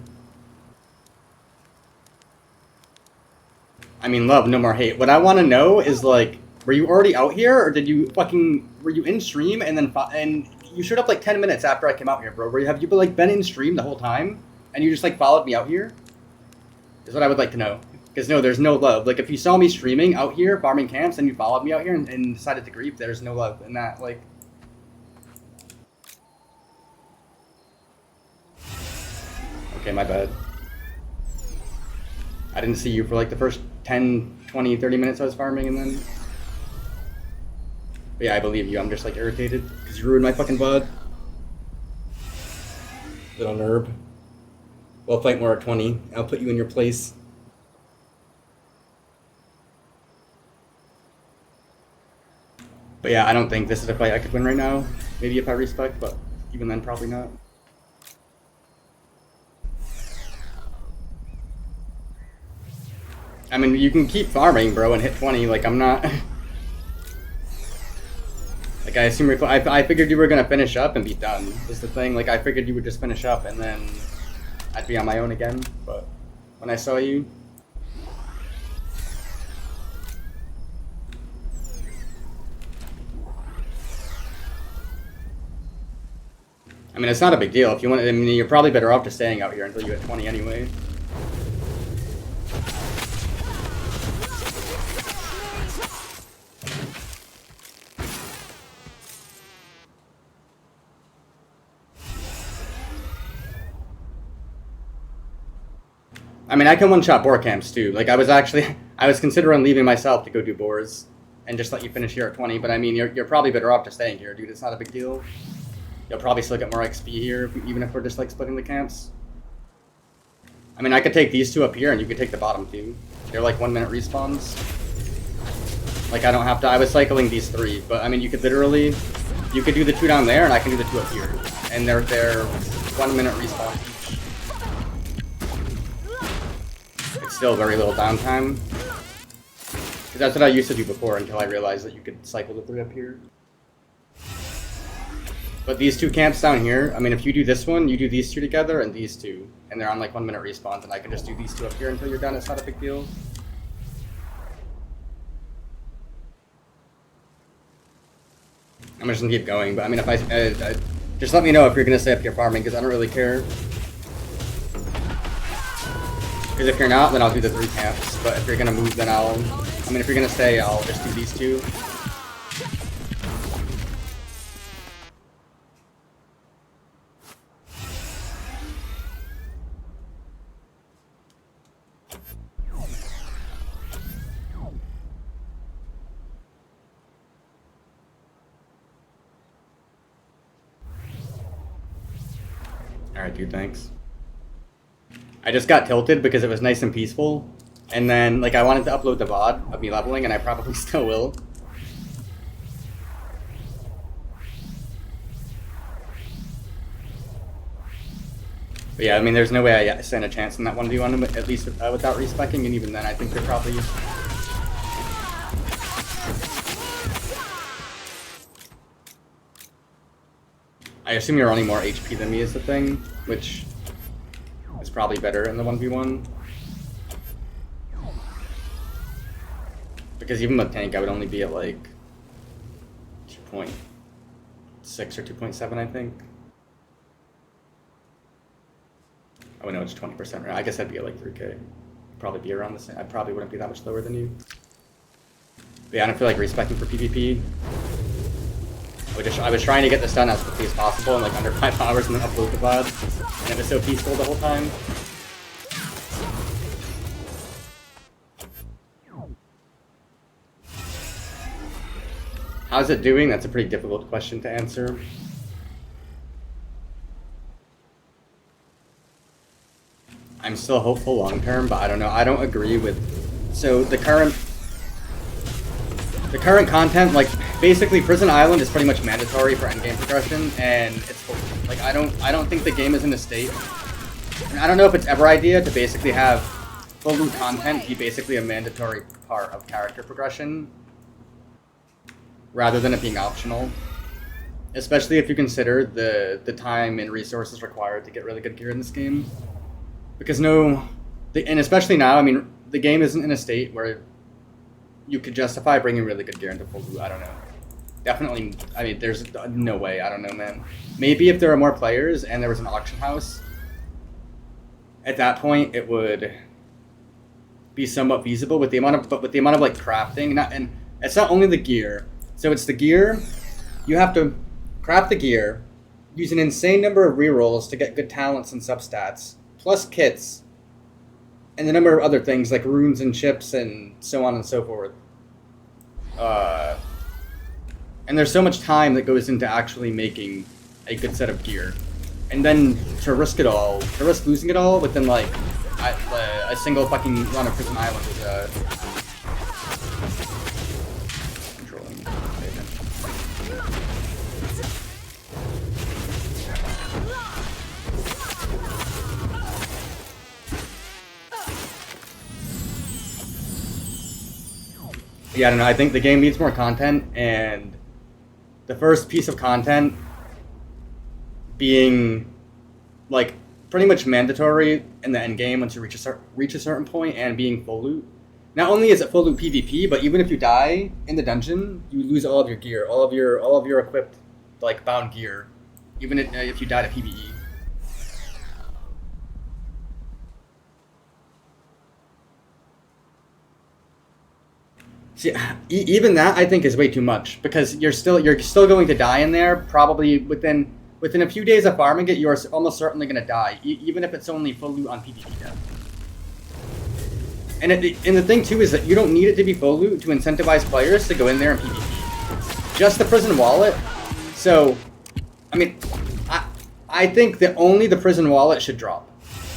I mean, love, no more hate. What I want to know is, like, were you already out here, or did you fucking, were you in stream, and then, and you showed up like 10 minutes after I came out here, bro? Have you like been in stream the whole time, and you just like followed me out here? Is what I would like to know. Because no, there's no love. Like, if you saw me streaming out here, farming camps, and you followed me out here and decided to grief, there's no love in that, like... Okay, my bad. I didn't see you for like the first 10, 20, 30 minutes I was farming, and then... But yeah, I believe you. I'm just like irritated, because you ruined my fucking VOD. Little nerd. We'll fight more at 20. I'll put you in your place. But yeah, I don't think this is a fight I could win right now. Maybe if I respec, but even then, probably not. I mean, you can keep farming, bro, and hit 20. Like, I'm not... Like, I assume you're... I figured you were gonna finish up and be done, is the thing. Like, I figured you would just finish up and then I'd be on my own again. But when I saw you... I mean, it's not a big deal. If you want, I mean, you're probably better off just staying out here until you hit 20 anyway. I mean, I can one-shot boar camps too. Like, I was considering leaving myself to go do boars and just let you finish here at 20. But I mean, you're probably better off just staying here, dude. It's not a big deal. You'll probably still get more XP here, even if we're just like splitting the camps. I mean, I could take these two up here, and you could take the bottom two. They're like 1 minute respawns. Like, I don't have to. I was cycling these three, but I mean, you could literally, you could do the two down there, and I can do the two up here, and they're 1 minute respawn each. It's still very little downtime. Because that's what I used to do before until I realized that you could cycle the three up here. But these two camps down here, I mean, if you do this one, you do these two together and these two. And they're on like 1 minute respawns, and I can just do these two up here until you're done. It's not a big deal. I'm just gonna keep going, but I mean, if I just let me know if you're gonna stay up here farming, because I don't really care. Because if you're not, then I'll do the 3 camps. But if you're gonna move, then I mean, if you're gonna stay, I'll just do these 2. Alright, dude, thanks. I just got tilted because it was nice and peaceful. And then, like, I wanted to upload the VOD of me leveling, and I probably still will. But yeah, I mean, there's no way I stand a chance in that 1v1, at least without respecking, and even then I think they're probably... I assume you're only more HP than me is the thing, which is probably better in the 1v1. Because even with tank, I would only be at like 2.6 or 2.7, I think. Oh no, it's 20%. Right? I guess I'd be at like 3k. Probably be around the same. I probably wouldn't be that much lower than you. But yeah, I don't feel like respecting for PvP. I was trying to get this done as quickly as possible in like under 5 hours and then upload the VOD. And it was so peaceful the whole time. How's it doing? That's a pretty difficult question to answer. I'm still hopeful long term, but I don't know. I don't agree with... So the current content, like basically Prison Island is pretty much mandatory for endgame progression, and it's like I don't think the game is in a state. And I don't know if it's ever idea to basically have full loot content be basically a mandatory part of character progression, rather than it being optional. Especially if you consider the time and resources required to get really good gear in this game. Because and especially now, I mean, the game isn't in a state where you could justify bringing really good gear into full loot. I don't know. Definitely, I mean, there's no way. I don't know, man. Maybe if there are more players and there was an auction house, at that point it would be somewhat feasible with the amount of, like crafting. And it's not only the gear. So it's the gear. You have to craft the gear, use an insane number of rerolls to get good talents and substats, plus kits, and the number of other things like runes and chips and so on and so forth. And there's so much time that goes into actually making a good set of gear. And then to risk losing it all within like a single fucking run of Prison Island is controlling. Yeah, I don't know. I think the game needs more content, and the first piece of content being like pretty much mandatory in the end game once you reach a certain point, and being full loot. Not only is it full loot PvP, but even if you die in the dungeon, you lose all of your gear, all of your equipped like bound gear, even if you die to PvE. See, even that I think is way too much, because you're still going to die in there. Probably within a few days of farming it, you are almost certainly going to die, even if it's only full loot on PvP death. And the thing too is that you don't need it to be full loot to incentivize players to go in there and PvP. Just the prison wallet. So, I mean, I think that only the prison wallet should drop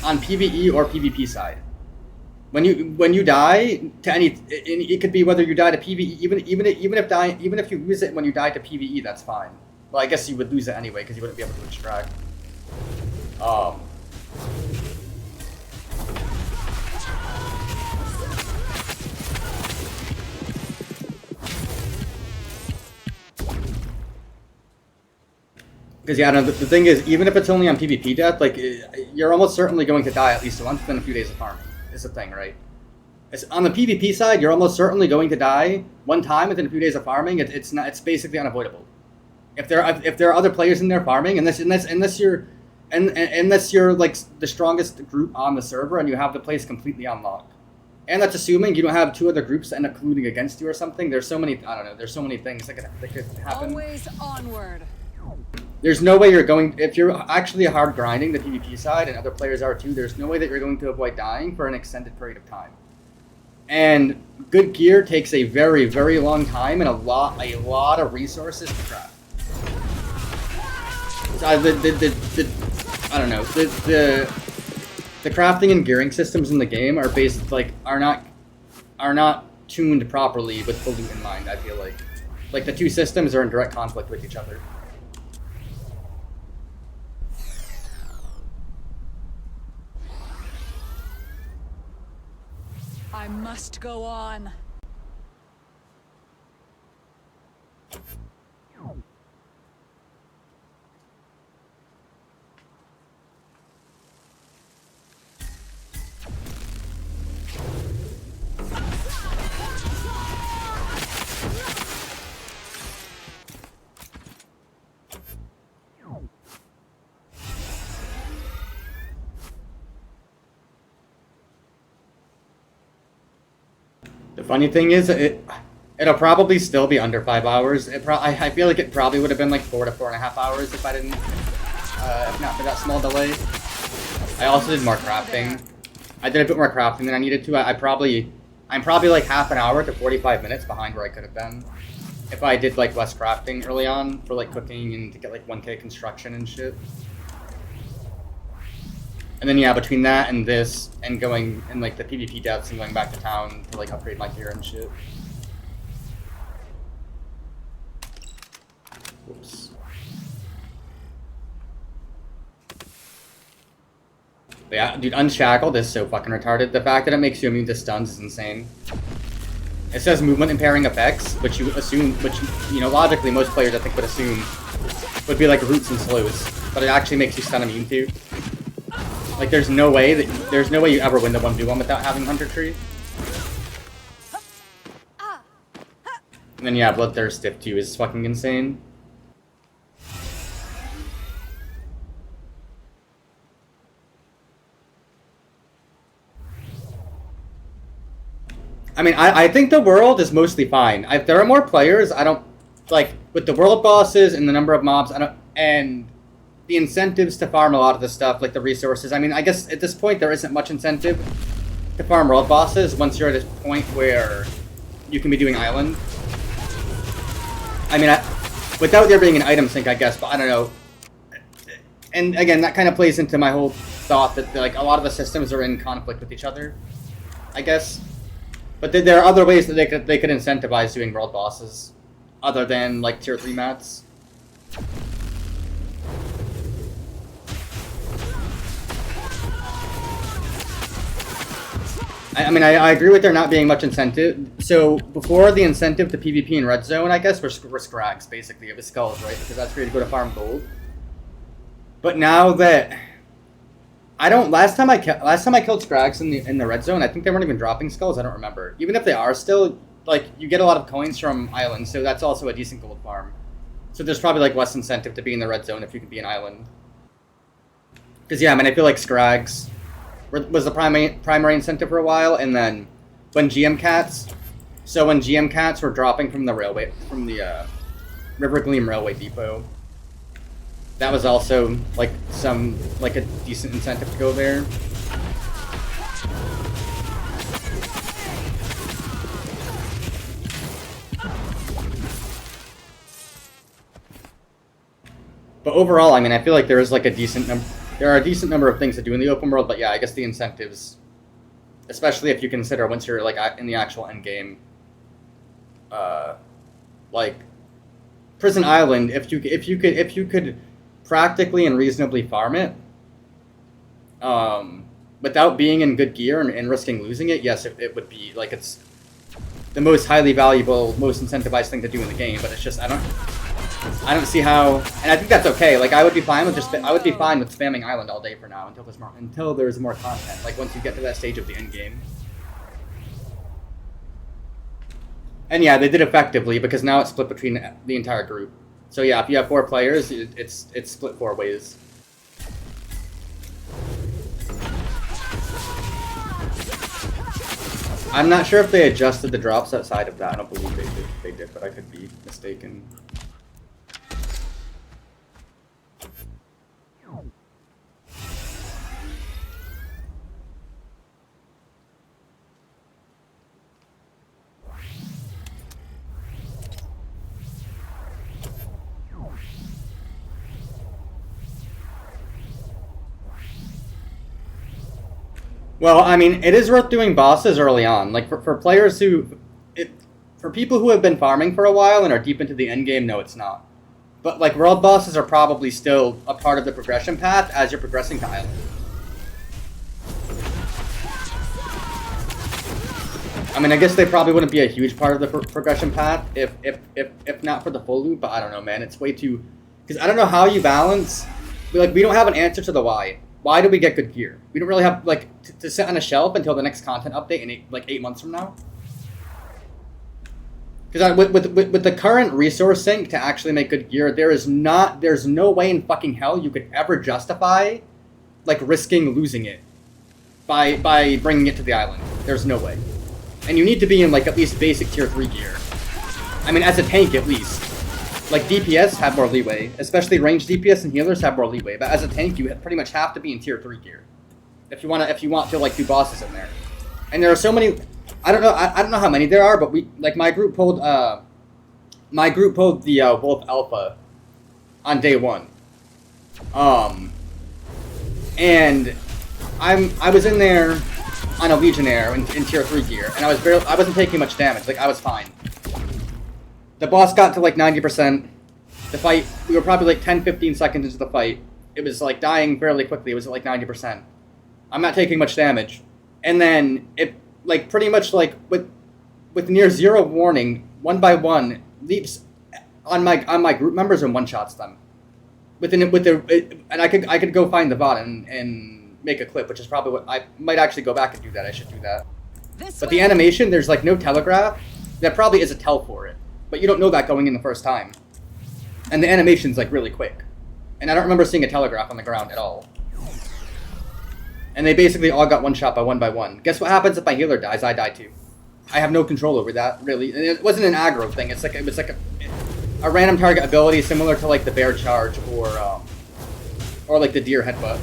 on PvE or PvP side. When you die to any, it could be whether you die to PvE, even if you lose it when you die to PvE, that's fine. Well, I guess you would lose it anyway because you wouldn't be able to extract. Because yeah, no, the thing is, even if it's only on PvP death, like you're almost certainly going to die at least once within a few days of farming. Is the thing, right? It's, on the PvP side, you're almost certainly going to die one time within a few days of farming. It's basically unavoidable. If there are other players in there farming, unless you're like the strongest group on the server and you have the place completely unlocked, and that's assuming you don't have two other groups that end up colluding against you or something. There's so many, I don't know. There's so many things that could happen. Always onward. There's no way you're going, if you're actually hard grinding the PvP side, and other players are too, there's no way that you're going to avoid dying for an extended period of time. And good gear takes a very, very long time and a lot of resources to craft. So I don't know. The crafting and gearing systems in the game are based like are not tuned properly with the loot in mind. I feel like the two systems are in direct conflict with each other. I must go on. The funny thing is, it'll probably still be under 5 hours. I feel like it probably would have been like 4 to 4.5 hours if I didn't, if not for that small delay. I also did more crafting. I did a bit more crafting than I needed to. I'm probably like half an hour to 45 minutes behind where I could have been if I did like less crafting early on for like cooking and to get like 1K construction and shit. And then yeah, between that and this, and going in like the PvP depths and going back to town to like upgrade my gear and shit. Whoops. But yeah, dude, Unshackled is so fucking retarded. The fact that it makes you immune to stuns is insane. It says movement impairing effects, which you assume, which, you know, logically most players I think would assume would be like roots and slows, but it actually makes you stun immune to. Like, there's no way you ever win the 1v1 without having Hunter Tree. And then yeah, Bloodthirst if 2 is fucking insane. I mean, I think the world is mostly fine. If there are more players, I don't like with the world bosses and the number of mobs. And the incentives to farm a lot of the stuff, like the resources. I mean, I guess at this point there isn't much incentive to farm world bosses once you're at a point where you can be doing island. I mean, without there being an item sink, I guess, but I don't know. And again, that kind of plays into my whole thought that like a lot of the systems are in conflict with each other, I guess. But there are other ways that they could incentivize doing world bosses, other than like tier 3 mats. I mean, I agree with there not being much incentive. So before the incentive to PvP in Red Zone, I guess, were Skurges, basically, of the skulls, right? Because that's where you go to farm gold. But now that last time I killed Skurges in the Red Zone, I think they weren't even dropping skulls. I don't remember. Even if they are still, like, you get a lot of coins from islands, so that's also a decent gold farm. So there's probably like less incentive to be in the Red Zone if you can be an island. Because yeah, I mean, I feel like Skurges was the primary incentive for a while, and then when GM Cats were dropping from the railway, from the River Gleam Railway Depot, that was also like a decent incentive to go there. But overall, I mean, I feel like there is like there are a decent number of things to do in the open world, but yeah, I guess the incentives, especially if you consider once you're like in the actual end game, like Prison Island, if you could practically and reasonably farm it, without being in good gear and risking losing it, yes, it would be like it's the most highly valuable, most incentivized thing to do in the game. But it's just I don't see how, and I think that's okay. Like I would be fine with spamming Island all day for now until there's more content. Like once you get to that stage of the end game. And yeah, they did effectively because now it's split between the entire group. So yeah, if you have 4 players, it's split 4 ways. I'm not sure if they adjusted the drops outside of that. I don't believe they did, but I could be mistaken. Well, I mean, it is worth doing bosses early on. Like, for players who... For people who have been farming for a while and are deep into the end game, no, it's not. But, like, world bosses are probably still a part of the progression path as you're progressing to island. I mean, I guess they probably wouldn't be a huge part of the progression path if not for the full loop, but I don't know, man. It's way too... Because I don't know how you balance... Like, we don't have an answer to the why. Why do we get good gear? We don't really have, like, to sit on a shelf until the next content update in 8 months from now. Because with the current resource sink to actually make good gear, there's no way in fucking hell you could ever justify, like, risking losing it by bringing it to the island. There's no way. And you need to be in, like, at least basic tier 3 gear. I mean, as a tank, at least. Like, DPS have more leeway. Especially ranged DPS and healers have more leeway. But as a tank, you pretty much have to be in tier 3 gear. If you want to, like, do bosses in there. And there are so many... I don't know how many there are, but my group pulled the Wolf Alpha on day 1. And I was in there on a Legionnaire in tier 3 gear, and I wasn't taking much damage. Like, I was fine. The boss got to like 90%. The fight, we were probably like 10-15 seconds into the fight. It was like dying fairly quickly. It was at like 90%. I'm not taking much damage, and then it. Like, pretty much, like, with near zero warning, one by one, leaps on my group members and one-shots them. And I could go find the bot and make a clip, which is probably what... I might actually go back and do that. I should do that. But the animation, there's, like, no telegraph. There probably is a tell for it. But you don't know that going in the first time. And the animation's, like, really quick. And I don't remember seeing a telegraph on the ground at all. And they basically all got one shot by one. Guess what happens if my healer dies? I die too. I have no control over that, really. And it wasn't an aggro thing. It was like a random target ability similar to like the bear charge or like the deer headbutt.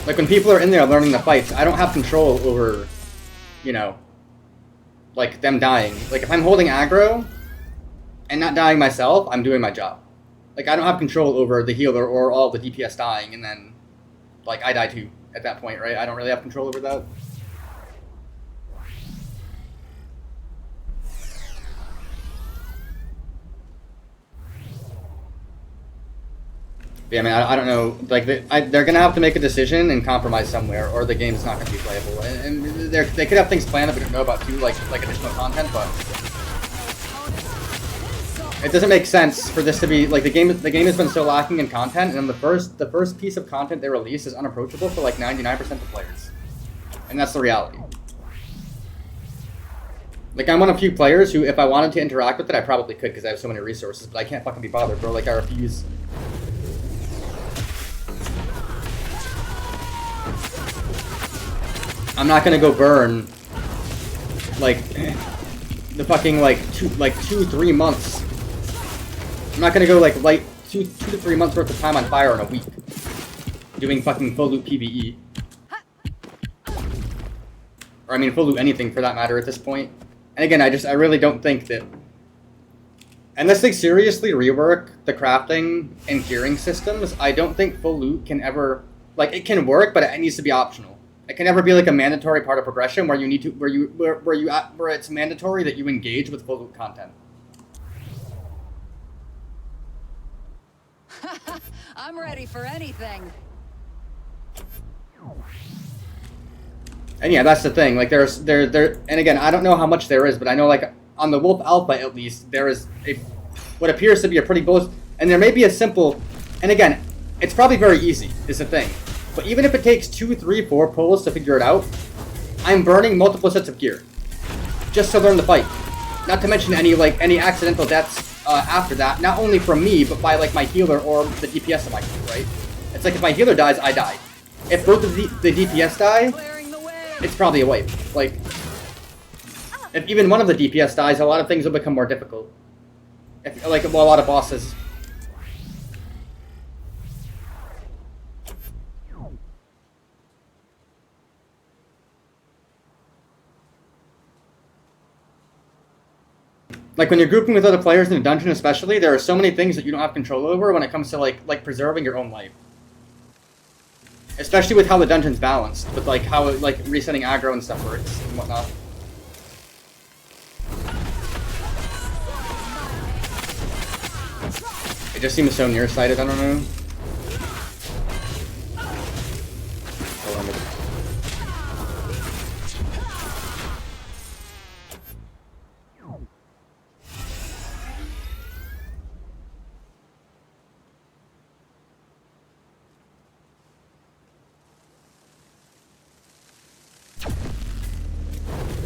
Like when people are in there learning the fights, I don't have control over, you know, like them dying. Like if I'm holding aggro and not dying myself, I'm doing my job. Like, I don't have control over the healer or all the DPS dying, and then, like, I die too at that point, right? I don't really have control over that. Yeah, I mean, I don't know. Like, they're gonna have to make a decision and compromise somewhere, or the game's not gonna be playable. And they could have things planned that we don't know about too, like additional content, but... It doesn't make sense for this to be like the game has been so lacking in content, and then the first piece of content they release is unapproachable for like 99% of players, and that's the reality. Like I'm one of few players who, if I wanted to interact with it, I probably could because I have so many resources, but I can't fucking be bothered, bro. Like I refuse. I'm not gonna go burn like the fucking like 2-3 months. I'm not gonna go like light 2 to 3 months worth of time on fire in a week doing fucking full loot PvE. Or I mean full loot anything for that matter at this point. And again, I really don't think that unless they seriously rework the crafting and gearing systems, I don't think full loot can ever, like it can work, but it needs to be optional. It can never be like a mandatory part of progression where you need to where it's mandatory that you engage with full loot content. I'm ready for anything. And yeah, that's the thing. Like there, and again, I don't know how much there is, but I know like on the Wolf Alpha at least, there is what appears to be a pretty bullish, and there may be a simple, and again, it's probably very easy, is the thing. But even if it takes 2, 3, 4 pulls to figure it out, I'm burning multiple sets of gear just to learn the fight. Not to mention any accidental deaths after that, not only from me, but by like my healer or the DPS of my group, right? It's like if my healer dies, I die. If both of the DPS die, it's probably a wipe. Like, if even one of the DPS dies, a lot of things will become more difficult. If, like, well, a lot of bosses. Like when you're grouping with other players in a dungeon especially, there are so many things that you don't have control over when it comes to like preserving your own life. Especially with how the dungeon's balanced, with like how like resetting aggro and stuff works and whatnot. It just seems so nearsighted, I don't know.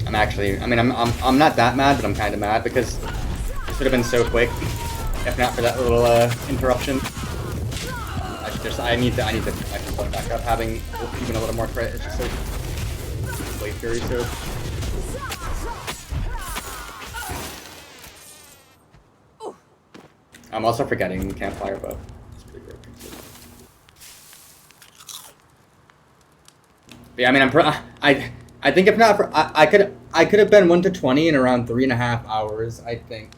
I'm actually, I mean, I'm not that mad, but I'm kind of mad because this would have been so quick if not for that little interruption. I need to actually put it back up. Having even a little more crit is just like way fury so. I'm also forgetting campfire buff. It's pretty broken. But yeah, I mean, I think if not for I could have been 1 to 20 in around 3.5 hours. I think.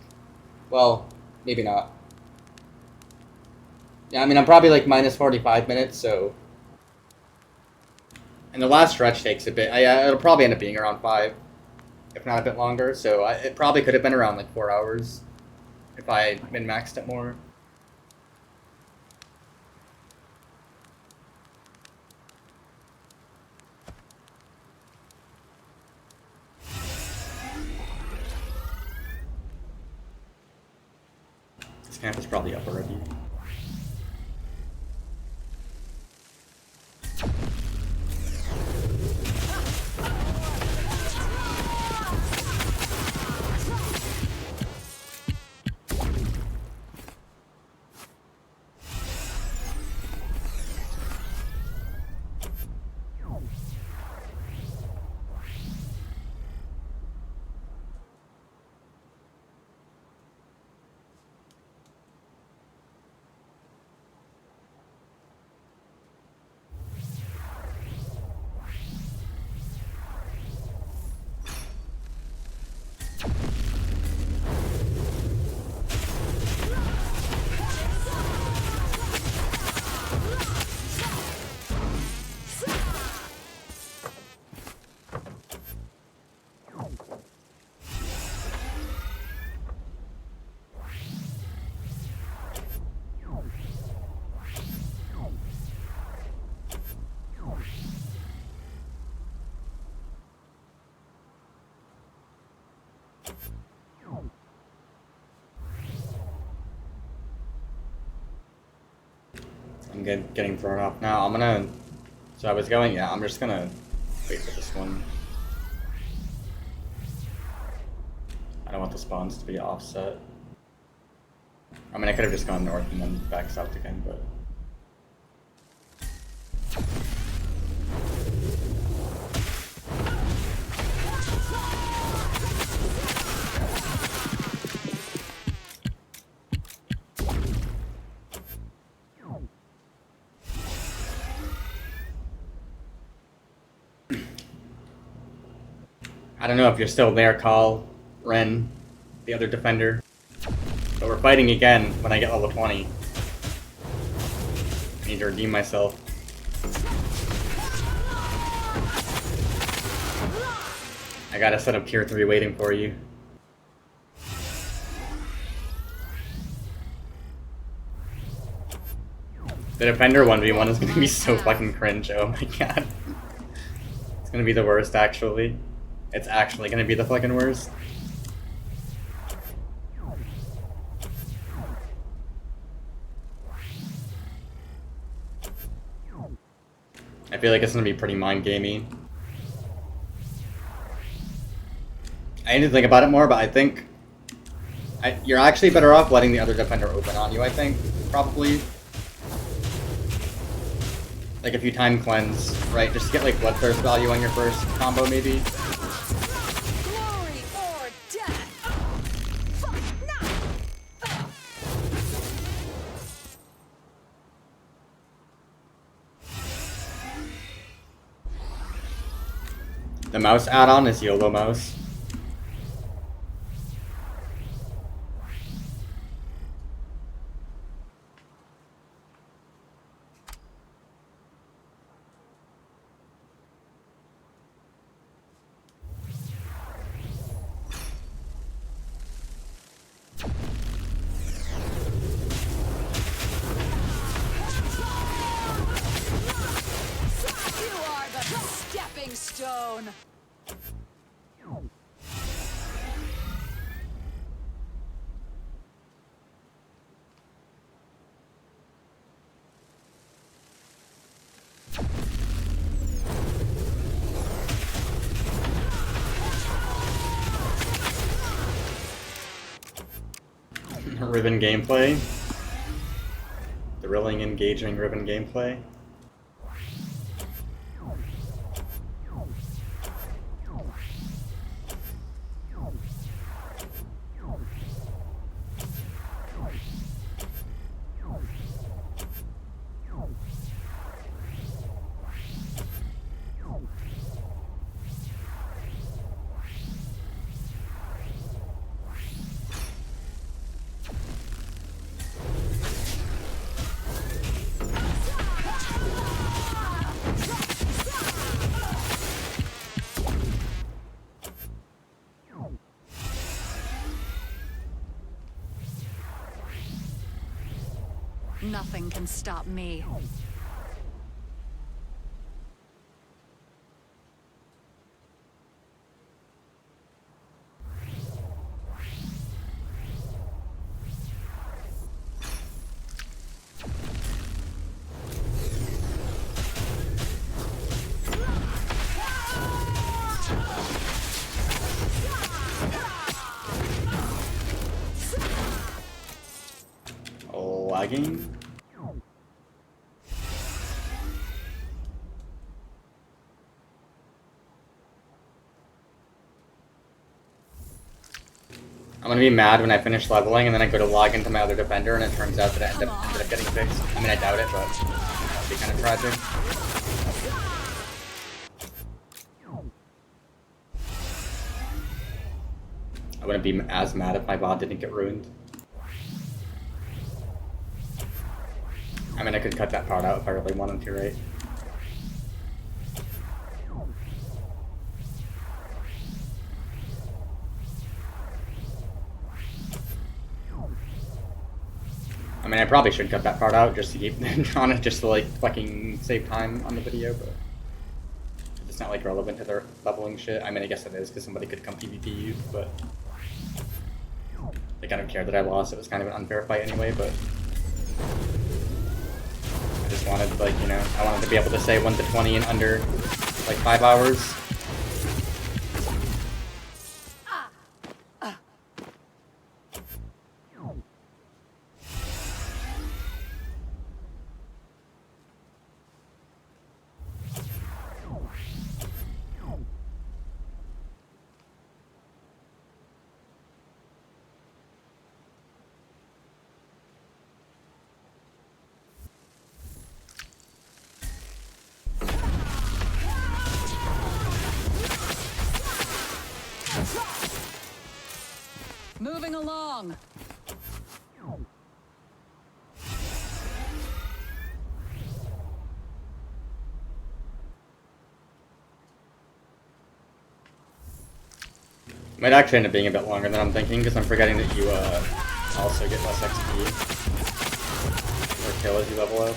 Well, maybe not. Yeah, I mean, I'm probably like minus 45 minutes, so. And the last stretch takes a bit. It'll probably end up being around 5, if not a bit longer. So it probably could have been around like 4 hours if I min-maxed it more. This camp is probably up already. I'm getting thrown off now. I'm gonna. So I was going. Yeah, I'm just gonna wait for this one. I don't want the spawns to be offset. I mean, I could have just gone north and then back south again, but. I don't know if you're still there, Call, Ren, the other defender. But we're fighting again when I get level 20. I need to redeem myself. I got a set of tier 3 waiting for you. The defender 1v1 is gonna be so fucking cringe, oh my god. It's gonna be the worst, actually. It's actually gonna be the fucking worst. I feel like it's gonna be pretty mind-gamey. I need to think about it more, but I think you're actually better off letting the other defender open on you, I think, probably. Like if you time cleanse, right? Just to get like bloodthirst value on your first combo, maybe. Glory or death. The mouse add-on is YOLO mouse. stone. Ribbon gameplay. Thrilling, engaging ribbon gameplay. Nothing can stop me. Lagging. I'm gonna be mad when I finish leveling and then I go to log into my other defender and it turns out that I ended up getting fixed. I mean, I doubt it, but that would be kind of tragic. I wouldn't be as mad if my bot didn't get ruined. I mean, I could cut that part out if I really wanted to, right? I mean, I probably should cut that part out just to keep on it, just to like fucking save time on the video, but it's not like relevant to their leveling shit. I mean, I guess it is because somebody could come PvP you, but like I don't care that I lost. It was kind of an unfair fight anyway, but I just wanted, like, you know, I wanted to be able to say 1 to 20 in under like 5 hours. Moving along. Might actually end up being a bit longer than I'm thinking because I'm forgetting that you also get less XP or kill as you level up.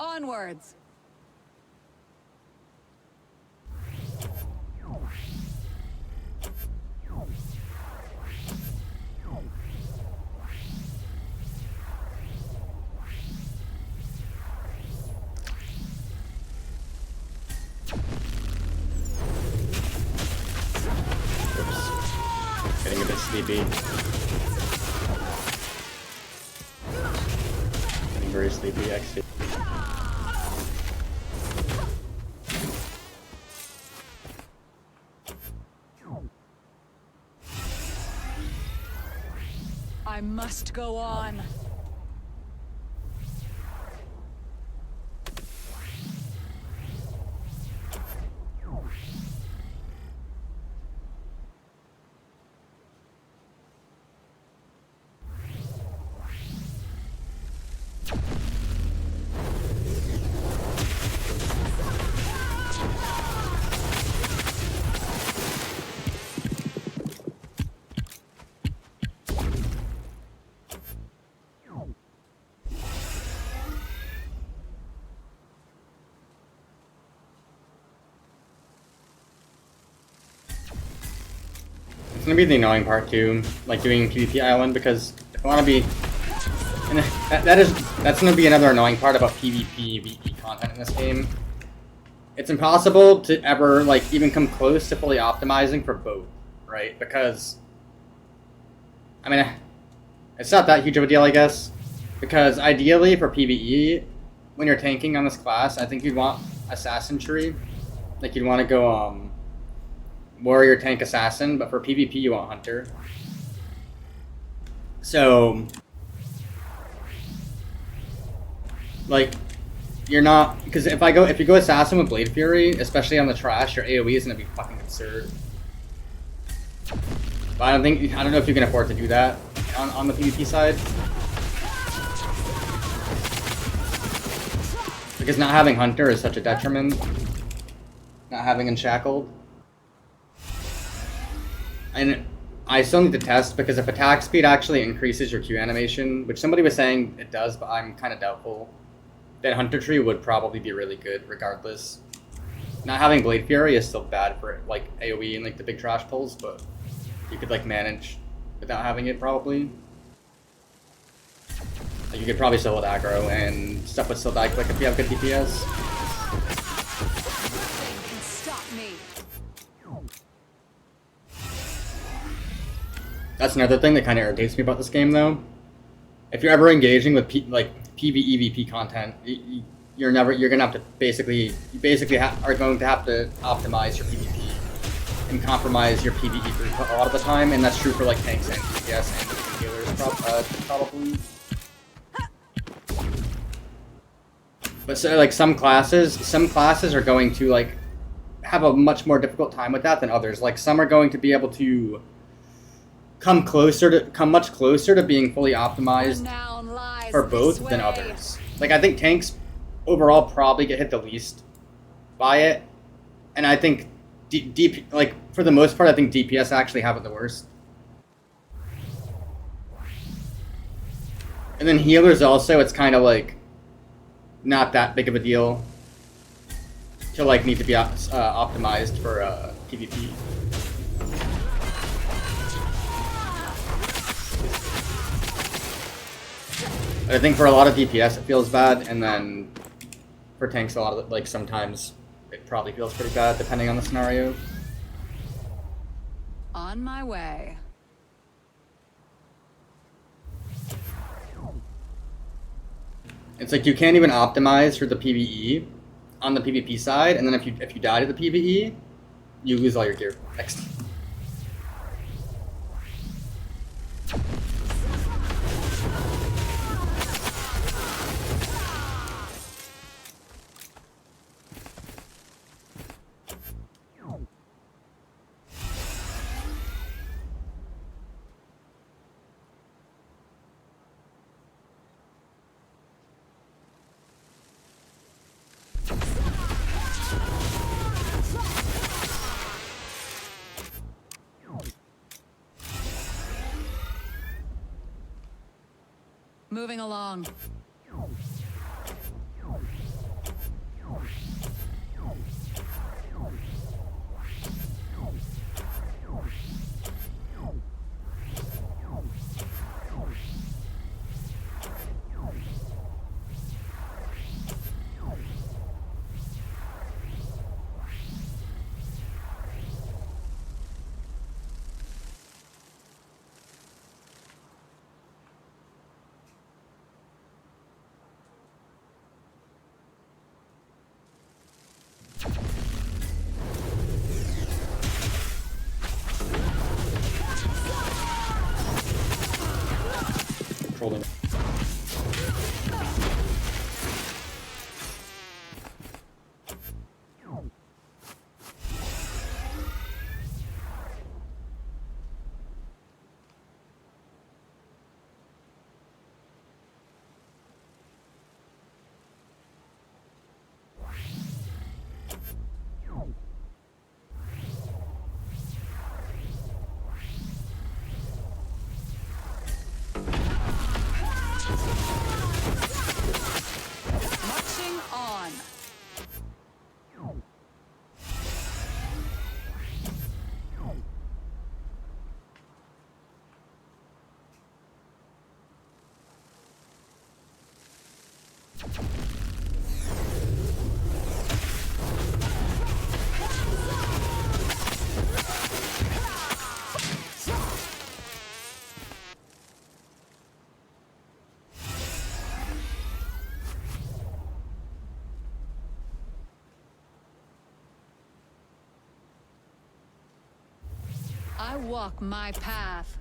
Onwards. Getting a bit sleepy. Getting very sleepy, actually. I must go on. It's gonna be the annoying part too, like doing PvP Island, because if I want to be, and that's gonna be another annoying part about PvP VE content in this game. It's impossible to ever like even come close to fully optimizing for both, right? Because I mean, it's not that huge of a deal, I guess, because ideally for PvE, when you're tanking on this class, I think you'd want assassin tree, like you'd want to go warrior, tank, assassin, but for PvP you want hunter. So like you're not, because if you go assassin with Blade Fury, especially on the trash, your AoE is gonna be fucking absurd. But I don't know if you can afford to do that on the PvP side. Because not having hunter is such a detriment. Not having Unshackled. And I still need to test, because if attack speed actually increases your Q animation, which somebody was saying it does, but I'm kind of doubtful, then Hunter Tree would probably be really good regardless. Not having Blade Fury is still bad for like AoE and like the big trash pulls, but you could like manage without having it probably. Like, you could probably still hold aggro and stuff would still die quick if you have good DPS. Stop me. That's another thing that kind of irritates me about this game, though. If you're ever engaging with PvE VP content, you're gonna have to basically are going to have to optimize your PvP and compromise your PvE throughput a lot of the time, and that's true for like tanks and DPS and healers probably. But so like some classes are going to like have a much more difficult time with that than others. Like some are going to be able to come much closer to being fully optimized for both than others. Like I think tanks overall probably get hit the least by it, and I think like for the most part I think DPS actually have it the worst. And then healers also, it's kind of like not that big of a deal to like need to be optimized for PvP. I think for a lot of DPS it feels bad, and then for tanks a lot of like sometimes it probably feels pretty bad depending on the scenario. On my way. It's like you can't even optimize for the PvE on the PvP side, and then if you die to the PvE, you lose all your gear next. Moving along. walk my path.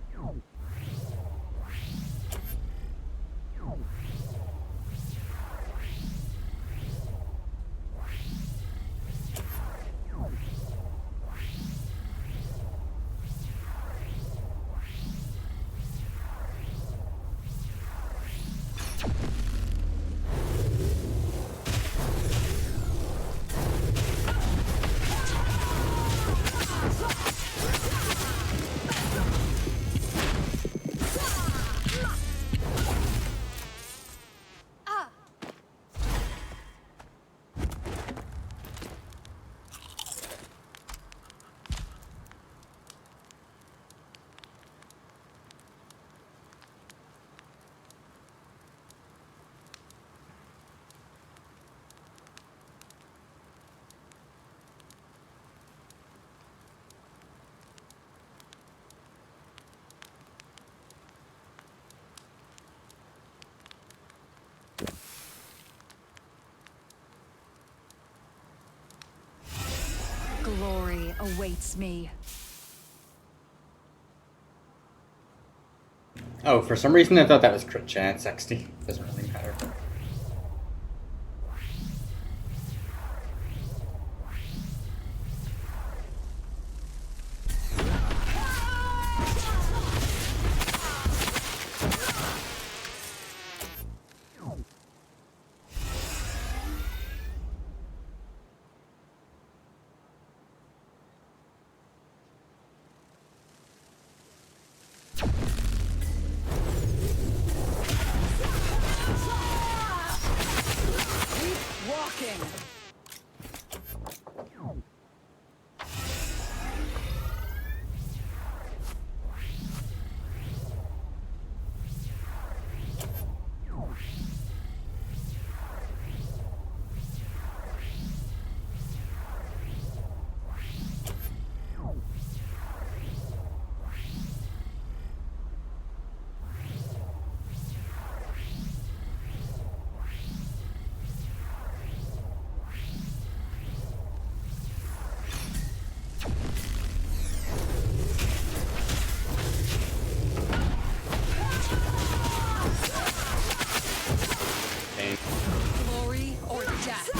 Glory awaits me. Oh, for some reason I thought that was crit chance. XD. Doesn't really matter. Glory or death.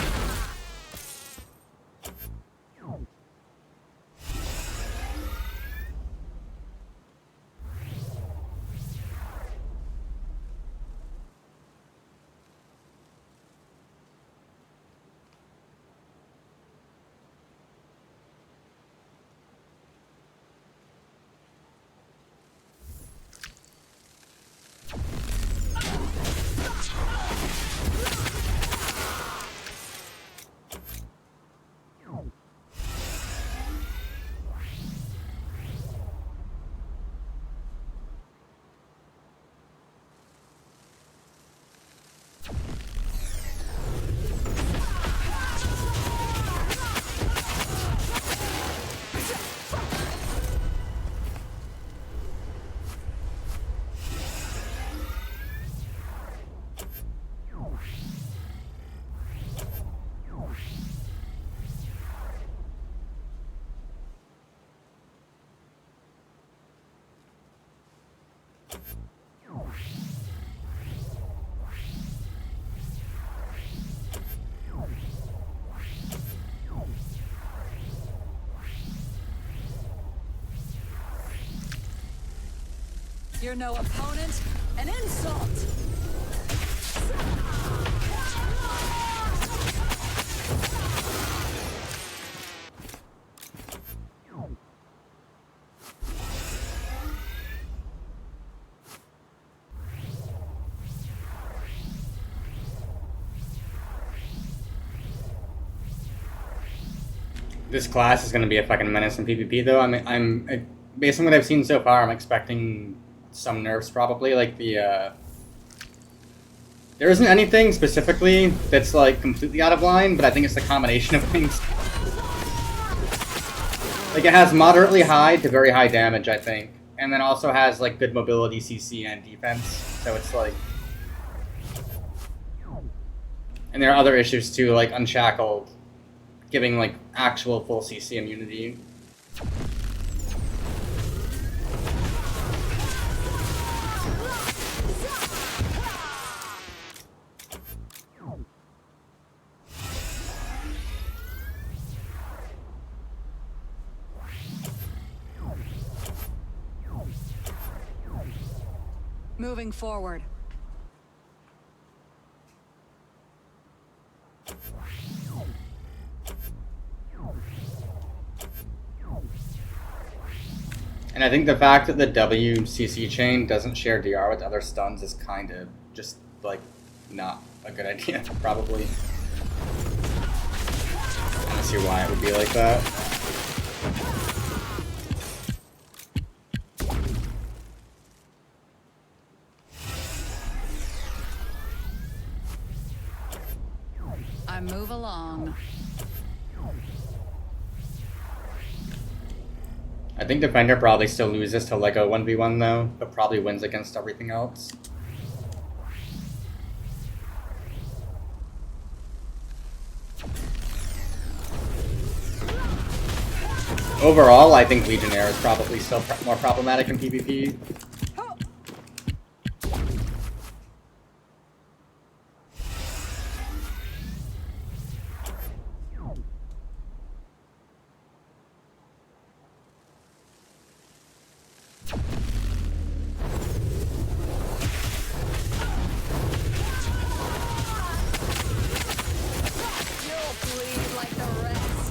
You're no opponent, an insult! This class is going to be a fucking menace in PvP, though. Based on what I've seen so far, I'm expecting some nerfs, probably. Like the, there isn't anything specifically that's, like, completely out of line, but I think it's the combination of things. Like, it has moderately high to very high damage, I think. And then also has, like, good mobility, CC, and defense. So it's, like... And there are other issues, too, like Unshackled, giving, like, actual full CC immunity. Moving forward. And I think the fact that the WCC chain doesn't share DR with other stuns is kind of just like not a good idea, probably. I don't see why it would be like that. I move along. I think Defender probably still loses to Lego 1v1 though, but probably wins against everything else. Overall, I think Legionnaire is probably still more problematic in PvP.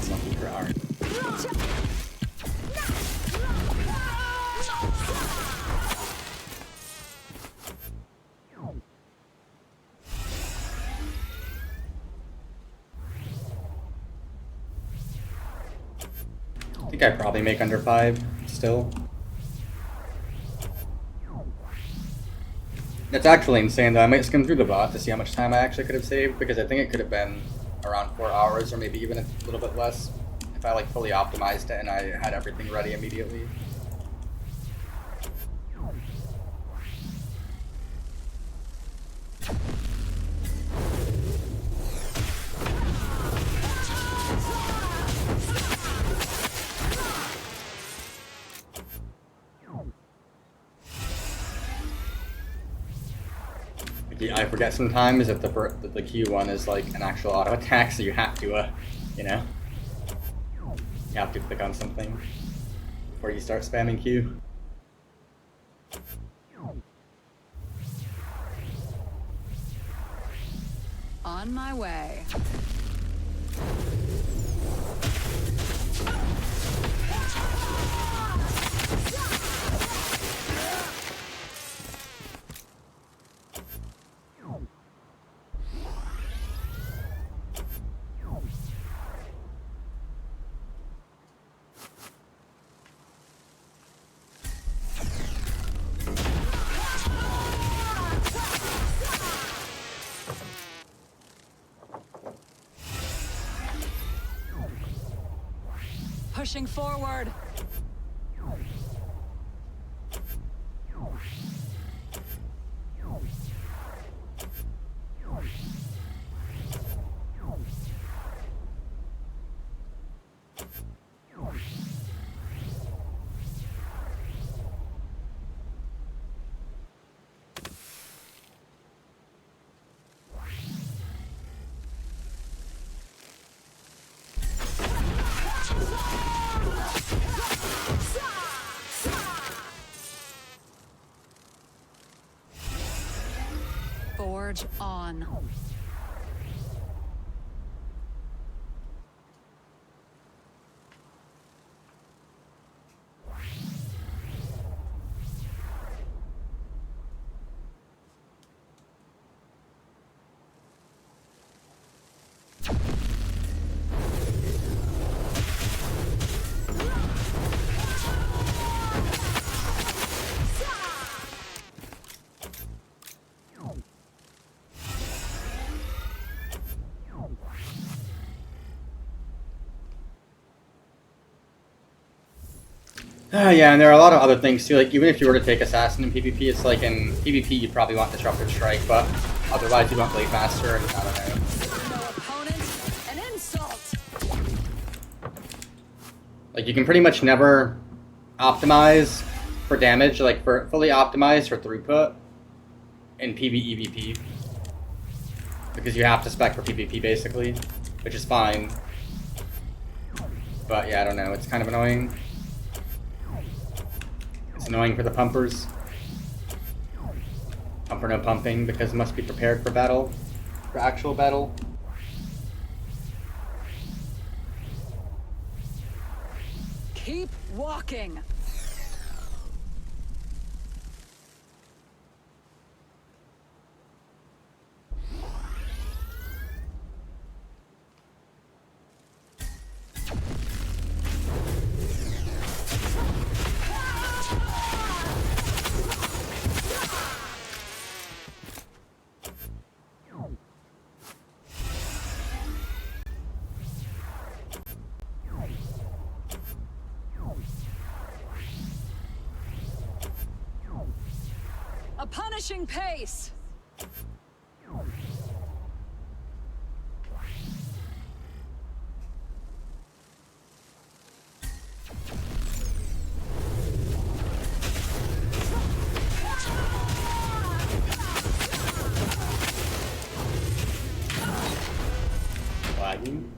Monkey for art. I think I probably make under 5 still. That's actually insane though. I might skim through the bot to see how much time I actually could have saved, because I think it could have been around 4 hours or maybe even a little bit less if I like fully optimized it and I had everything ready immediately. I forget sometimes that the Q one is like an actual auto attack, so you have to, you know, you have to click on something before you start spamming Q. On my way. Pushing forward. Forge on. Yeah, and there are a lot of other things too. Like even if you were to take Assassin in PvP, it's like in PvP you'd probably want Disruptive Strike, but otherwise you want Blade Master, and I don't know. No opponent, an insult. Like you can pretty much never optimize for damage, like for fully optimize for throughput in PvEVP, because you have to spec for PvP basically, which is fine. But yeah, I don't know. It's kind of annoying. It's annoying for the pumpers. Pump or no pumping, because it must be prepared for battle. For actual battle. Keep walking. A punishing pace. Lagging.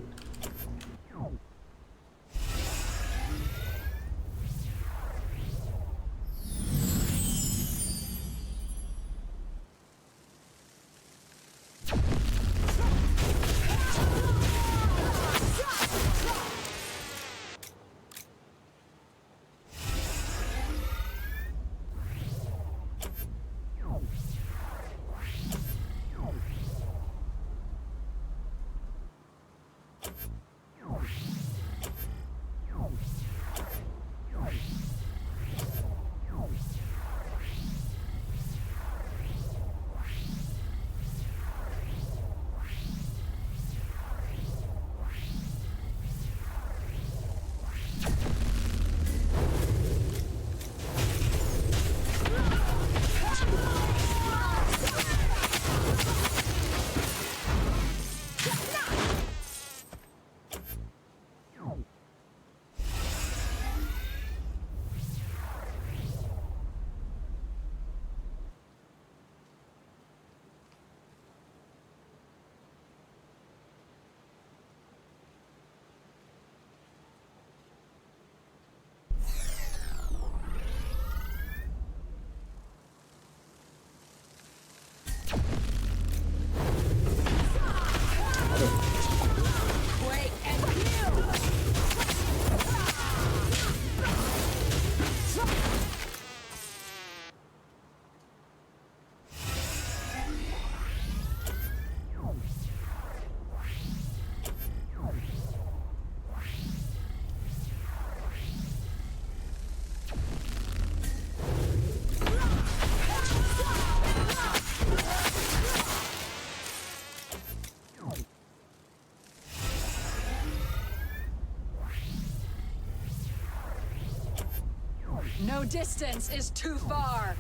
No distance is too far.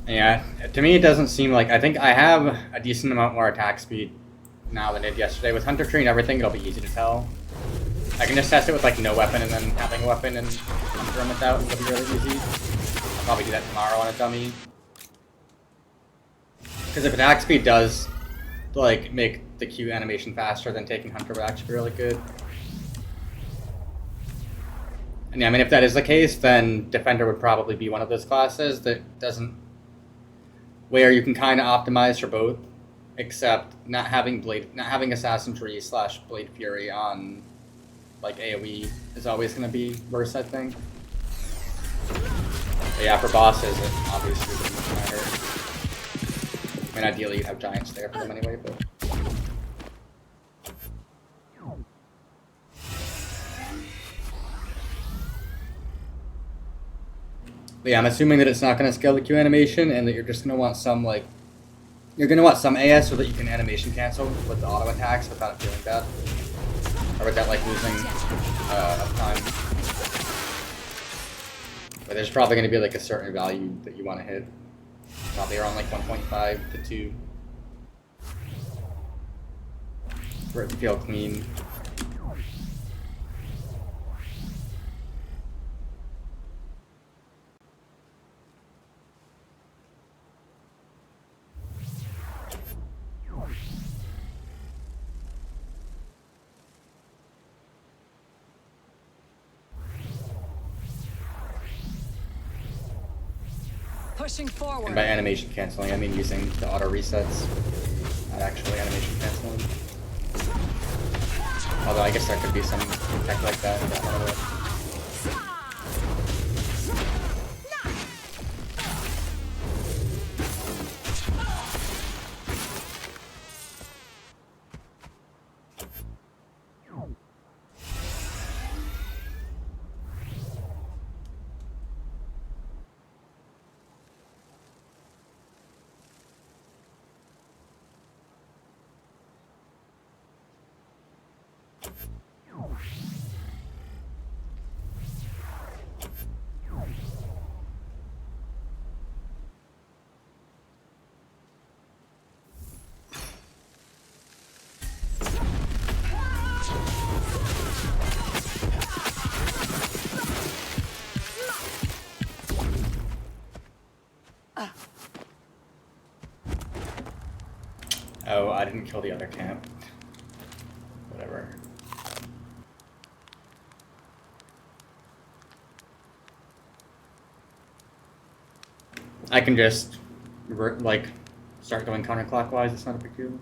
Yeah, to me it doesn't seem like... I think I have a decent amount more attack speed now than I did yesterday. With Hunter Tree and everything, it'll be easy to tell. I can just test it with like no weapon and then having a weapon and Hunter him without, and it'll be really easy. I'll probably do that tomorrow on a dummy. Because if attack speed does like make the Q animation faster, then taking Hunter would actually be really good. And yeah, I mean, if that is the case, then Defender would probably be one of those classes that doesn't... where you can kind of optimize for both, except not having Assassin Tree / Blade Fury on like AoE is always going to be worse, I think. But yeah, for bosses, it obviously doesn't matter. I mean, ideally you'd have giants there for them anyway, but... But yeah, I'm assuming that it's not going to scale the Q animation, and that you're just going to want some, like... You're going to want some AS so that you can animation cancel with the auto attacks without it feeling bad. Or without, like, losing time. But there's probably going to be, like, a certain value that you want to hit. Probably around, like, 1.5 to 2. For it to feel clean. Pushing forward. And by animation canceling, I mean using the auto resets. Not actually animation canceling. Although I guess there could be some tech like that in that one of it. Oh, I didn't kill the other camp. Whatever. I can just, like, start going counterclockwise, it's not a big deal.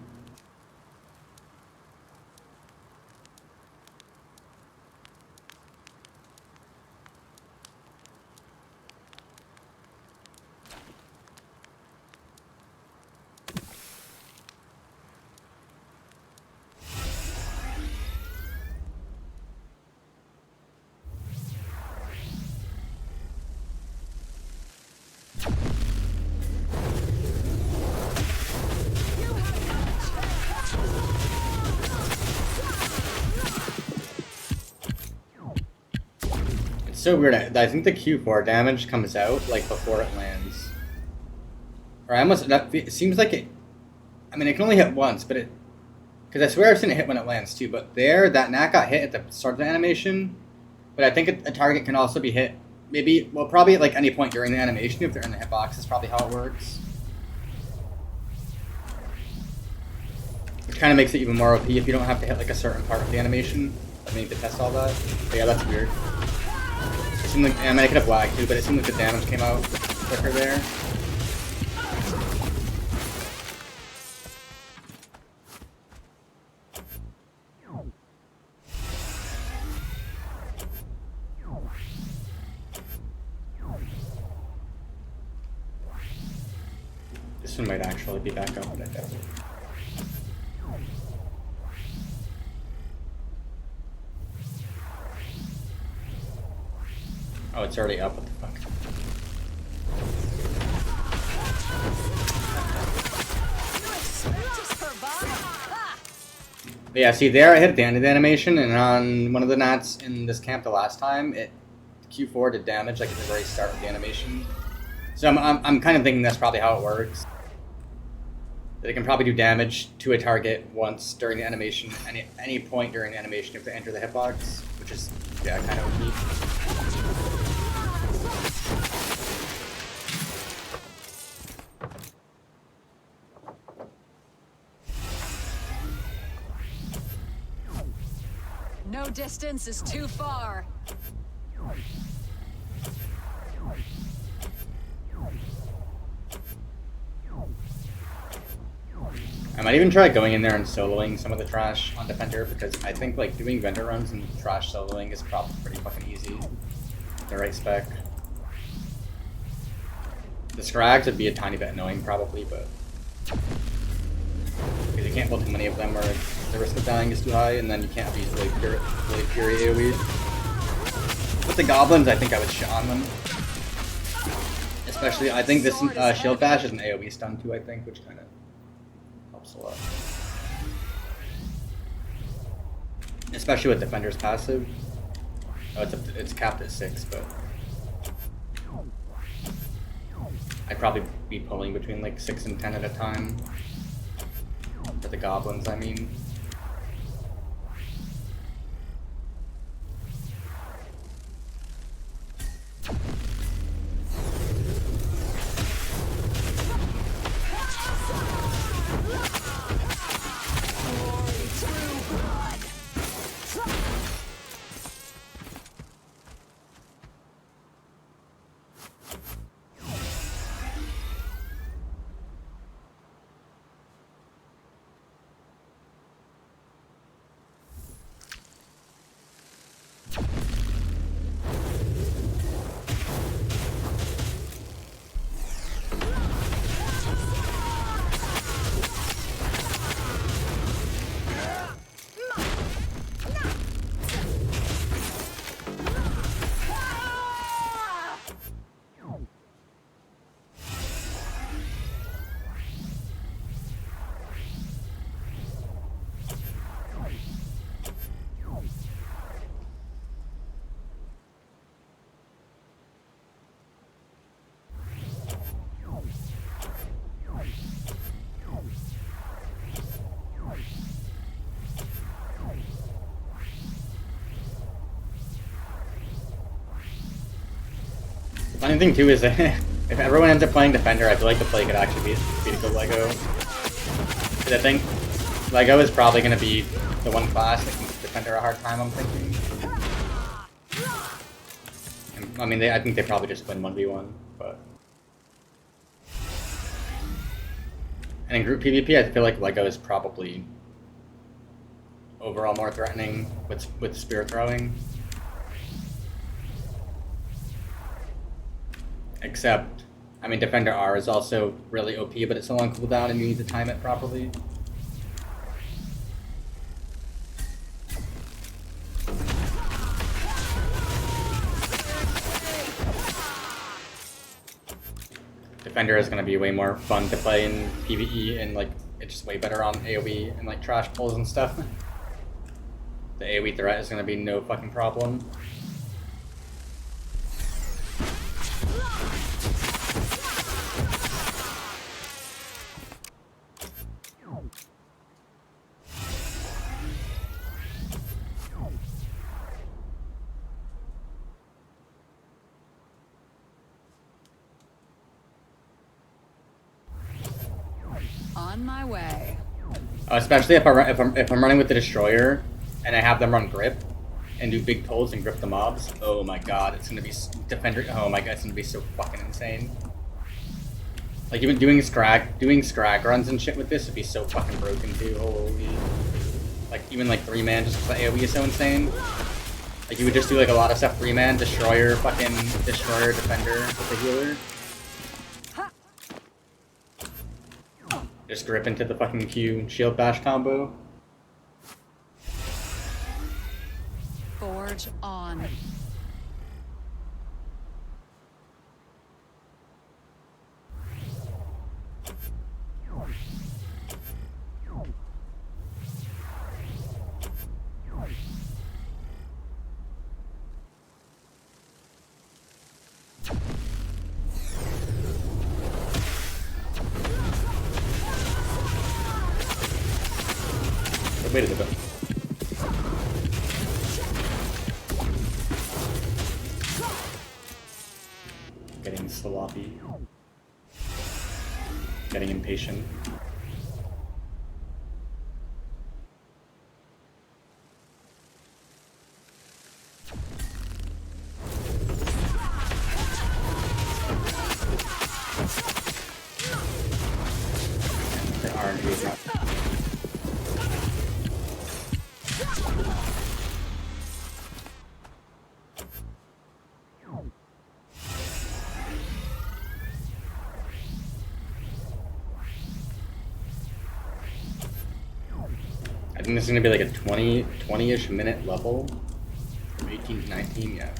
So weird. I think the Q4 damage comes out like before it lands. Or I almost. It seems like it. I mean, it can only hit once, but it. Because I swear I've seen it hit when it lands too. But there, that Gnat got hit at the start of the animation. But I think a target can also be hit. Maybe, well, probably at like any point during the animation if they're in the hitbox. Is probably how it works. Which kind of makes it even more OP if you don't have to hit like a certain part of the animation. I mean, to test all that. But yeah, that's weird. It seemed like, I mean, I could have lagged too, but it seemed like the damage came out quicker there. This one might actually be back up, but I doubt it. Oh, it's already up. What the fuck? But yeah, see there I hit the end of the animation, and on one of the Gnats in this camp the last time, Q4 did damage like at the very start of the animation. So I'm kind of thinking that's probably how it works. They can probably do damage to a target once during the animation, any point during the animation if they enter the hitbox, which is, yeah, kind of neat. No distance is too far. I might even try going in there and soloing some of the trash on Defender, because I think like doing vendor runs and trash soloing is probably pretty fucking easy. The right spec. The Skurges would be a tiny bit annoying probably, but because you can't build too many of them or the risk of dying is too high, and then you can't use really pure AoEs. With the goblins, I think I would shit on them. Especially, I think this shield bash is an AoE stun too, I think, which kind of helps a lot. Especially with Defender's passive. Oh, it's capped at 6, but I'd probably be pulling between like 6 and 10 at a time. For the goblins, I mean. Funny thing too is that if everyone ends up playing Defender, I feel like the play could actually be to go Lego. Because I think Lego is probably going to be the one class that can give Defender a hard time, I'm thinking. And, I mean, I think they probably just win 1v1, but... And in group PvP, I feel like Lego is probably overall more threatening with spear throwing. Except, I mean, Defender R is also really OP, but it's still on cooldown and you need to time it properly. Defender is going to be way more fun to play in PvE, and like it's just way better on AoE and like trash pulls and stuff. The AoE threat is going to be no fucking problem. On my way. Especially if I'm running with the Destroyer and I have them run grip and do big pulls and grip the mobs. Oh my god, it's gonna be Defender. Oh my god, it's gonna be so fucking insane. Like even doing scrag runs and shit with this would be so fucking broken too. Holy. Like even like 3-man just because the AoE is so insane. Like you would just do like a lot of stuff 3-man, Destroyer, fucking Destroyer, Defender with the healer. Just grip into the fucking Q shield bash combo. Forge on. Wait a bit. Getting sloppy. Getting impatient. The RNG is not. I think this is gonna be like a 20-ish minute level from 18 to 19, yeah.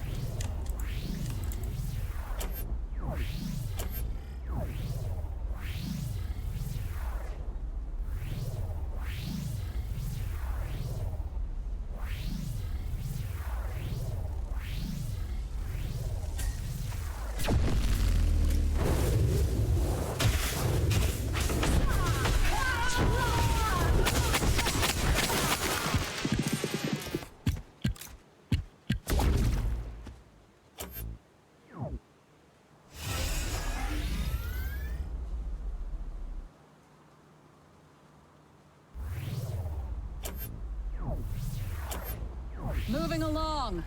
Moving along.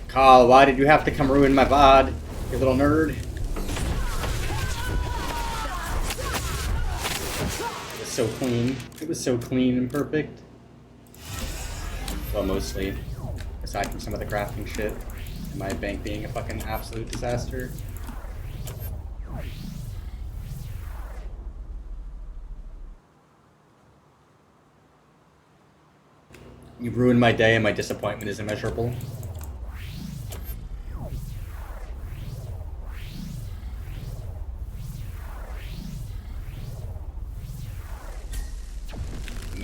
Carl, why did you have to come ruin my VOD, you little nerd? It was so clean. It was so clean and perfect. Well, mostly. Aside from some of the crafting shit. And my bank being a fucking absolute disaster. You ruined my day and my disappointment is immeasurable.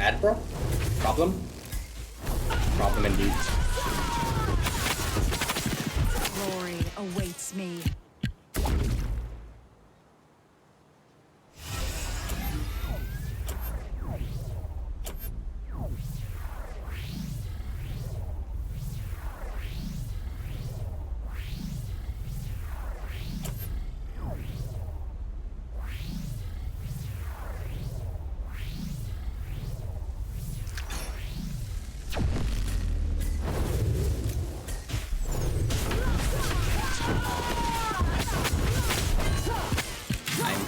Admiral? Problem? Problem indeed. Glory awaits me.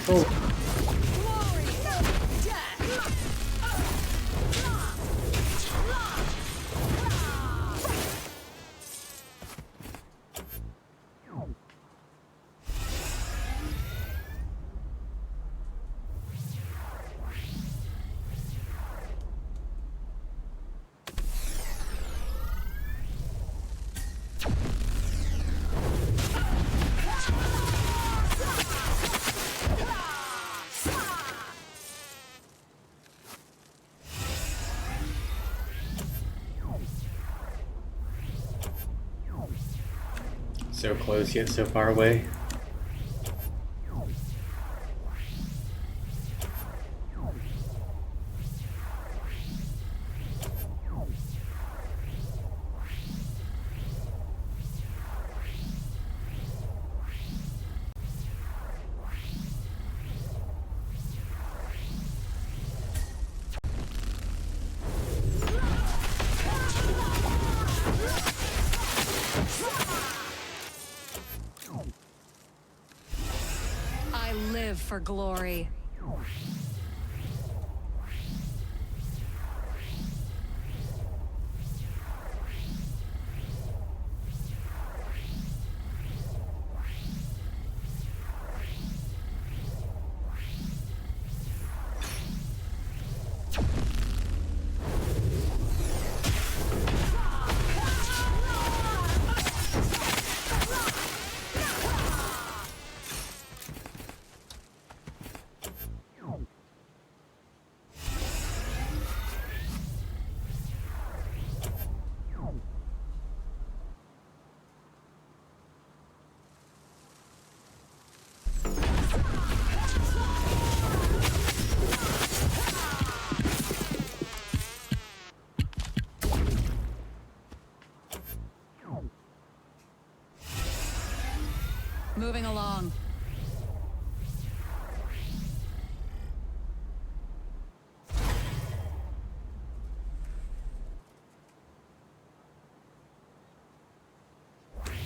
Oh. So close yet so far away. I live for glory. Moving along.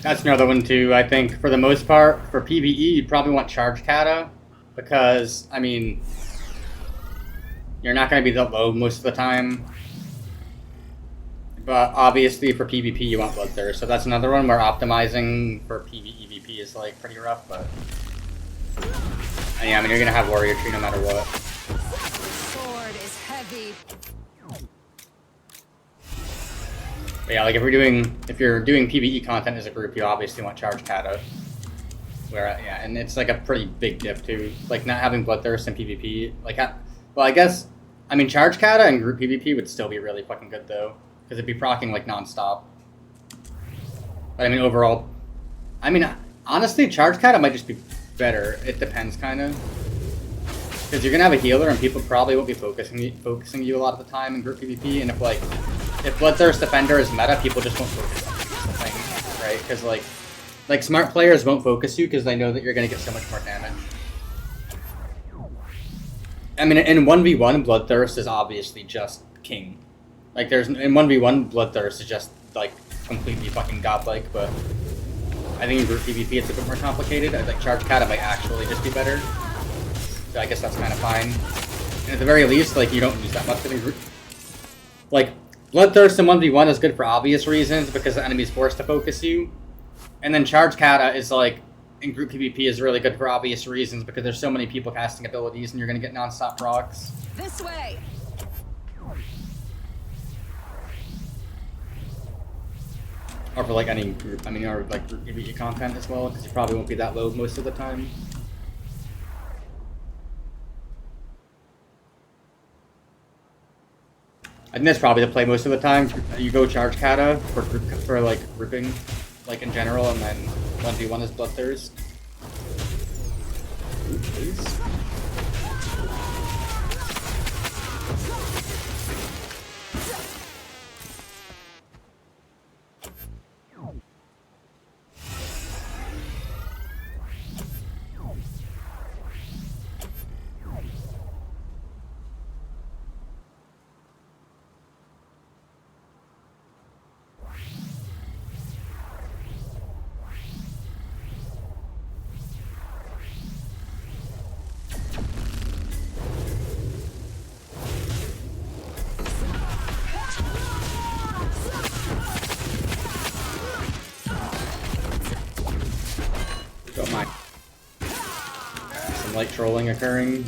That's another one too. I think for the most part, for PvE, you'd probably want Charge Kata because, I mean, you're not going to be that low most of the time. But obviously for PvP, you want Bloodthirst. So that's another one where optimizing for PvE/EVP is like pretty rough. But and yeah, I mean, you're going to have Warrior Tree no matter what. Sword is heavy. But yeah, like if you're doing PvE content as a group, you obviously want Charge Kata. Where yeah, and it's like a pretty big diff too. Like not having Bloodthirst in PvP, like well, I guess I mean Charge Kata and group PvP would still be really fucking good though, because it'd be proccing like nonstop. But I mean overall, I mean honestly, Charge Kata might just be better. It depends kind of, because you're gonna have a healer and people probably won't be focusing you a lot of the time in group PvP, and if Bloodthirst Defender is meta, people just won't focus on you, is the thing, right? Because like smart players won't focus you because they know that you're going to get so much more damage. I mean, in 1v1, Bloodthirst is obviously just king. Like, in 1v1, Bloodthirst is just, like, completely fucking godlike, but I think in group PvP it's a bit more complicated. I think Charge Kata might actually just be better. So I guess that's kind of fine. And at the very least, like, you don't use that much in group. Like, Bloodthirst in 1v1 is good for obvious reasons because the enemy's forced to focus you. And then Charge Kata is like, in group PvP is really good for obvious reasons because there's so many people casting abilities and you're going to get non-stop procs. This way. Or for like any group, I mean, or like group PvE content as well, because you probably won't be that low most of the time. I think that's probably the play most of the time. You go charge kata for like grouping, like in general, and then 1v1 is Bloodthirst. Ooh, please. Don't mind. Some light trolling occurring.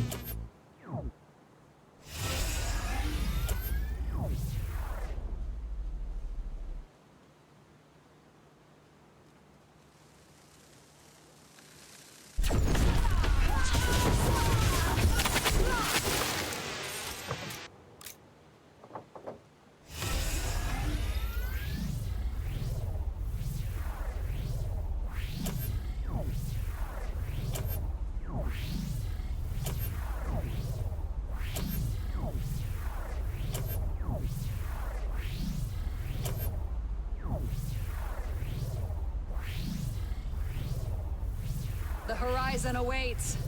The horizon awaits.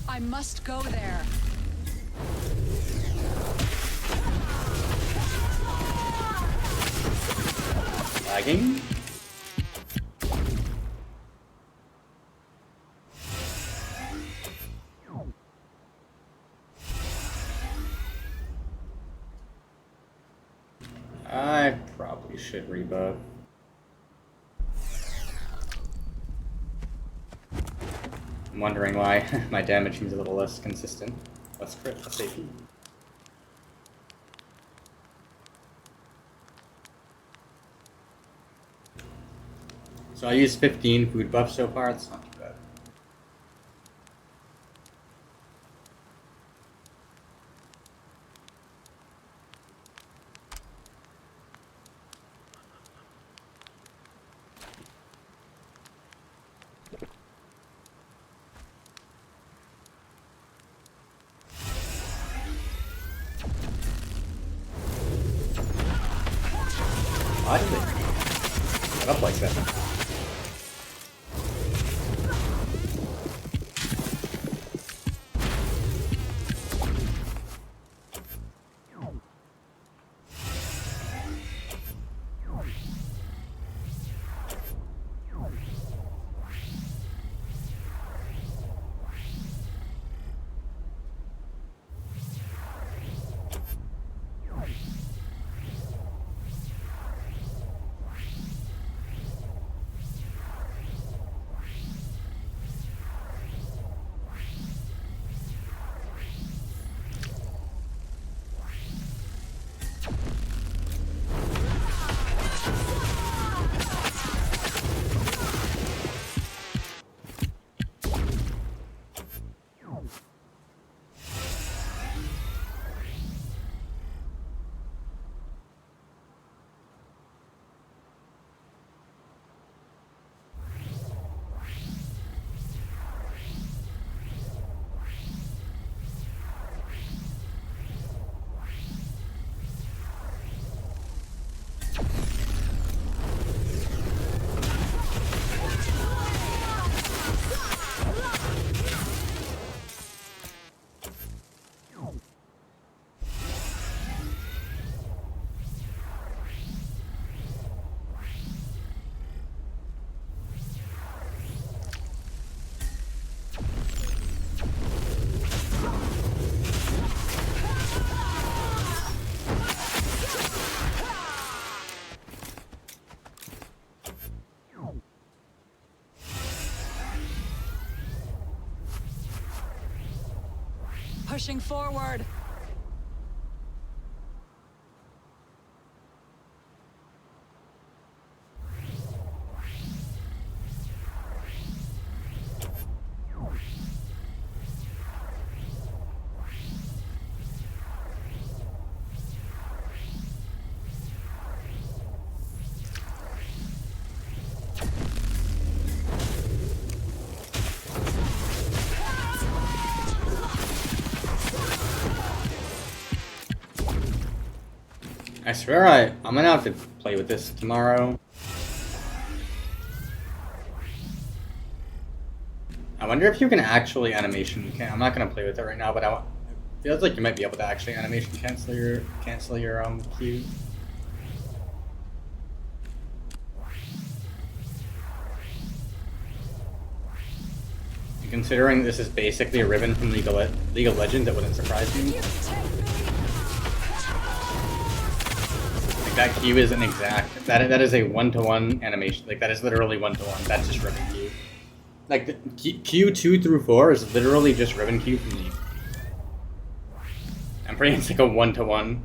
I must go there. Lagging? I probably should rebuff. I'm wondering why my damage seems a little less consistent. Less crit, less AP. So I used 15 food buffs so far, it's not too bad. Why did they set up like that? Pushing forward. I swear I'm gonna have to play with this tomorrow. I wonder if you can actually animation. I'm not gonna play with it right now, but it feels like you might be able to actually animation cancel your Q. Considering this is basically a ribbon from League of Legends, that wouldn't surprise me. Like that Q isn't exact. That is a 1-to-1 animation. Like that is literally 1-to-1. That's just ribbon Q. Like the Q2 through 4 is literally just ribbon Q from League. I'm pretty it's like a 1-to-1.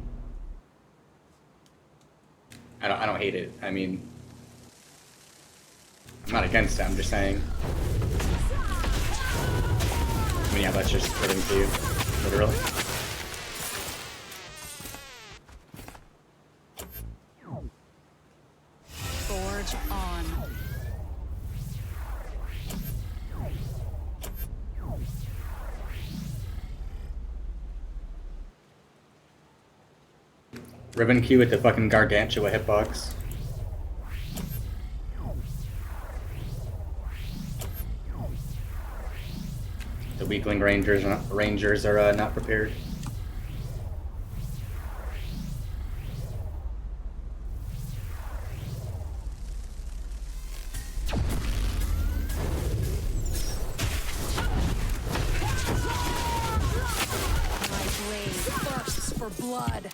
I don't hate it. I mean, I'm not against it. I'm just saying. I mean, yeah, that's just ribbon Q, literally. Forge on. Ribbon Q with the fucking Gargantua hitbox. The weakling rangers are not prepared. My blade thirsts for blood.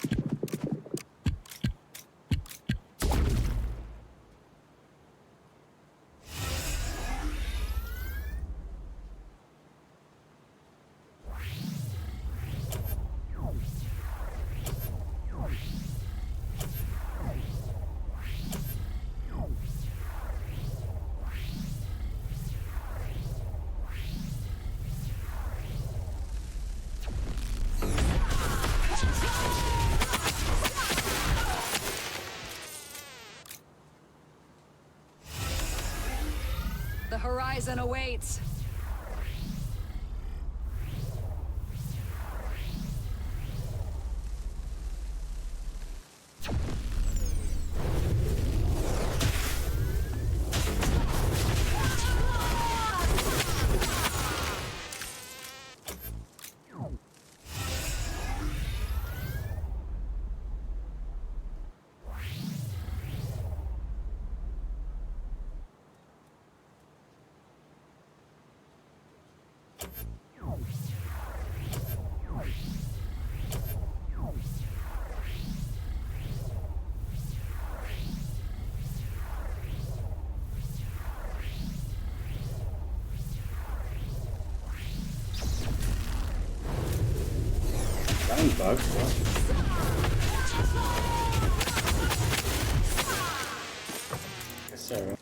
The horizon awaits. Bugs. Yes, sir.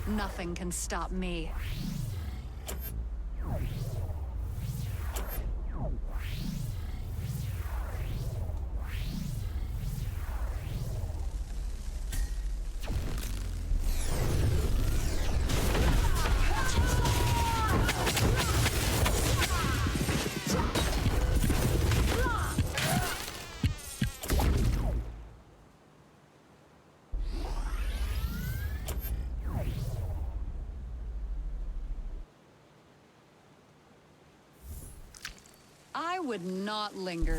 Nothing can stop me. I would not linger.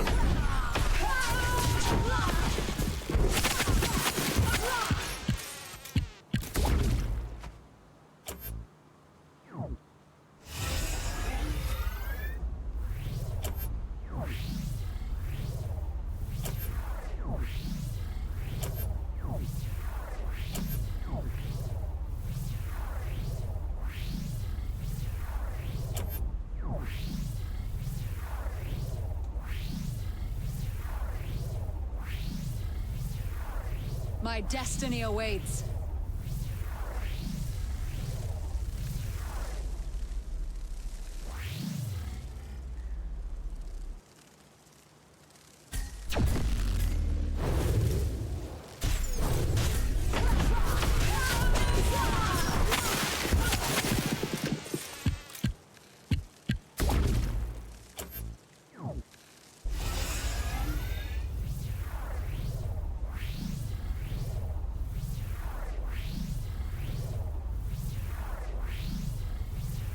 My destiny awaits.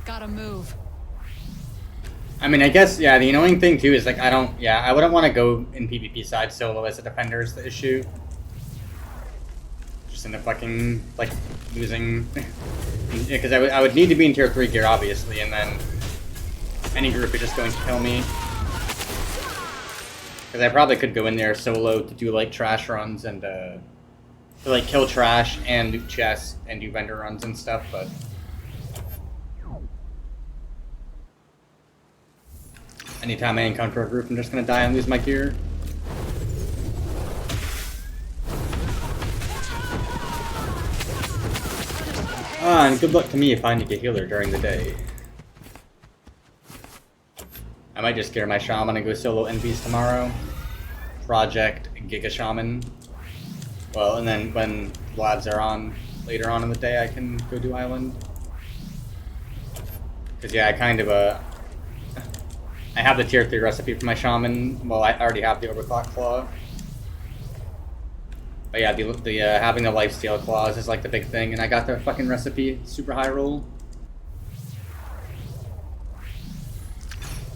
Gotta move. I mean, I guess, yeah, the annoying thing too is like, I wouldn't want to go in PvP side solo as a defender is the issue. Just in the fucking, like, losing. Because I would need to be in tier 3 gear, obviously, and then any group is just going to kill me. Because I probably could go in there solo to do, like, trash runs and, to, like, kill trash and loot chests and do vendor runs and stuff, but... Anytime I encounter a group, I'm just gonna die and lose my gear. Ah, and good luck to me finding a healer during the day. I might just gear my shaman and go solo NPs tomorrow. Project Giga Shaman. Well, and then when labs are on later on in the day, I can go do island. Cause yeah, I have the tier 3 recipe for my shaman. Well, I already have the overclock claw. But yeah, the having the lifesteal claws is like the big thing, and I got the fucking recipe, super high roll.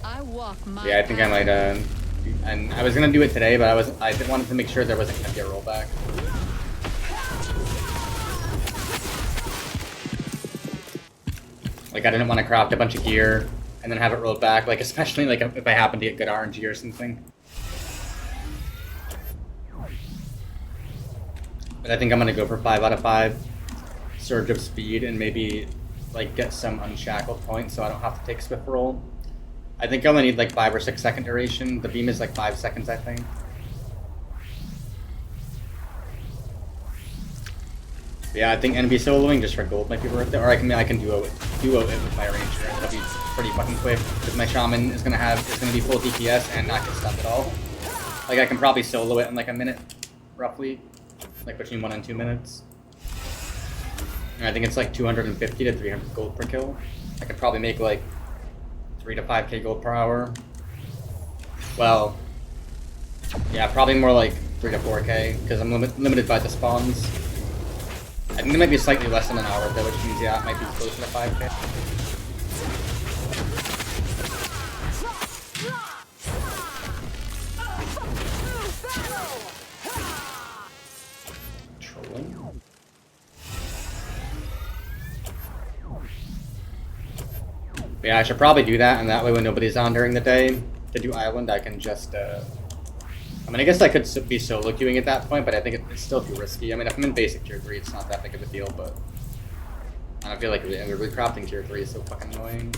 I walk my Yeah, I think I might. And I was gonna do it today, but I wanted to make sure there wasn't gonna be a rollback. Like I didn't want to craft a bunch of gear and then have it rolled back, like especially like if I happen to get good RNG or something. But I think I'm gonna go for 5 out of 5 Surge of Speed and maybe like get some unshackled points so I don't have to take Swift Roll. I think I only need like 5 or 6 second duration. The beam is like 5 seconds, I think. But yeah, I think NB soloing just for gold might be worth it, or I can duo it with my ranger. That'll be pretty fucking quick because my shaman is gonna be full DPS and not get stunned at all. Like I can probably solo it in like a minute, roughly, like between 1 and 2 minutes. And I think it's like 250 to 300 gold per kill. I could probably make like 3 to 5k gold per hour. Well, yeah, probably more like 3 to 4k because I'm limited by the spawns. I think it might be slightly less than an hour though, which means yeah, it might be closer to 5k. Trolling. But yeah, I should probably do that, and that way when nobody's on during the day to do island, I can just I mean, I guess I could be solo queuing at that point, but I think it's still too risky. I mean, if I'm in basic tier 3, it's not that big of a deal, but I don't feel like recrafting tier 3 is so fucking annoying.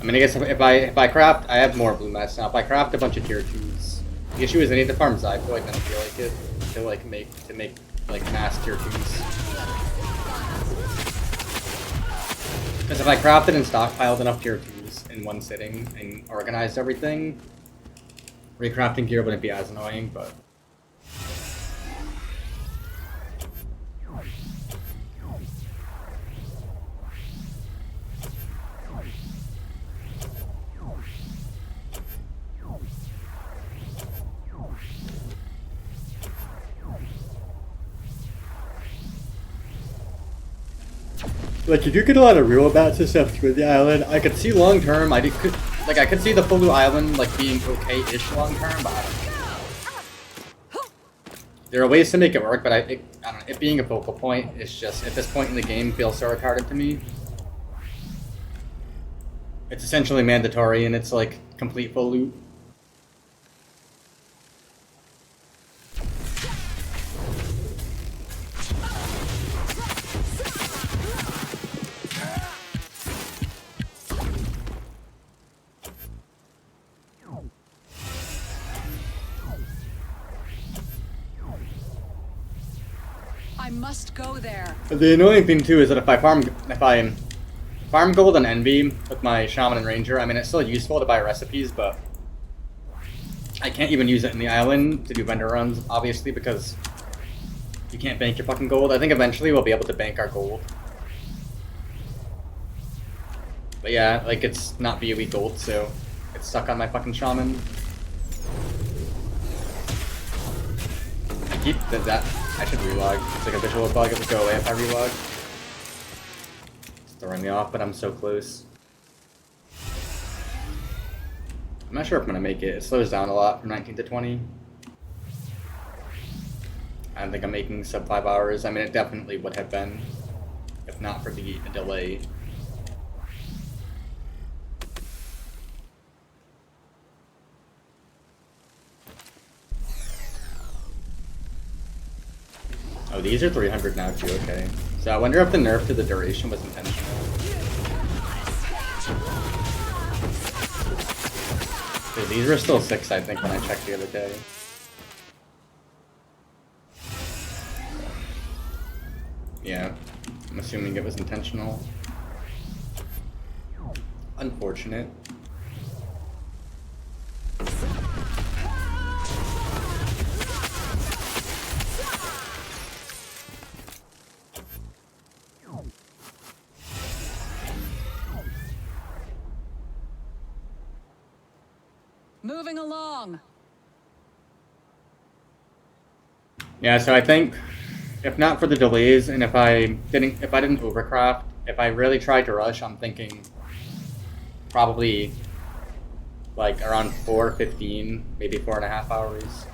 I mean, I guess if I craft, I have more blue mats now. If I craft a bunch of tier 2s, the issue is I need to farm Zypoid and then feel like it to make mass tier 2s. Because if I crafted and stockpiled enough tier 2s in one sitting and organized everything, recrafting gear wouldn't be as annoying, but... Like, if you get a lot of real bats and stuff with the island, I could see long term, I could see the full island, like, being okay-ish long term, but I don't know. There are ways to make it work, but I don't know, it being a focal point is just, at this point in the game, feels so retarded to me. It's essentially mandatory, and it's, like, complete full loot. must go there. The annoying thing too is that if I farm gold and envy with my shaman and ranger, I mean it's still useful to buy recipes, but I can't even use it in the island to do vendor runs, obviously, because you can't bank your fucking gold. I think eventually we'll be able to bank our gold. But yeah, like it's not BOE gold, so it's stuck on my fucking shaman. I keep that. I should relog. It's like a visual bug. It would go away if I relog. It's throwing me off, but I'm so close. I'm not sure if I'm gonna make it. It slows down a lot from 19 to 20. I don't think I'm making sub 5 hours. I mean, it definitely would have been, if not for the delay. Oh, these are 300 now too, okay. So I wonder if the nerf to the duration was intentional. So these were still 6, I think, when I checked the other day. Yeah, I'm assuming it was intentional. Unfortunate. Moving along. Yeah, so I think if not for the delays and if I didn't overcraft, if I really tried to rush, I'm thinking probably like around 4:15, maybe 4.5 hours.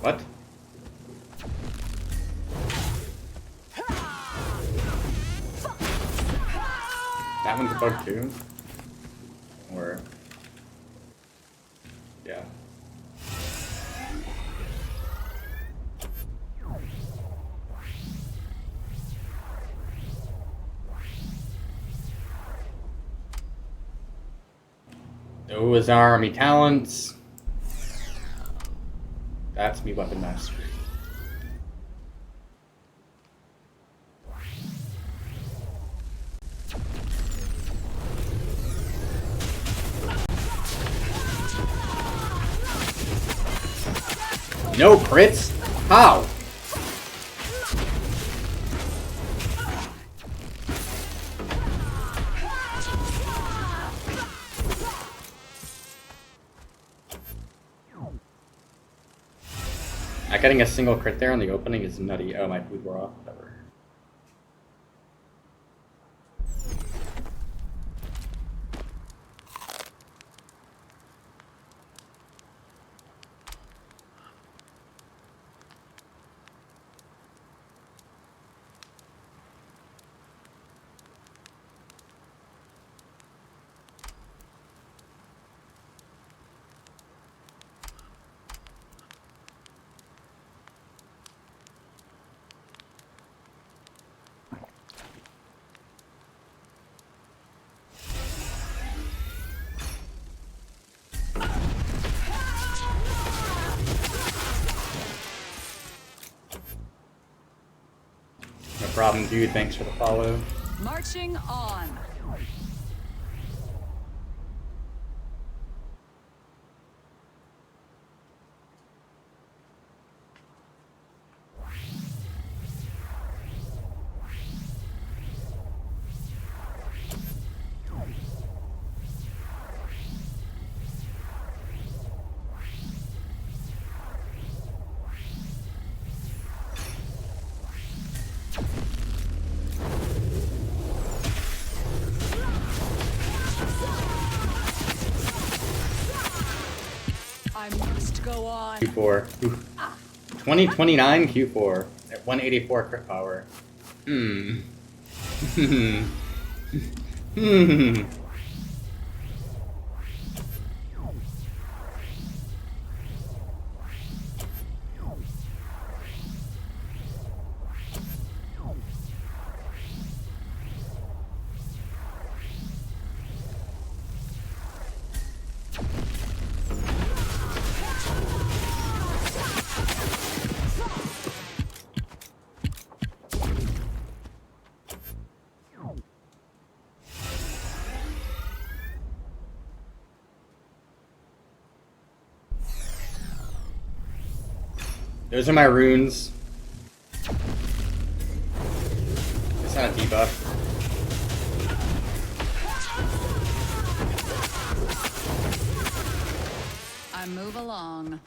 What? That one's a bug too? Or... yeah. Those are army talents. That's me weapon mastery. No crits? How? Not getting a single crit there on the opening is nutty. Oh, my food wore off. Whatever. No problem, dude. Thanks for the follow. Marching on. I must go on. Q4. 2029 Q4 at 184 crit power. Those are my runes. It's not a debuff. I move along.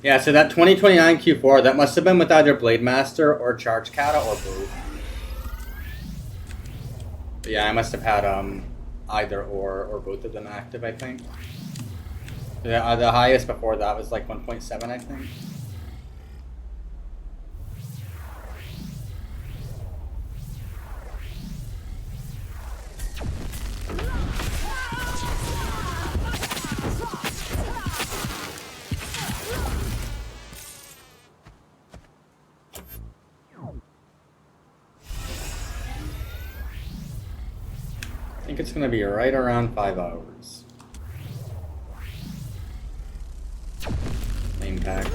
Yeah, so that 2029 Q4, that must have been with either Blade Master or Charge Kata or both. But yeah, I must have had either or both of them active, I think. The highest before that was like 1.7, I think. I think it's going to be right around 5 hours. Main pack.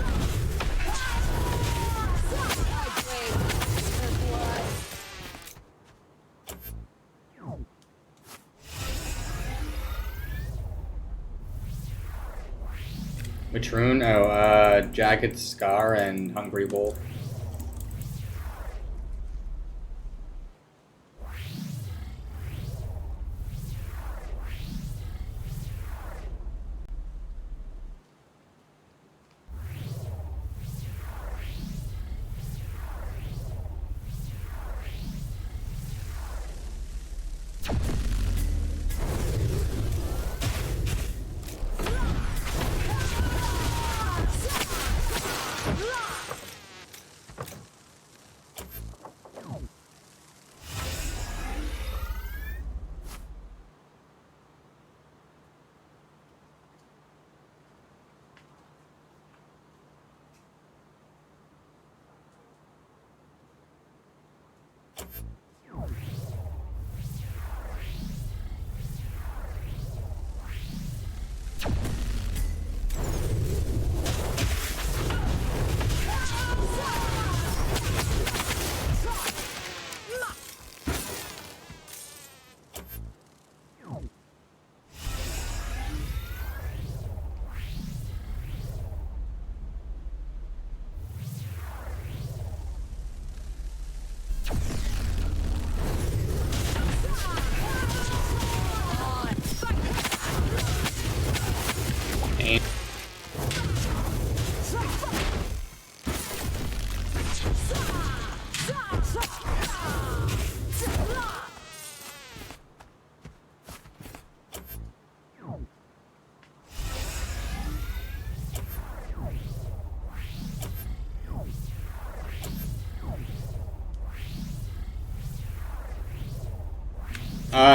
Which rune? Oh, Jagged Scar and Hungry Wolf.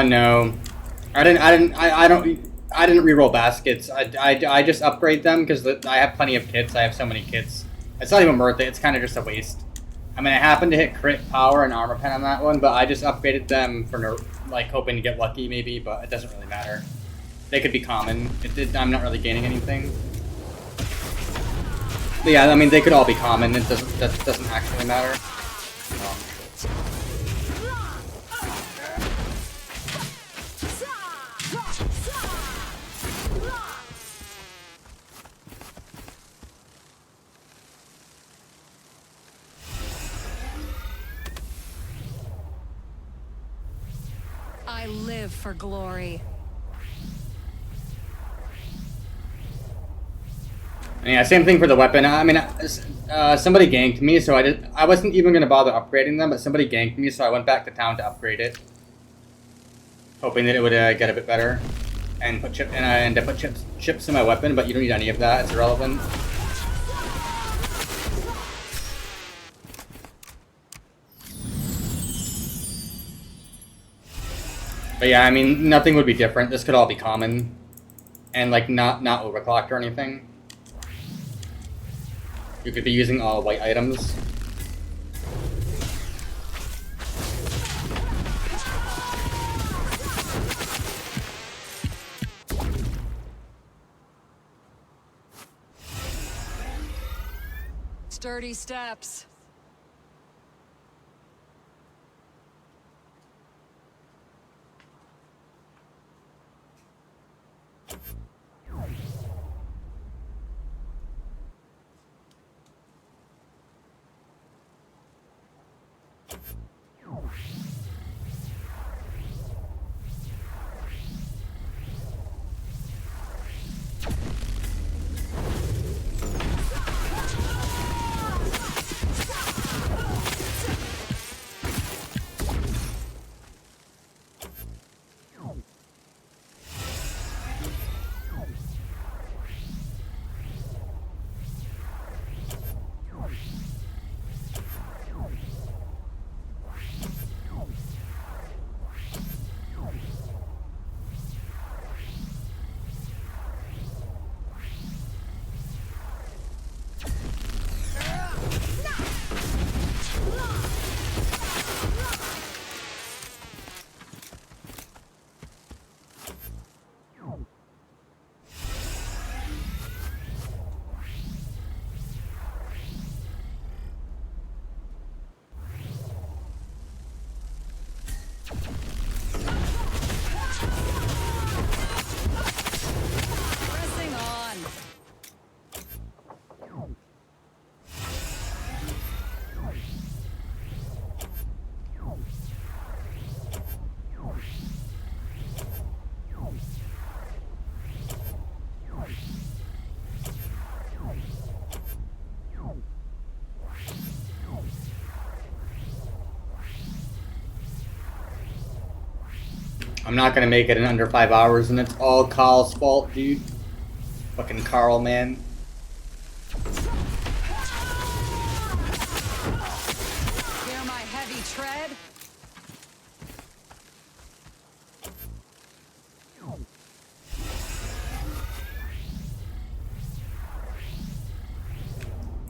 No. I didn't reroll baskets. I just upgrade them because I have plenty of kits. I have so many kits. It's not even worth it. It's kind of just a waste. I mean, I happened to hit crit power and armor pen on that one, but I just upgraded them for like hoping to get lucky maybe, but it doesn't really matter. They could be common. I'm not really gaining anything. But yeah, I mean, they could all be common. That doesn't actually matter. I live for glory. Yeah, same thing for the weapon. I mean, somebody ganked me, so I wasn't even gonna bother upgrading them, but somebody ganked me, so I went back to town to upgrade it, hoping that it would get a bit better, and put chips in my weapon. But you don't need any of that; it's irrelevant. But yeah, I mean, nothing would be different. This could all be common. And, like, not overclocked or anything. You could be using all white items. Sturdy steps. Pressing on. I'm not gonna make it in under 5 hours, and it's all Carl's fault, dude. Fucking Carl, man. Hear my heavy tread?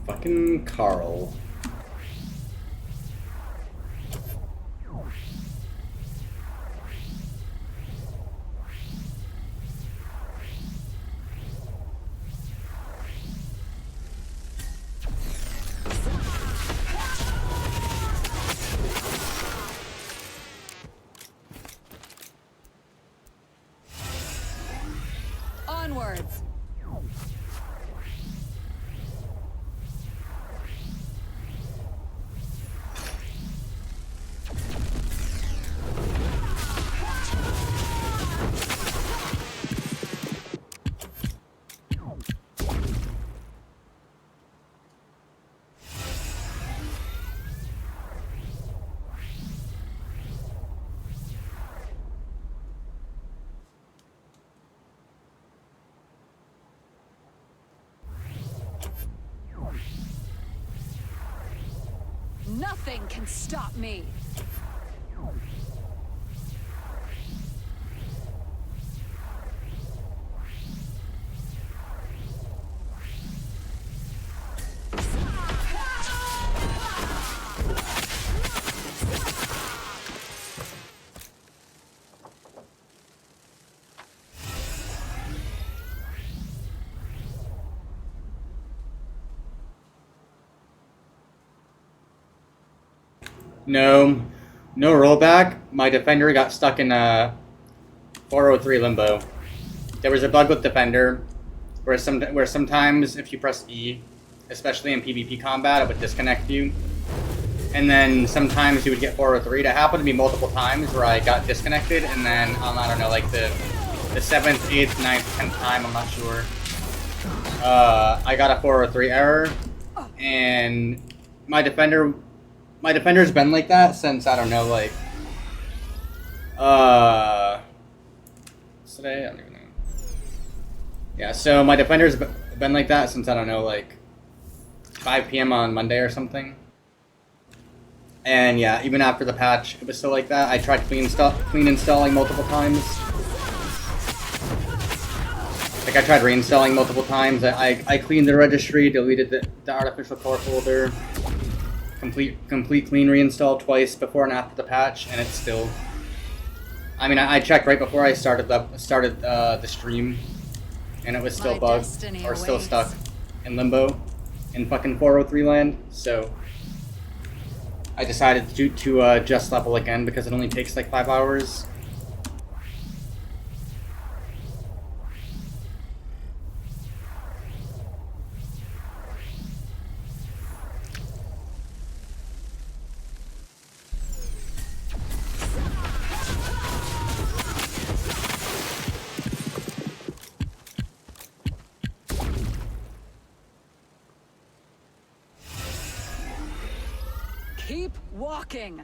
Fucking Carl. Onwards. Nothing can stop me. No rollback. My defender got stuck in a 403 limbo. There was a bug with defender where sometimes if you press E, especially in PvP combat, it would disconnect you. And then sometimes you would get 403. That happened to me multiple times where I got disconnected, and then I don't know, like the 7th, 8th, 9th, 10th time, I'm not sure. I got a 403 error, and my defender's been like that since, I don't know, like, today? I don't even know. Yeah, so my defender's been like that since, I don't know, like, 5 p.m. on Monday or something. And yeah, even after the patch, it was still like that. I tried clean installing multiple times. Like I tried reinstalling multiple times. I cleaned the registry, deleted the artificial core folder, complete clean reinstall twice before and after the patch, and it's still. I mean, I checked right before I started the stream, and it was still bugged or still stuck in limbo in fucking 403 land. So I decided to just level again because it only takes like 5 hours. Keep walking.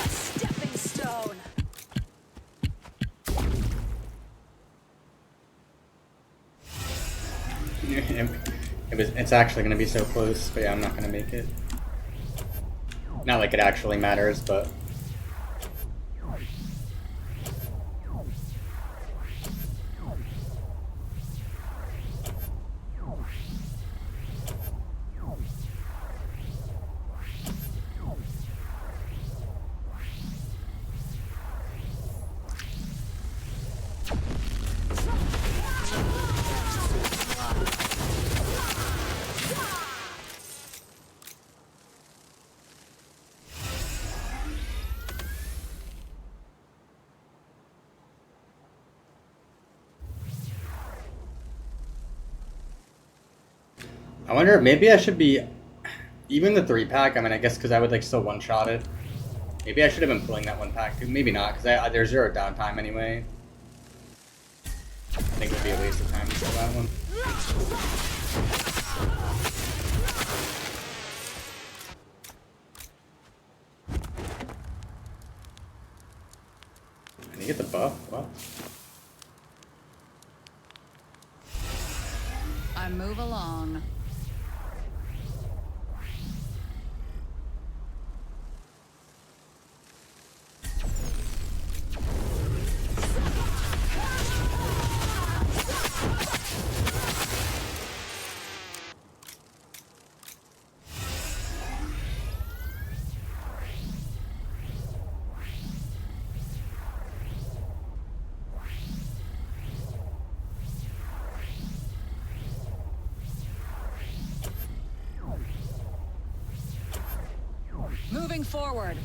Stepping stone. It's actually gonna be so close, but yeah, I'm not gonna make it. Not like it actually matters, but. I wonder if maybe I should be, even the 3-pack, I mean, I guess because I would like still one-shot it. Maybe I should have been pulling that 1-pack too. Maybe not, because there's 0 downtime anyway. I think it would be a waste of time to pull that one. Can you get the buff? What? I move along. Moving forward.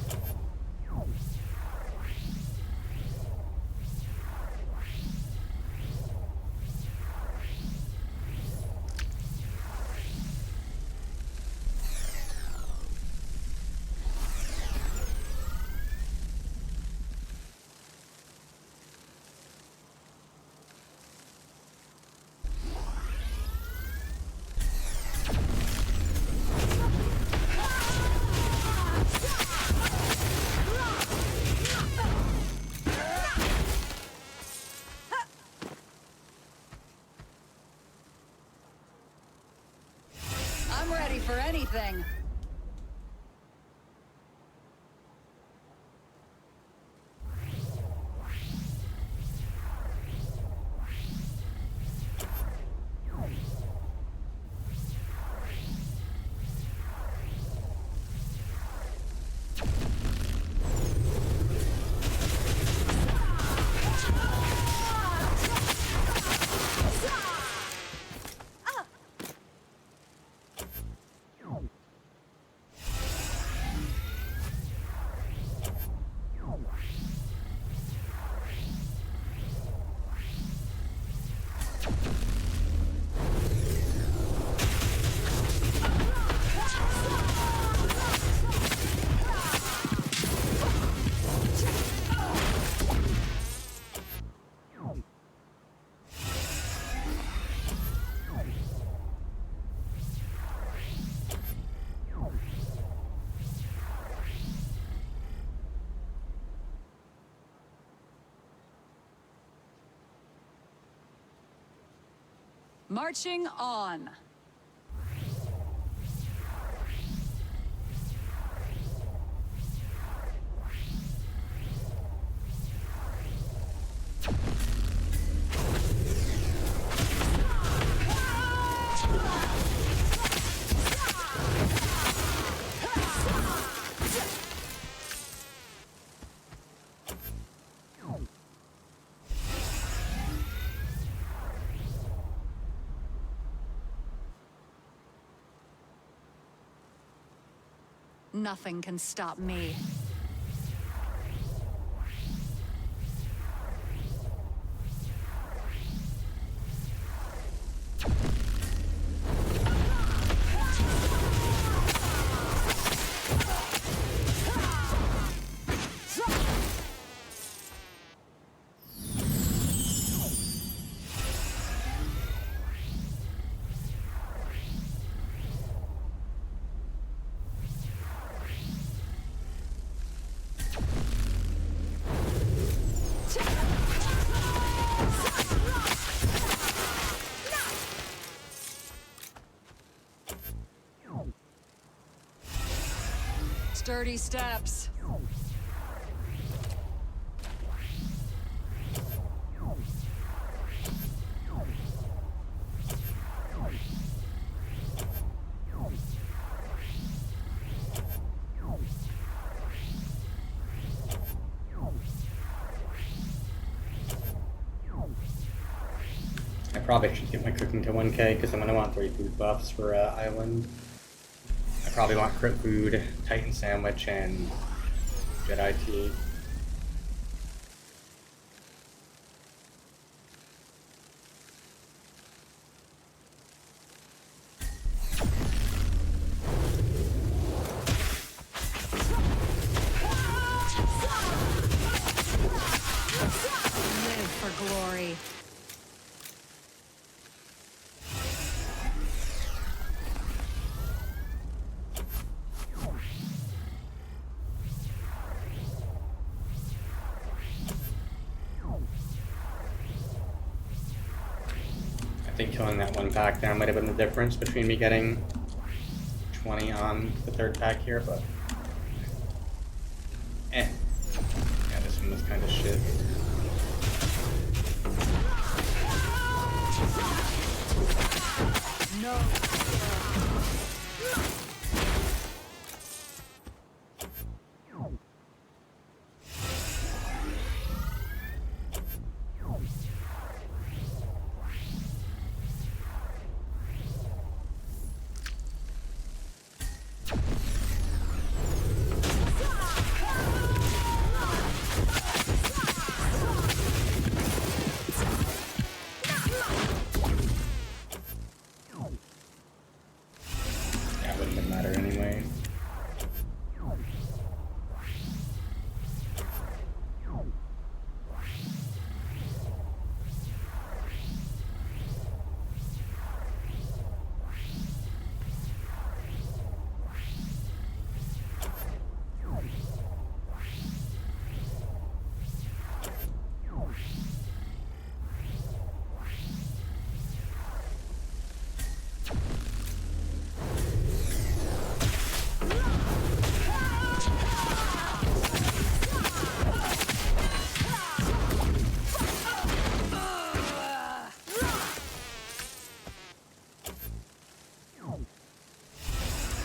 I'm ready for anything. Marching on. Nothing can stop me. Sturdy steps. I probably should get my cooking to 1k because I'm going to want 3 food buffs for Island. I probably want crit food, Titan sandwich, and Jedi tea. Live for glory. I think killing that one pack down might have been the difference between me getting 20 on the 3rd pack here, but yeah, this one was kind of shit. No. Yeah, it wouldn't have mattered anyway.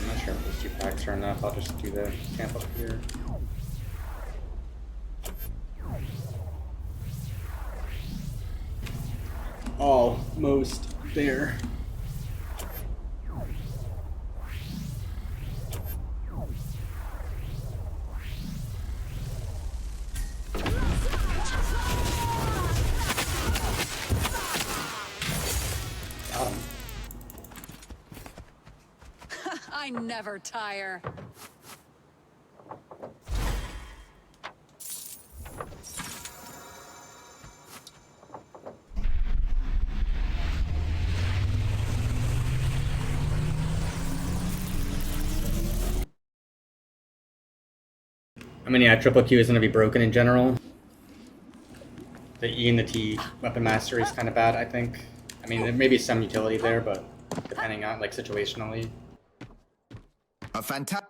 I'm not sure if those 2 packs are enough. I'll just do the camp up here. Almost there. Got him. I never tire. I mean, yeah, triple Q is going to be broken in general. The E and the T weapon mastery is kind of bad, I think. I mean, there may be some utility there, but depending on, like, situationally. A fantastic.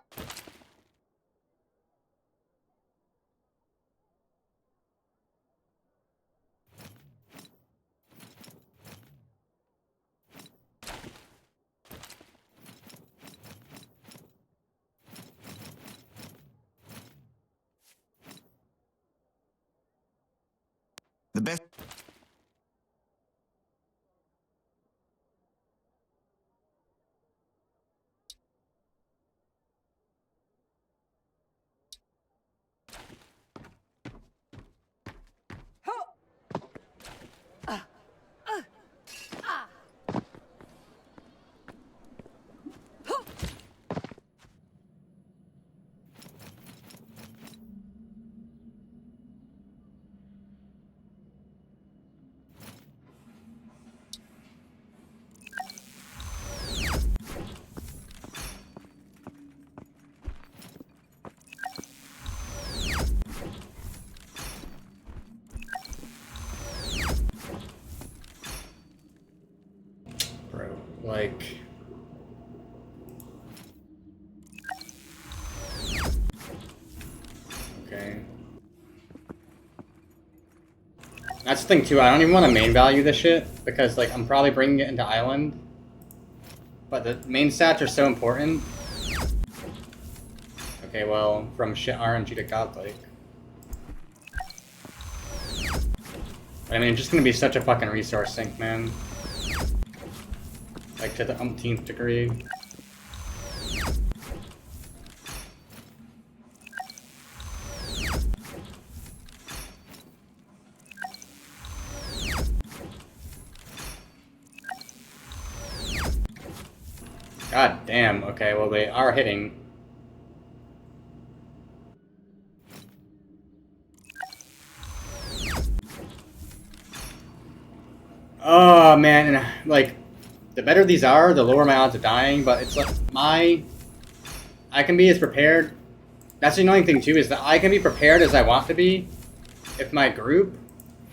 The best. Bro, like... Okay. That's the thing too, I don't even want to main value this shit, because like I'm probably bringing it into Island. But the main stats are so important. Okay, well, from shit RNG to godlike. But I mean, it's just gonna be such a fucking resource sink, man. Like to the umpteenth degree. God damn, okay, well they are hitting. Oh man, and like, the better these are, the lower my odds of dying, but it's like I can be as prepared. That's the annoying thing too, is that I can be prepared as I want to be if my group,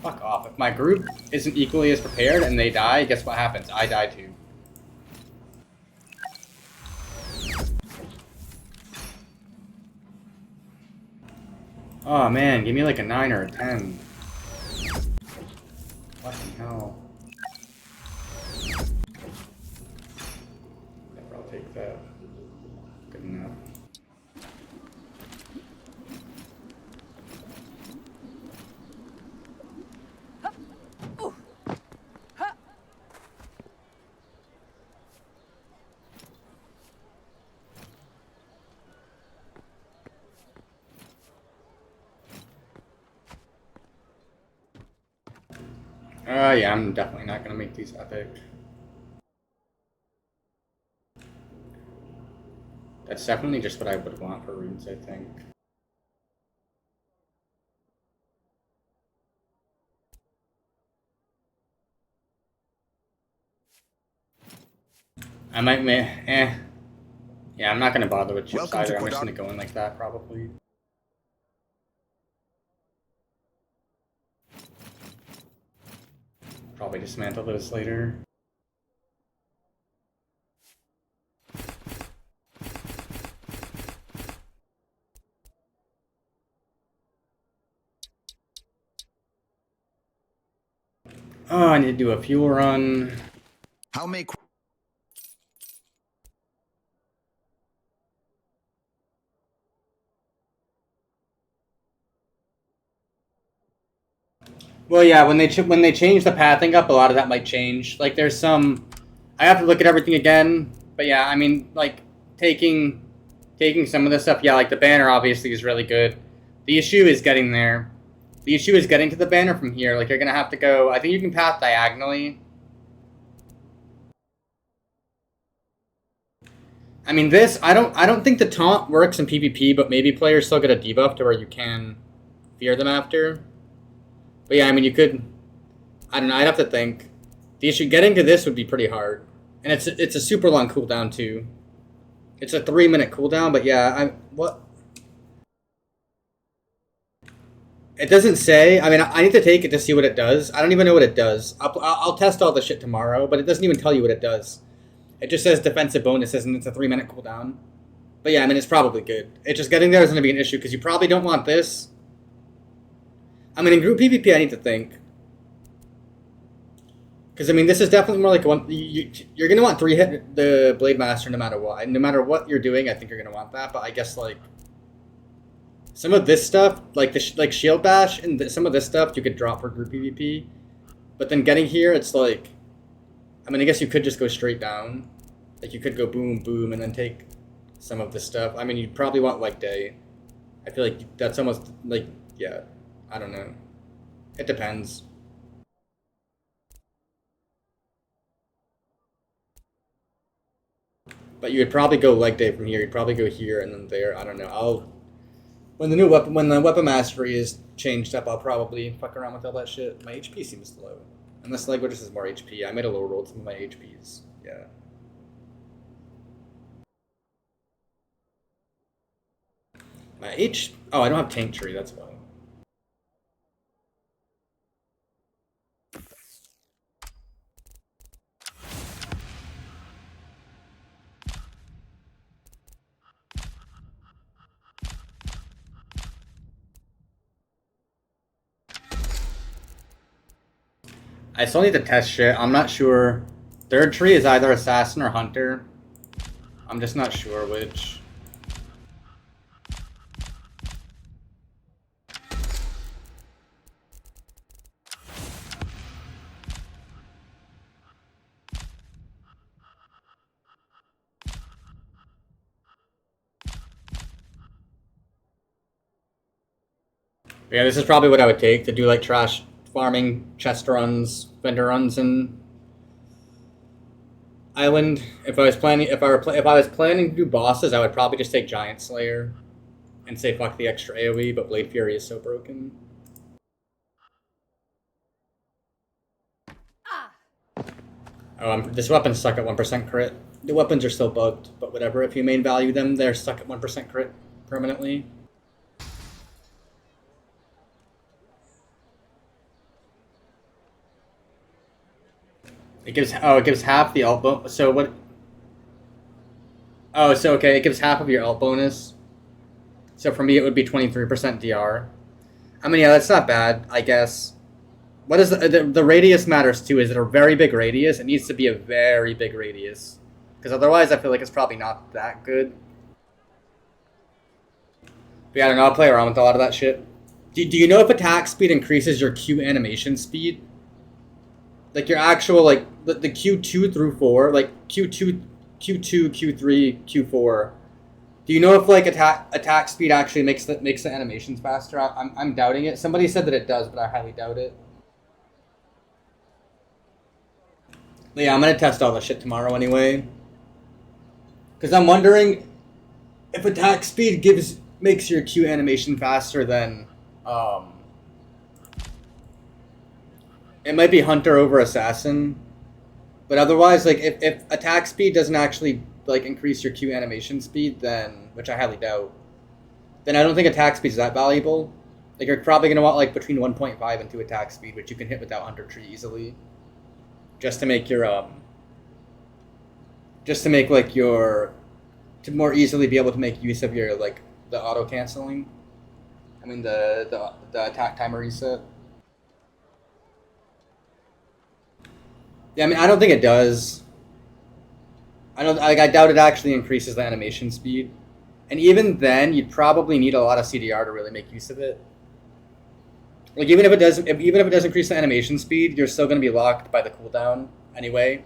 fuck off, if my group isn't equally as prepared and they die, guess what happens? I die too. Oh man, give me like a 9 or a 10. Fucking hell. I'll take that. Good enough. Yeah, I'm definitely not gonna make these epic. That's definitely just what I would want for runes, I think. I might Yeah, I'm not gonna bother with chips either. I'm just gonna go in like that, probably. Probably dismantle this later. Oh, I need to do a fuel run. How make. Well, yeah, when they change the pathing up, a lot of that might change. Like, there's some... I have to look at everything again. But yeah, I mean, like, taking some of this stuff, yeah, like the banner obviously is really good. The issue is getting there. The issue is getting to the banner from here. Like, you're going to have to go... I think you can path diagonally. I mean, this... I don't think the taunt works in PvP, but maybe players still get a debuff to where you can fear them after. But yeah, I mean, you could... I don't know, I'd have to think. The issue... Getting to this would be pretty hard. And it's a super long cooldown, too. It's a 3-minute cooldown, but yeah, what... It doesn't say. I mean, I need to take it to see what it does. I don't even know what it does. I'll test all the shit tomorrow, but it doesn't even tell you what it does. It just says defensive bonuses, and it's a 3-minute cooldown. But yeah, I mean, it's probably good. It's just getting there is going to be an issue, because you probably don't want this. I mean, in group PvP, I need to think. Because, I mean, this is definitely more like one... You're going to want 3-hit the Blade Master no matter what. And no matter what you're doing, I think you're going to want that. But I guess, like... Some of this stuff, like like Shield Bash, and some of this stuff you could drop for group PvP. But then getting here, it's like... I mean, I guess you could just go straight down. Like, you could go boom, boom, and then take some of this stuff. I mean, you'd probably want Leg Day. I feel like that's almost, like, yeah. I don't know. It depends. But you would probably go Leg Day from here. You'd probably go here and then there. I don't know. When the weapon mastery is changed up, I'll probably fuck around with all that shit. My HP seems low. Unless Languages is more HP. I made a low roll some of my HPs. Yeah. Oh, I don't have Tank Tree, that's why. I still need to test shit. I'm not sure. Third tree is either Assassin or Hunter. I'm just not sure which. Yeah, this is probably what I would take to do like trash farming, chest runs, vendor runs, and Island. If I was planning to do bosses, I would probably just take Giant Slayer and say fuck the extra AoE. But Blade Fury is so broken. Oh, this weapon's stuck at 1% crit. The weapons are still bugged, but whatever. If you main value them, they're stuck at 1% crit permanently. It gives half the alt bonus. So what? Oh, so okay, it gives half of your alt bonus. So for me, it would be 23% DR. I mean, yeah, that's not bad, I guess. What is the radius matters too? Is it a very big radius? It needs to be a very big radius, because otherwise, I feel like it's probably not that good. But yeah, I don't know. I'll play around with a lot of that shit. Do you know if attack speed increases your Q animation speed? Like your actual, like, the Q2 through 4, like Q2, Q3, Q4. Do you know if, like, attack speed actually makes the animations faster? I'm doubting it. Somebody said that it does, but I highly doubt it. But yeah, I'm gonna test all this shit tomorrow anyway. Because I'm wondering if attack speed makes your Q animation faster, then, it might be Hunter over Assassin, but otherwise, like, if attack speed doesn't actually, like, increase your Q animation speed, then, which I highly doubt, then I don't think attack speed is that valuable. Like, you're probably gonna want, like, between 1.5 and 2 attack speed, which you can hit without Hunter Tree easily, just to make your, to more easily be able to make use of your, like, the auto canceling. I mean, the attack timer reset. Yeah, I mean, I don't think it does. I doubt it actually increases the animation speed. And even then, you'd probably need a lot of CDR to really make use of it. Like, even if it does increase the animation speed, you're still going to be locked by the cooldown anyway.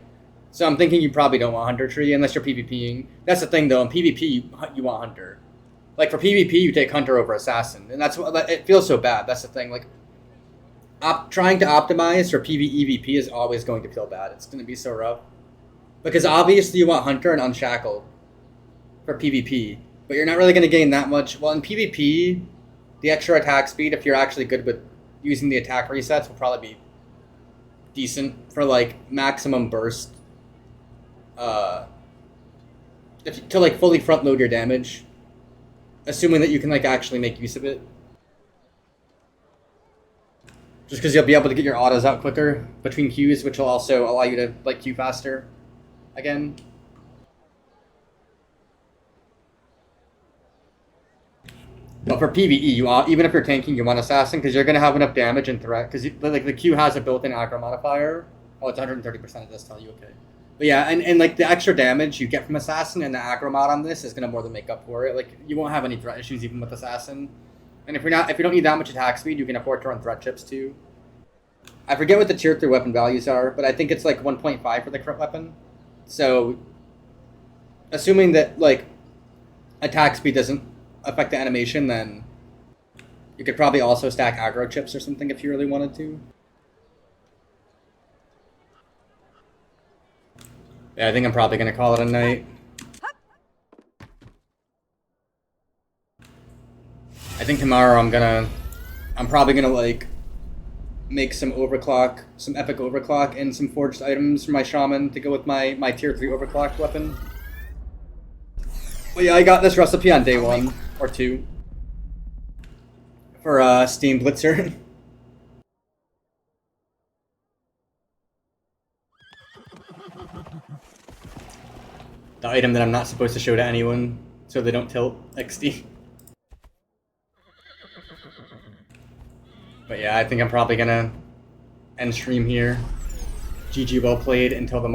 So I'm thinking you probably don't want Hunter Tree unless you're PvPing. That's the thing, though. In PvP, you want Hunter. Like, for PvP, you take Hunter over Assassin. And that's what it feels so bad. That's the thing. Like, trying to optimize for PvEVP is always going to feel bad. It's going to be so rough. Because obviously you want Hunter and Unshackled for PvP, but you're not really going to gain that much. Well, in PvP, the extra attack speed, if you're actually good with using the attack resets, will probably be decent for, like, maximum burst. To, like, fully front load your damage, assuming that you can, like, actually make use of it. Just because you'll be able to get your autos out quicker between queues, which will also allow you to like queue faster again. But for PvE, even if you're tanking, you want Assassin because you're gonna have enough damage and threat. Because like the Q has a built-in aggro modifier. Oh, it's 130%. It does tell you, okay. But yeah, and like the extra damage you get from Assassin and the aggro mod on this is gonna more than make up for it. Like you won't have any threat issues even with Assassin. And if you don't need that much attack speed, you can afford to run threat chips too. I forget what the tier 3 weapon values are, but I think it's like 1.5 for the crit weapon. So, assuming that like attack speed doesn't affect the animation, then you could probably also stack aggro chips or something if you really wanted to. Yeah, I think I'm probably gonna call it a night. I think tomorrow I'm probably gonna like make some overclock, some epic overclock, and some forged items for my shaman to go with my tier 3 overclock weapon. Well, yeah, I got this recipe on day 1 or 2 for Steam Blitzer. The item that I'm not supposed to show to anyone so they don't tilt XD. But yeah, I think I'm probably gonna end stream here. GG, well played until the